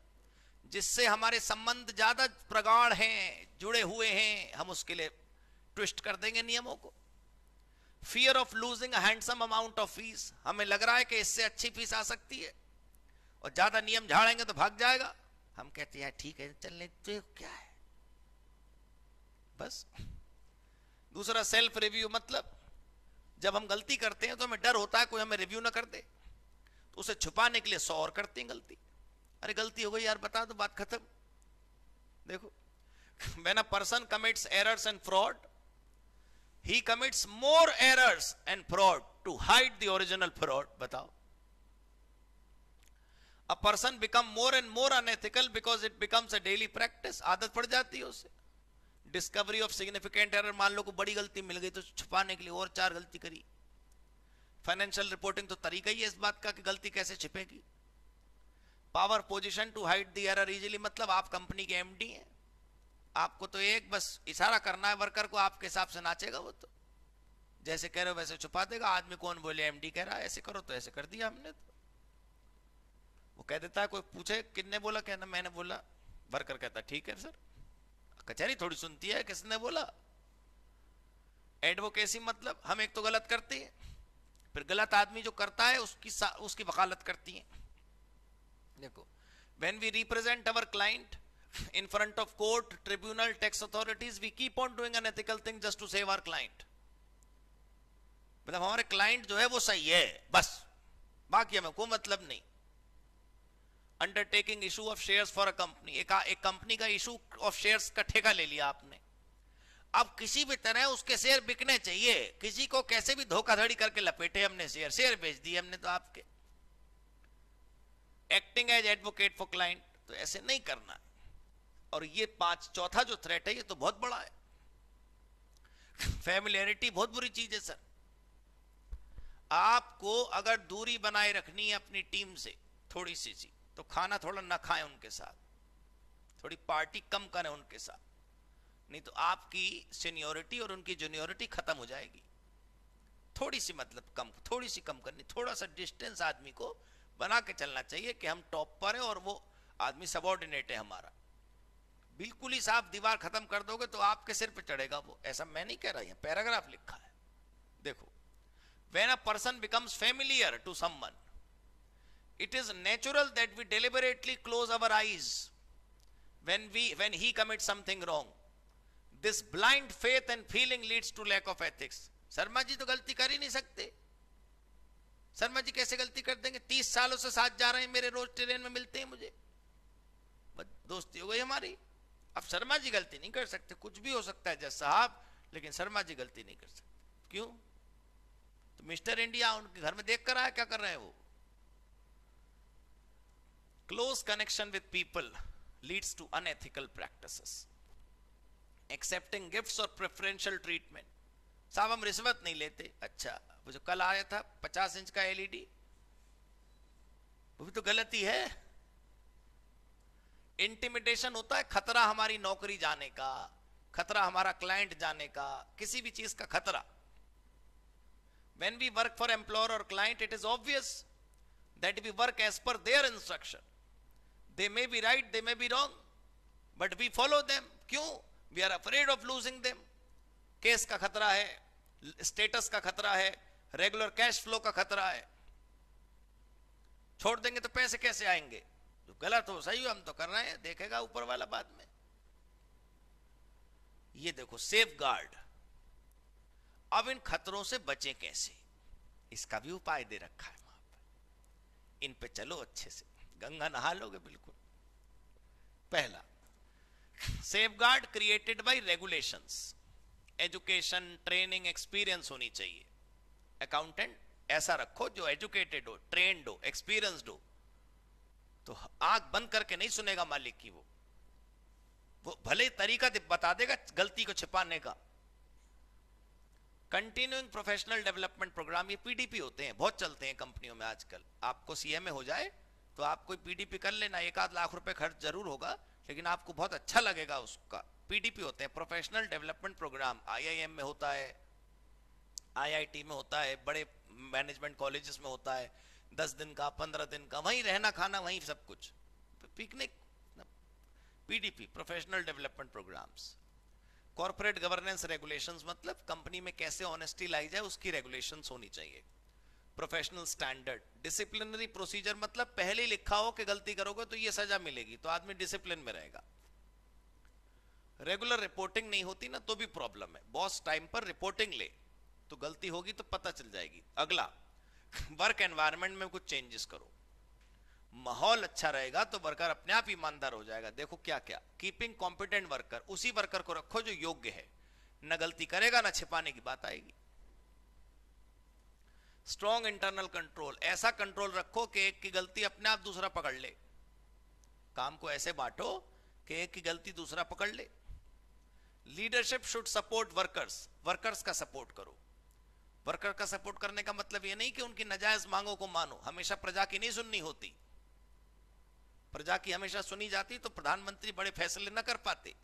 जिससे हमारे संबंध ज्यादा प्रगाढ़ हैं, जुड़े हुए हैं, हम उसके लिए ट्विस्ट कर देंगे नियमों को। Fear of losing handsome amount of fees, हमें लग रहा है कि इससे अच्छी फीस आ सकती है और ज्यादा नियम झाड़ेंगे तो भाग जाएगा, हम कहते हैं ठीक है चलने तो क्या है बस। दूसरा सेल्फ रिव्यू, मतलब जब हम गलती करते हैं तो हमें डर होता है कोई हमें रिव्यू ना कर दे, तो उसे छुपाने के लिए 100 और करते हैं गलती। अरे गलती हो गई यार बता दो, बात खत्म। देखो, when a person commits errors and fraud, he commits more errors and fraud to hide the original fraud. बताओ, a person become more and more unethical because it becomes a daily practice, आदत पड़ जाती है उसे। डिस्कवरी ऑफ सिग्निफिकेंट एरर, मान लो को बड़ी गलती मिल गई तो छुपाने के लिए और 4 गलती करी। फाइनेंशियल रिपोर्टिंग तो तरीका ही है इस बात का कि गलती कैसे छिपेगी। Power position to hide the error easily, मतलब आप कंपनी के एमडी हैं, आपको तो एक बस इशारा करना है वर्कर को, आपके हिसाब से नाचेगा वो, तो जैसे कह रहे हो वैसे छुपा देगा। आदमी कौन बोले एमडी कह रहा है ऐसे करो तो ऐसे कर दिया हमने, तो वो कह देता है। कोई पूछे किसने बोला, कहना मैंने बोला, वर्कर कहता ठीक है सर। कचहरी थोड़ी सुनती है किसने बोला, एडवोकेसी मतलब हम एक तो गलत करते हैं, फिर गलत आदमी जो करता है उसकी वकालत करती है। देखो, when we represent our client in front of court, tribunal, tax authorities, we keep on doing unethical things just to save our client. मतलब हमारे क्लाइंट जो है वो सही है बस, बाकी हमें कोई मतलब नहीं। Undertaking issue of shares for a company, एक कंपनी का इशू ऑफ शेयर्स का ठेका ले लिया आपने, अब किसी भी तरह उसके शेयर बिकने चाहिए, किसी को कैसे भी धोखाधड़ी करके लपेटे हमने शेयर बेच दिए हमने तो आपके। Acting as advocate for client, तो ऐसे नहीं करना। और ये चौथा जो थ्रेट है ये तो बहुत बड़ा है। फैमिलियरिटी बहुत बुरी चीज है सर। आपको अगर दूरी बनाए रखनी है अपनी टीम से थोड़ी सी, तो खाना थोड़ा ना खाएं उनके साथ, थोड़ी पार्टी कम करें उनके साथ, नहीं तो आपकी सीनियोरिटी और उनकी जूनियोरिटी खत्म हो जाएगी। थोड़ी सी मतलब थोड़ी सी कम करनी, थोड़ा सा डिस्टेंस आदमी को बना के चलना चाहिए कि हम टॉप पर हैं और वो आदमी सबऑर्डिनेट है हमारा। बिल्कुल ही साफ दीवार खत्म कर दोगे तो आपके सिर पे चढ़ेगा वो, ऐसा मैं नहीं कह रहा, है पैराग्राफ लिखा है। देखो, when a person becomes familiar to someone, it is natural that we deliberately close our eyes when he commits something wrong. This blind faith and feeling leads to lack of ethics. Sharma ji तो गलती कर ही नहीं सकते। शर्मा जी कैसे गलती कर देंगे? 30 सालों से साथ जा रहे हैं, मेरे रोज ट्रेन में मिलते हैं मुझे, दोस्ती हो गई हमारी। अब शर्मा जी गलती नहीं कर सकते, कुछ भी हो सकता है जज साहब, लेकिन शर्मा जी गलती नहीं कर सकते। क्यों? तो मिस्टर इंडिया उनके घर में देख कर आया, क्या कर रहे हैं वो। Close connection with people leads to unethical practices. Accepting gifts और प्रेफरेंशियल ट्रीटमेंट। साहब हम रिश्वत नहीं लेते, अच्छा वो जो कल आया था 50 इंच का एलईडी, वो भी तो गलती है। इंटिमिडेशन होता है खतरा हमारी नौकरी जाने का, खतरा हमारा क्लाइंट जाने का, किसी भी चीज का खतरा। When we work for employer or client, it is obvious that we work as per their instruction. They may be right, they may be wrong, but we follow them. क्यों? We are afraid of losing them. Case का खतरा है, स्टेटस का खतरा है, रेगुलर कैश फ्लो का खतरा है। छोड़ देंगे तो पैसे कैसे आएंगे? जो गलत हो सही हो, हम तो कर रहे हैं, देखेगा ऊपर वाला बाद में। ये देखो सेफ गार्ड। अब इन खतरों से बचें कैसे, इसका भी उपाय दे रखा है वहां पर। इन पे चलो अच्छे से, गंगा नहा लोगे बिल्कुल। पहला, safe guard created by regulations. Education, training, experience होनी चाहिए। अकाउंटेंट ऐसा रखो जो एजुकेटेड हो, ट्रेन्ड हो, एक्सपीरियंस्ड हो, तो आंख बंद करके नहीं सुनेगा मालिक की। वो भले तरीका बता देगा गलती को छिपाने का। कंटिन्यूइंग प्रोफेशनल डेवलपमेंट प्रोग्राम, ये पीडीपी होते हैं, बहुत चलते हैं कंपनियों में आजकल। आपको सीएमए हो जाए तो आप कोई पीडीपी कर लेना, 1-8 लाख रुपए खर्च जरूर होगा, लेकिन आपको बहुत अच्छा लगेगा उसका। पीडीपी होते हैं, प्रोफेशनल डेवलपमेंट प्रोग्राम। आईआईएम में होता है, आईआईटी में होता है, बड़े मैनेजमेंट कॉलेजेस में होता है, 10 दिन का, 15 दिन का, वहीं रहना खाना वहीं सब कुछ, picnic. PDP, professional development programs. Corporate governance regulations, मतलब कंपनी में कैसे ऑनेस्टी लाई जाए उसकी रेगुलेशंस होनी चाहिए। Professional standard. डिसिप्लिनरी प्रोसीजर, मतलब पहले ही लिखा हो कि गलती करोगे तो ये सजा मिलेगी, तो आदमी डिसिप्लिन में रहेगा। रेगुलर रिपोर्टिंग नहीं होती ना तो भी प्रॉब्लम है। बॉस टाइम पर रिपोर्टिंग ले तो गलती होगी तो पता चल जाएगी। अगला, वर्क एनवायरनमेंट में कुछ चेंजेस करो। माहौल अच्छा रहेगा तो वर्कर अपने आप ईमानदार हो जाएगा। देखो क्या क्या, कीपिंग कॉम्पिटेंट वर्कर, उसी वर्कर को रखो जो योग्य है, न गलती करेगा न छिपाने की बात आएगी। स्ट्रॉन्ग इंटरनल कंट्रोल, ऐसा कंट्रोल रखो कि एक की गलती अपने आप दूसरा पकड़ ले। काम को ऐसे बांटो कि एक की गलती दूसरा पकड़ ले। Leadership should support workers, workers का सपोर्ट करो। वर्कर का सपोर्ट करने का मतलब यह नहीं कि उनकी नाजायज मांगों को मानो। हमेशा प्रजा की नहीं सुननी होती। प्रजा की हमेशा सुनी जाती तो प्रधानमंत्री बड़े फैसले न कर पाते,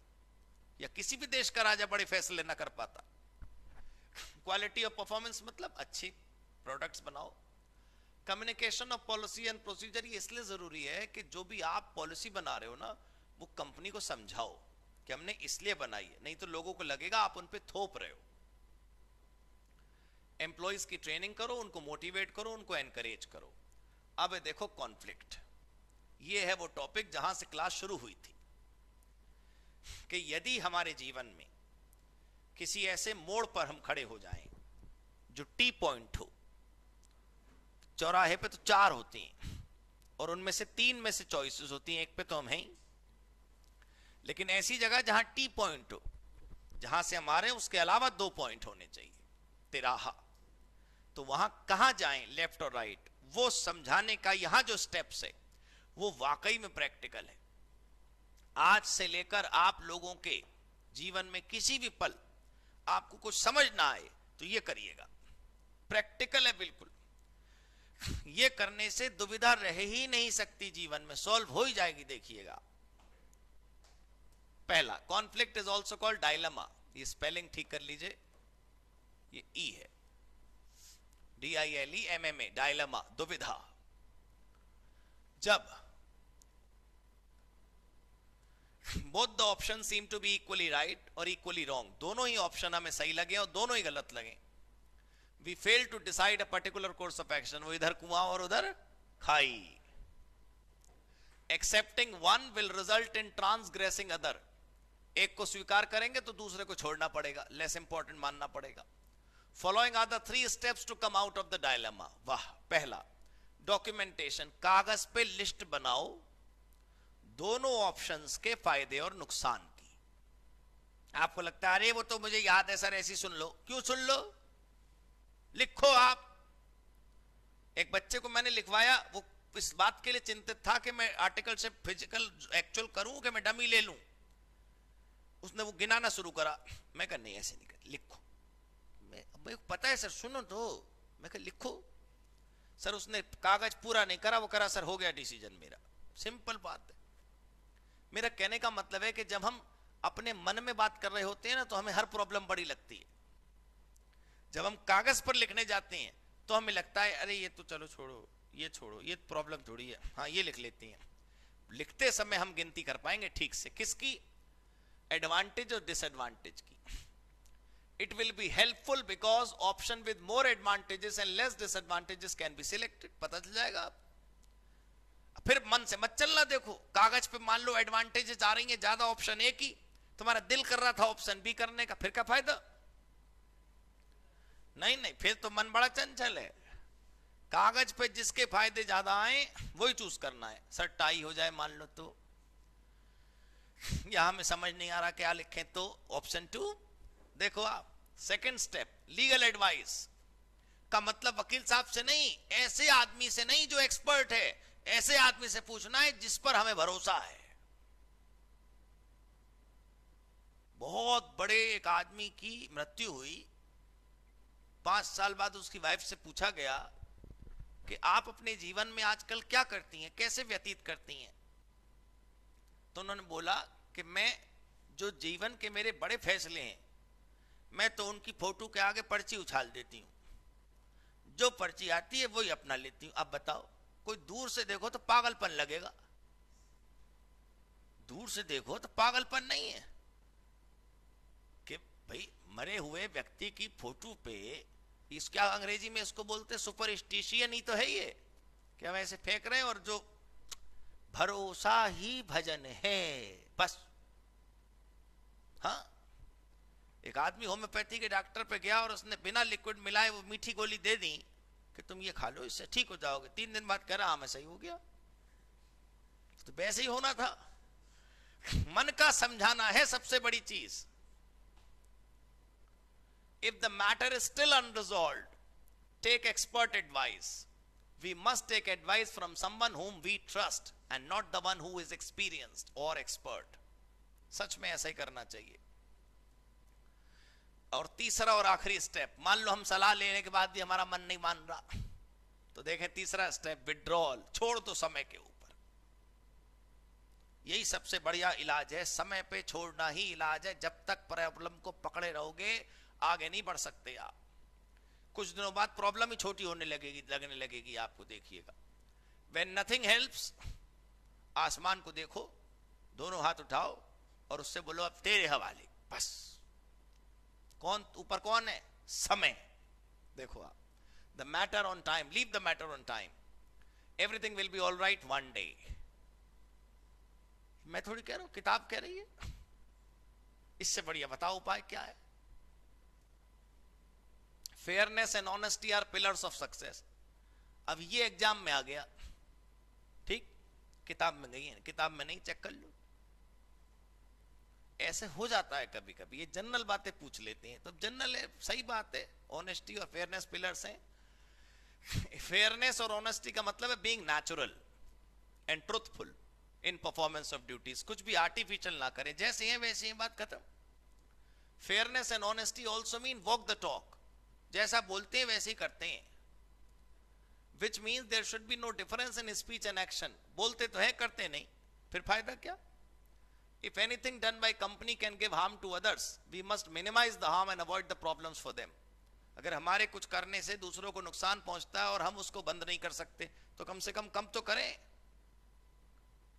या किसी भी देश का राजा बड़े फैसले न कर पाता। क्वालिटी ऑफ परफॉर्मेंस, मतलब अच्छी प्रोडक्ट्स बनाओ। Communication of policy and procedure, ये इसलिए जरूरी है कि जो भी आप पॉलिसी बना रहे हो ना, वो कंपनी को समझाओ कि हमने इसलिए बनाई है, नहीं तो लोगों को लगेगा आप उन पे थोप रहे हो। एम्प्लॉइज की ट्रेनिंग करो, उनको मोटिवेट करो, उनको एनकरेज करो। अब देखो कॉन्फ्लिक्ट, ये है वो टॉपिक जहां से क्लास शुरू हुई थी कि यदि हमारे जीवन में किसी ऐसे मोड़ पर हम खड़े हो जाएं जो टी पॉइंट हो, चौराहे पे तो 4 होती हैं और उनमें से 3 में से चॉइसेस होती हैं, एक पे तो हम हैं ही, लेकिन ऐसी जगह जहां टी पॉइंट हो, जहां से हमारे उसके अलावा 2 पॉइंट होने चाहिए, तिराहा, तो वहां कहां जाएं, लेफ्ट और राइट, वो समझाने का यहां जो स्टेप्स है वो वाकई में प्रैक्टिकल है। आज से लेकर आप लोगों के जीवन में किसी भी पल आपको कुछ समझ ना आए तो ये करिएगा, प्रैक्टिकल है बिल्कुल। ये करने से दुविधा रह ही नहीं सकती, जीवन में सॉल्व हो ही जाएगी, देखिएगा। पहला, conflict is also called dilemma, ये स्पेलिंग ठीक कर लीजिए, ये ई है, DILEMMA, डायलेमा, दुविधा। जब both the options seem to be equally right or equally wrong, दोनों ही ऑप्शन हमें सही लगे और दोनों ही गलत लगे, we fail to decide a particular course of action, वो इधर कुआं और उधर खाई, accepting one will result in transgressing other, एक को स्वीकार करेंगे तो दूसरे को छोड़ना पड़ेगा, लेस इंपॉर्टेंट मानना पड़ेगा। Following are the 3 steps to come out of the dilemma, वाह। पहला, डॉक्यूमेंटेशन, कागज पे लिस्ट बनाओ दोनों ऑप्शंस के फायदे और नुकसान की। आपको लगता है अरे वो तो मुझे याद है सर, ऐसी सुन लो, क्यों सुन लो, लिखो आप। एक बच्चे को मैंने लिखवाया, वो इस बात के लिए चिंतित था कि मैं आर्टिकल से फिजिकल एक्चुअल करूं कि मैं डमी ले लूं। उसने वो गिनाना शुरू करा, मैं कहा नहीं ऐसे नहीं कर, लिखो। मैं पता है सर, सुनो तो, मैं कहा लिखो। सर उसने कागज पूरा नहीं करा, वो करा सर हो गया डिसीजन मेरा, सिंपल बात है। मेरा कहने का मतलब है कि जब हम अपने मन में बात कर रहे होते हैं ना तो हमें हर प्रॉब्लम बड़ी लगती है, जब हम कागज पर लिखने जाते हैं तो हमें लगता है अरे ये तो चलो छोड़ो, ये प्रॉब्लम थोड़ी है, हाँ ये लिख लेती हैं। लिखते समय हम गिनती कर पाएंगे ठीक से, किसकी, एडवांटेज और डिसएडवांटेज की। It will be helpful because option with more advantages and less disadvantages can be selected, पता चल जाएगा आप। फिर मन से मत चलना, देखो कागज पे मान लो एडवांटेजेस आ रही हैं ज्यादा, ऑप्शन ए की, तुम्हारा दिल कर रहा था ऑप्शन बी करने का, फिर क्या फायदा, नहीं, फिर तो मन बड़ा चंचल है। कागज पे जिसके फायदे ज्यादा आए वही चूज करना है। सर टाई हो जाए मान लो तो, यहां में समझ नहीं आ रहा क्या लिखें, तो ऑप्शन 2 देखो आप। सेकंड स्टेप, लीगल एडवाइस का मतलब वकील साहब से नहीं, ऐसे आदमी से नहीं जो एक्सपर्ट है, ऐसे आदमी से पूछना है जिस पर हमें भरोसा है। बहुत बड़े एक आदमी की मृत्यु हुई, 5 साल बाद उसकी वाइफ से पूछा गया कि आप अपने जीवन में आजकल क्या करती हैं, कैसे व्यतीत करती हैं, तो उन्होंने बोला कि मैं जो जीवन के मेरे बड़े फैसले हैं, मैं तो उनकी फोटो के आगे पर्ची उछाल देती हूं, जो पर्ची आती है वही अपना लेती हूं। अब बताओ, कोई दूर से देखो तो पागलपन लगेगा, दूर से देखो तो पागलपन नहीं है कि भाई मरे हुए व्यक्ति की फोटो पे, इसका अंग्रेजी में इसको बोलते सुपरस्टिशियन ही तो है ये, कि हम ऐसे फेंक रहे हैं और जो भरोसा ही भजन है बस। हाँ, एक आदमी होम्योपैथी के डॉक्टर पे गया और उसने बिना लिक्विड मिलाए वो मीठी गोली दे दी कि तुम ये खा लो, इससे ठीक हो जाओगे। 3 दिन बाद कह रहा हाँ मैं सही हो गया। तो वैसे ही होना था, मन का समझाना है सबसे बड़ी चीज। If the matter is still unresolved, take expert advice. We must take advice from someone whom we trust and not the one who is experienced or expert। सच में ऐसा ही करना चाहिए। और तीसरा और आखिरी स्टेप, मान लो हम सलाह लेने के बाद भी हमारा मन नहीं मान रहा, तो देखें तीसरा स्टेप, विड्रॉल, छोड़ दो समय के ऊपर। यही सबसे बढ़िया इलाज है, समय पे छोड़ना ही इलाज है। जब तक प्रॉब्लम को पकड़े रहोगे आगे नहीं बढ़ सकते आप। कुछ दिनों बाद प्रॉब्लम ही छोटी होने लगने लगेगी आपको, देखिएगा। When nothing helps, आसमान को देखो, दोनों हाथ उठाओ और उससे बोलो अब तेरे हवाले, बस। कौन ऊपर, कौन है, समय। देखो आप, the matter on time, leave the matter on time, everything will be all right one day. मैं थोड़ी कह रहा हूं, किताब कह रही है। इससे बढ़िया बताओ उपाय क्या है। Fairness and honesty are pillars of success. अब ये एग्जाम में आ गया, ठीक, किताब में गई है, किताब में नहीं, चेक कर लो। ऐसे हो जाता है कभी कभी, ये जनरल बातें पूछ लेते हैं, तो जनरल है, सही बात है, ऑनेस्टी और फेयरनेस पिलर्स हैं। फेयरनेस और ऑनेस्टी का मतलब है being natural and truthful in performance of duties, कुछ भी आर्टिफिशियल ना करें, जैसे हैं वैसे ही, बात खत्म। Fairness and honesty also mean walk the talk, जैसा बोलते हैं वैसे ही करते हैं, which means there should be no difference in speech and action. बोलते तो है, करते नहीं, फिर फायदा क्या। If anything done by company can give harm to others, we must minimize the harm and avoid the problems for them. अगर हमारे कुछ करने से दूसरों को नुकसान पहुंचता है और हम उसको बंद नहीं कर सकते, तो कम से कम तो करें।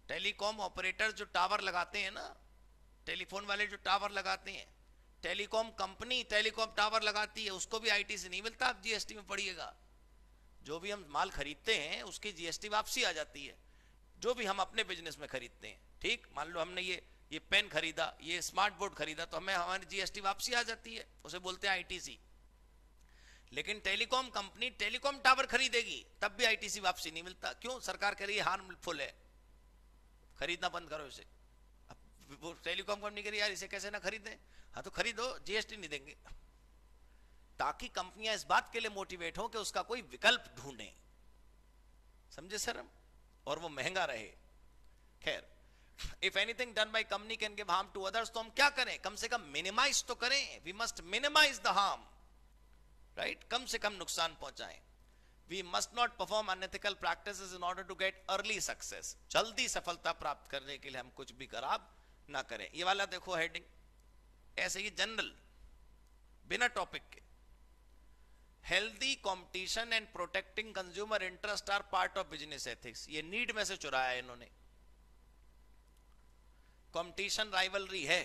टेलीकॉम ऑपरेटर जो टावर लगाते हैं ना, टेलीफोन वाले जो टावर लगाते हैं, टेलीकॉम कंपनी टेलीकॉम टावर लगाती है, उसको भी आईटीसी नहीं मिलता। आप जीएसटी में पढ़िएगा, जो भी हम माल खरीदते हैं उसकी जीएसटी वापसी आ जाती है, जो भी हम अपने बिजनेस में खरीदते हैं। ठीक, मान लो हमने ये पेन खरीदा, ये स्मार्ट बोर्ड खरीदा, तो हमें हमारी जीएसटी वापसी आ जाती है, उसे बोलते हैं आईटीसी। लेकिन टेलीकॉम कंपनी टेलीकॉम टावर खरीदेगी, तब भी आईटीसी वापसी नहीं मिलता। क्यों? सरकार कह रही है हार्मफुल है, खरीदना बंद करो इसे। अब वो टेलीकॉम कंपनी कह रही है यार इसे कैसे ना खरीदें, हाँ तो खरीदो, जीएसटी नहीं देंगे, ताकि कंपनियां इस बात के लिए मोटिवेट हो कि उसका कोई विकल्प ढूंढें। समझे सर? और वो महंगा रहे। खैर, if anything done by company can give harm to others, तो हम क्या करें? कम से कम मिनिमाइज तो करें। We must minimise the harm, right? कम से कम नुकसान पहुंचाएं। We must not perform unethical practices in order to get early success. जल्दी सफलता प्राप्त करने के लिए हम कुछ भी खराब ना करें। ये वाला देखो हेडिंग, ऐसे ही जनरल, बिना टॉपिक के। Healthy competition and protecting consumer interest are part of business ethics. ये नीड में से चुराया है इन्होंने। कंपटीशन राइवलरी है,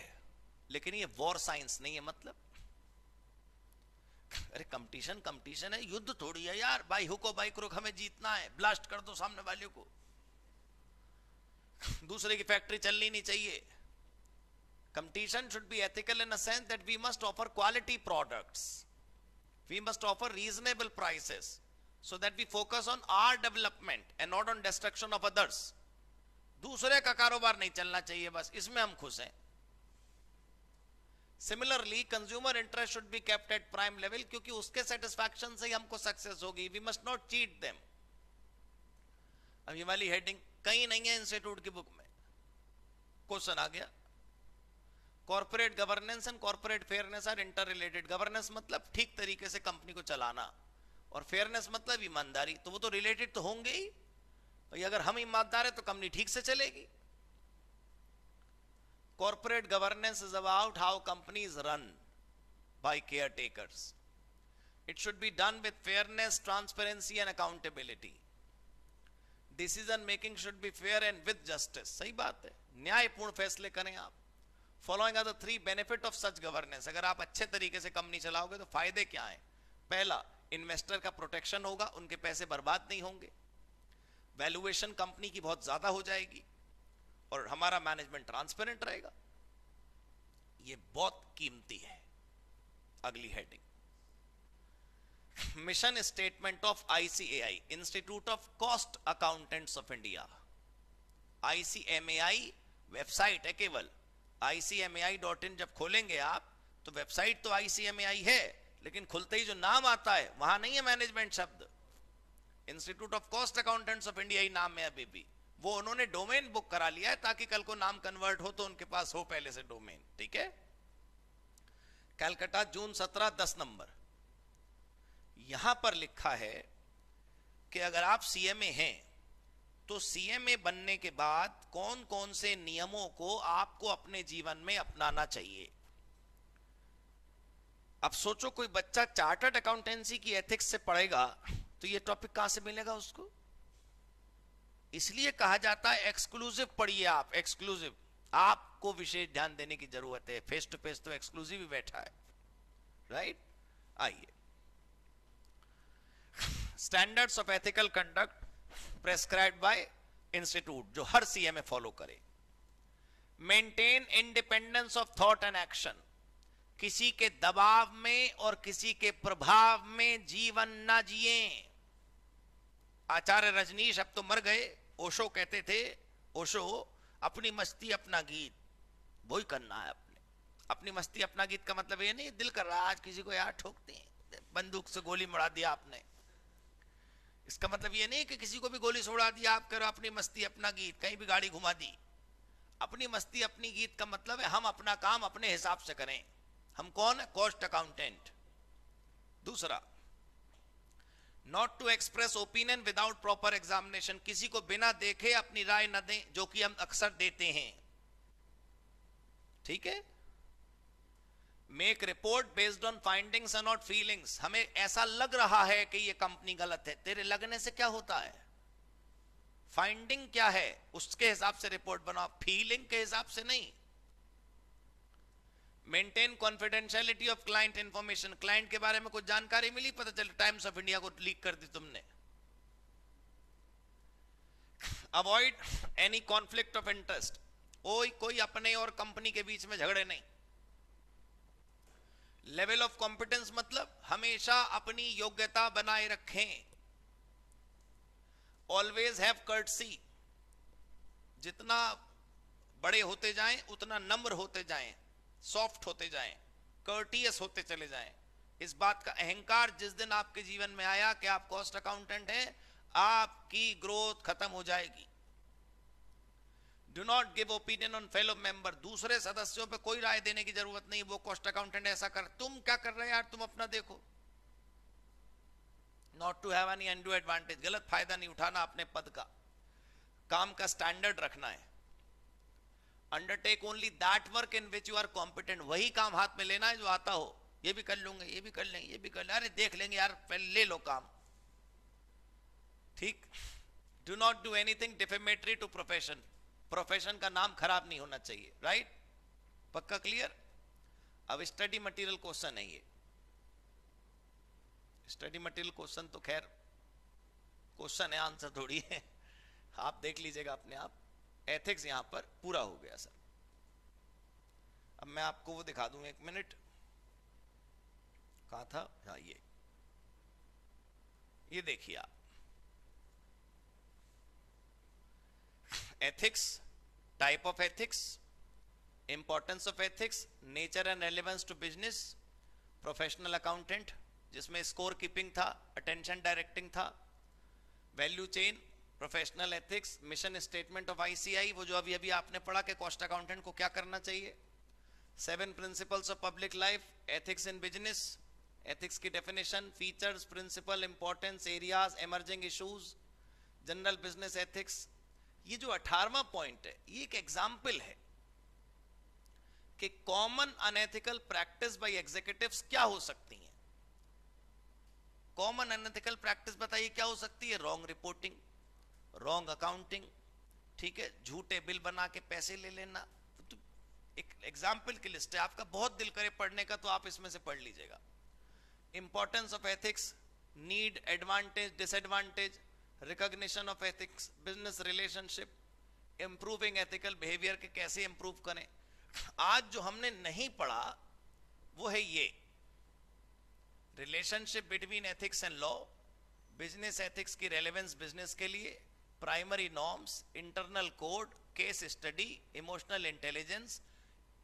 लेकिन ये वॉर साइंस नहीं है। मतलब अरे कंपटीशन है, युद्ध थोड़ी है यार। बाई हुक बाई क्रुक हमें जीतना है, ब्लास्ट कर दो सामने वाले को, दूसरे की फैक्ट्री चलनी नहीं चाहिए। Competition should be ethical in a sense that we must offer quality products, we must offer reasonable prices so that we focus on our development and not on destruction of others. दूसरे का कारोबार नहीं चलना चाहिए, बस इसमें हम खुश हैं। Similarly, consumer interest should be kept at prime level, क्योंकि उसके satisfaction से ही हमको सक्सेस होगी। We must not cheat them. अब ये वाली हेडिंग कहीं नहीं है इंस्टीट्यूट की बुक में। क्वेश्चन आ गया, corporate governance and corporate fairness are interrelated. Governance मतलब ठीक तरीके से कंपनी को चलाना, और फेयरनेस मतलब ईमानदारी। तो वो तो रिलेटेड तो होंगे ही भाई। अगर हम ईमानदार है तो कंपनी ठीक से चलेगी। Corporate governance is about how company is run by caretakers. It should be done with fairness, transparency and accountability. Decision making should be fair and with justice. सही बात है, न्यायपूर्ण फैसले करें आप। Following are the 3 benefit of such governance. अगर आप अच्छे तरीके से कंपनी चलाओगे तो फायदे क्या हैं? पहला, इन्वेस्टर का प्रोटेक्शन होगा, उनके पैसे बर्बाद नहीं होंगे। वैल्यूएशन कंपनी की बहुत ज्यादा हो जाएगी, और हमारा मैनेजमेंट ट्रांसपेरेंट रहेगा। ये बहुत कीमती है। अगली heading, mission statement of ICAI, institute of cost accountants of India. ICMAI website है केवल। ICMAI.in जब खोलेंगे आप, तो वेबसाइट तो ICMAI है, लेकिन खुलते ही जो नाम आता है वहां नहीं है मैनेजमेंट शब्द। Institute of cost accountants of India ही नाम है अभी भी। वो उन्होंने डोमेन बुक करा लिया है, ताकि कल को नाम कन्वर्ट हो तो उनके पास हो पहले से डोमेन। ठीक है। कलकत्ता, जून 17, 10 नंबर। यहां पर लिखा है कि अगर आप CMA हैं, तो CMA बनने के बाद कौन कौन से नियमों को आपको अपने जीवन में अपनाना चाहिए। अब सोचो, कोई बच्चा चार्टर्ड अकाउंटेंसी की एथिक्स से पढ़ेगा तो ये टॉपिक कहां से मिलेगा उसको? इसलिए कहा जाता है एक्सक्लूसिव पढ़िए आप, एक्सक्लूसिव। आपको विशेष ध्यान देने की जरूरत है। फेस टू फेस तो एक्सक्लूसिव ही बैठा है, राइट? आइए, standards of ethical conduct prescribed bye institute, जो हर सीएमए फॉलो करे। Maintain independence of thought and action, किसी के दबाव में और किसी के प्रभाव में जीवन ना जिए। आचार्य रजनीश अब तो मर गए, ओशो कहते थे, ओशो अपनी मस्ती अपना गीत, वही करना है अपनी मस्ती अपना गीत का मतलब ये नहीं दिल कर रहा आज किसी को यार ठोकते हैं, बंदूक से गोली मरा दिया आपने, इसका मतलब ये नहीं कि किसी को भी गोली से उड़ा दिया आप करो अपनी मस्ती अपना गीत, कहीं भी गाड़ी घुमा दी। अपनी मस्ती अपनी गीत का मतलब है हम अपना काम अपने हिसाब से करें। हम कौन है? Cost accountant. दूसरा, not to express opinion without proper examination, किसी को बिना देखे अपनी राय न दें, जो कि हम अक्सर देते हैं। ठीक है। Make report based on findings and not feelings, हमें ऐसा लग रहा है कि यह कंपनी गलत है, तेरे लगने से क्या होता है? फाइंडिंग क्या है उसके हिसाब से रिपोर्ट बनाओ, फीलिंग के हिसाब से नहीं। Maintain confidentiality of client information, client के बारे में कुछ जानकारी मिली, पता चले टाइम्स ऑफ इंडिया को लीक कर दी तुमने। Avoid any conflict of interest, कोई अपने और कंपनी के बीच में झगड़े नहीं। लेवल ऑफ कॉम्पिटेंस मतलब हमेशा अपनी योग्यता बनाए रखें। ऑलवेज हैव कर्टसी, जितना बड़े होते जाएं उतना नम्र होते जाएं, सॉफ्ट होते जाएं, कर्टियस होते चले जाएं। इस बात का अहंकार जिस दिन आपके जीवन में आया कि आप कॉस्ट अकाउंटेंट हैं, आपकी ग्रोथ खत्म हो जाएगी। Do not give opinion on fellow member, दूसरे सदस्यों पे कोई राय देने की जरूरत नहीं, वो कॉस्ट अकाउंटेंट ऐसा कर, तुम क्या कर रहे हो यार, तुम अपना देखो। Not to have any undue advantage, गलत फायदा नहीं उठाना अपने पद का, काम का स्टैंडर्ड रखना है। Undertake only that work in which you are competent, वही काम हाथ में लेना है जो आता हो। ये भी कर लूंगे, ये भी कर लेंगे, ये भी कर लेंगे, अरे देख लेंगे यार, पहले ले लो काम। ठीक। Do not do anything defamatory to profession, profession का नाम खराब नहीं होना चाहिए। राइट, पक्का क्लियर? अब स्टडी मटेरियल क्वेश्चन है ये, स्टडी मटेरियल क्वेश्चन तो खैर क्वेश्चन है, आंसर थोड़ी है, आप देख लीजिएगा अपने आप। एथिक्स यहां पर पूरा हो गया सर। अब मैं आपको वो दिखा दूं, एक मिनट, कहां था? हाँ, ये देखिए आप, ethics, type of ethics, importance of ethics, nature and relevance to business, professional accountant जिसमें स्कोर कीपिंग था, अटेंशन डायरेक्टिंग था, value chain, professional ethics, mission statement of ICI, वो जो अभी आपने पढ़ा कि कॉस्ट अकाउंटेंट को क्या करना चाहिए, 7 principles of public life, ethics in business, ethics की definition, features, principle, importance, areas, emerging issues, general business ethics. ये जो 18वां पॉइंट है, ये एक एग्जाम्पल है कि common unethical practice by executives क्या हो सकती हैं। कॉमन अनएथिकल प्रैक्टिस बताइए क्या हो सकती है? रॉन्ग रिपोर्टिंग, रॉन्ग अकाउंटिंग, ठीक है, झूठे बिल बना के पैसे ले लेना। तो एक एग्जाम्पल की लिस्ट है, आपका बहुत दिल करे पढ़ने का तो आप इसमें से पढ़ लीजिएगा। Importance of ethics, need, advantage, disadvantage, recognition of ethics, business relationship, improving ethical behaviour के कैसे इंप्रूव करें। आज जो हमने नहीं पढ़ा वो है ये relationship between ethics and law, business ethics की रेलेवेंस बिजनेस के लिए, primary norms, internal code, case study, emotional intelligence,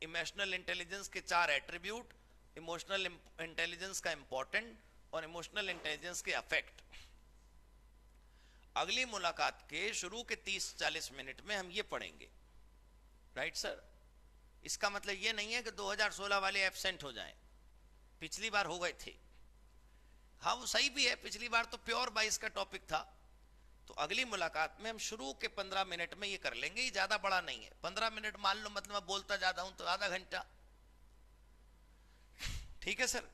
emotional intelligence के 4 एट्रीब्यूट, इमोशनल इंटेलिजेंस का इंपॉर्टेंट और इमोशनल इंटेलिजेंस के अफेक्ट। अगली मुलाकात के शुरू के 30-40 मिनट में हम ये पढ़ेंगे। Right sir? इसका मतलब ये नहीं है कि 2016 वाले एब्सेंट हो जाएं, पिछली बार हो गए थे। हाँ वो सही भी है, पिछली बार तो प्योर 22 का टॉपिक था, तो अगली मुलाकात में हम शुरू के 15 मिनट में ये कर लेंगे। ये ज्यादा बड़ा नहीं है, 15 मिनट मान लो, मतलब मैं बोलता ज्यादा हूं तो आधा घंटा। ठीक है सर,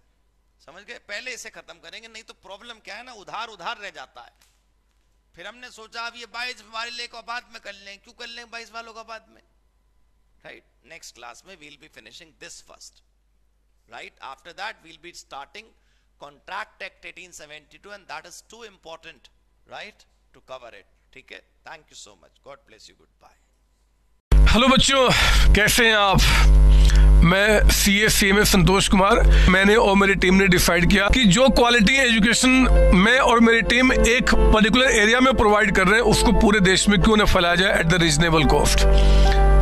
समझ गए? पहले इसे खत्म करेंगे, नहीं तो प्रॉब्लम क्या है ना, उधार उधार रह जाता है। फिर हमने सोचा अब ये 22 वाले को बाद में कर लें, क्यों कर लें 22 वालों का बाद में? राइट, नेक्स्ट क्लास में we'll be finishing this first, right, after that we'll be starting Contract Act 1872, and that is too important, right, to cover it. ठीक है? Thank you so much. God bless you. Goodbye. Hello बच्चों, कैसे हैं आप? मैं CA संतोष कुमार। मैंने और मेरी टीम ने डिसाइड किया कि जो क्वालिटी एजुकेशन मैं और मेरी टीम एक पर्टिकुलर एरिया में प्रोवाइड कर रहे हैं, उसको पूरे देश में क्यों न फैलाया जाए at the reasonable cost,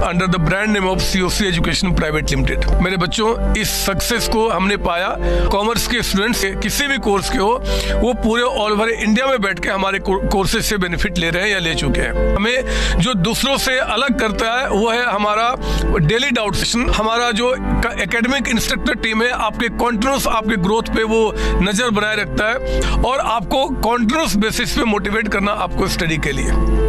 under the brand name of COC education private limited. मेरे बच्चों, इस सक्सेस को हमने पाया, कॉमर्स के स्टूडेंट्स किसी भी कोर्स के हो, वो पूरे ऑल ओवर इंडिया में बैठ के हमारे कोर्सेज से बेनिफिट ले रहे हैं या ले चुके हैं। हमें जो दूसरों से अलग करता है वो है हमारा डेली डाउट सेशन। हमारा जो एकेडमिक इंस्ट्रक्टर टीम है, आपके कॉन्टिन्यूस आपके ग्रोथ पे वो नजर बनाए रखता है और आपको कॉन्टिन्यूस बेसिस पे मोटिवेट करना आपको स्टडी के लिए।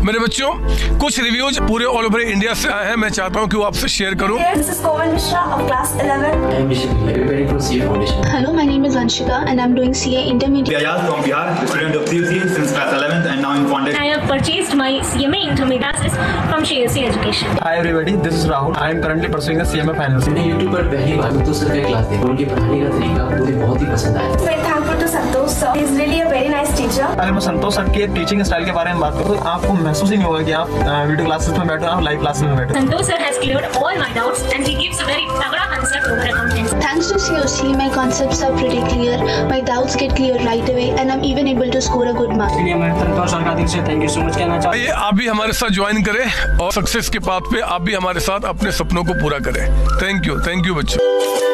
मेरे बच्चों, कुछ रिव्यूज पूरे ऑल ओवर इंडिया से आए हैं, मैं चाहता हूं कि वो आपसे शेयर करूं। This is Komal Mishra of class 11. I am Vishal, preparing for CA Foundation. Hello, my name is Anshika and I'm doing CA Intermediate. Ayaz from Bihar, student of COC since class 11th and now in Foundation. I have purchased my CMA Intermediate classes from COC Education. Hi everybody, this is Rahul. I am currently pursuing the CMA Finance. मैंने YouTube पर पहली बार संतोष सर का क्लास देखा, उनके पढ़ाने का तरीका मुझे बहुत ही पसंद आया। Very thankful to Santosh sir. He is really a very nice teacher. अगर मैं संतोष सर के टीचिंग स्टाइल के बारे में बात करूँ तो आपको महसूस ही नहीं होगा कि आप वीडियो क्लासेस में बैठे हो, आप लाइव क्लासेस में बैठे हो। Santosh sir has cleared all my doubts and he gives a very tagda concept over accountancy. Thanks to COC, my concepts are pretty clear, my doubts get clear right away and I'm even able to score a good mark. इसलिए मैं संतोष सर का दिल से थैंक यू सो मच कहना चाहता हूँ। आइए आप भी हमारे साथ ज्वाइन करें और सक्सेस के पाथ पे आप भी हमारे साथ अपने सपनों को पूरा करें। थैंक यू बच्चों।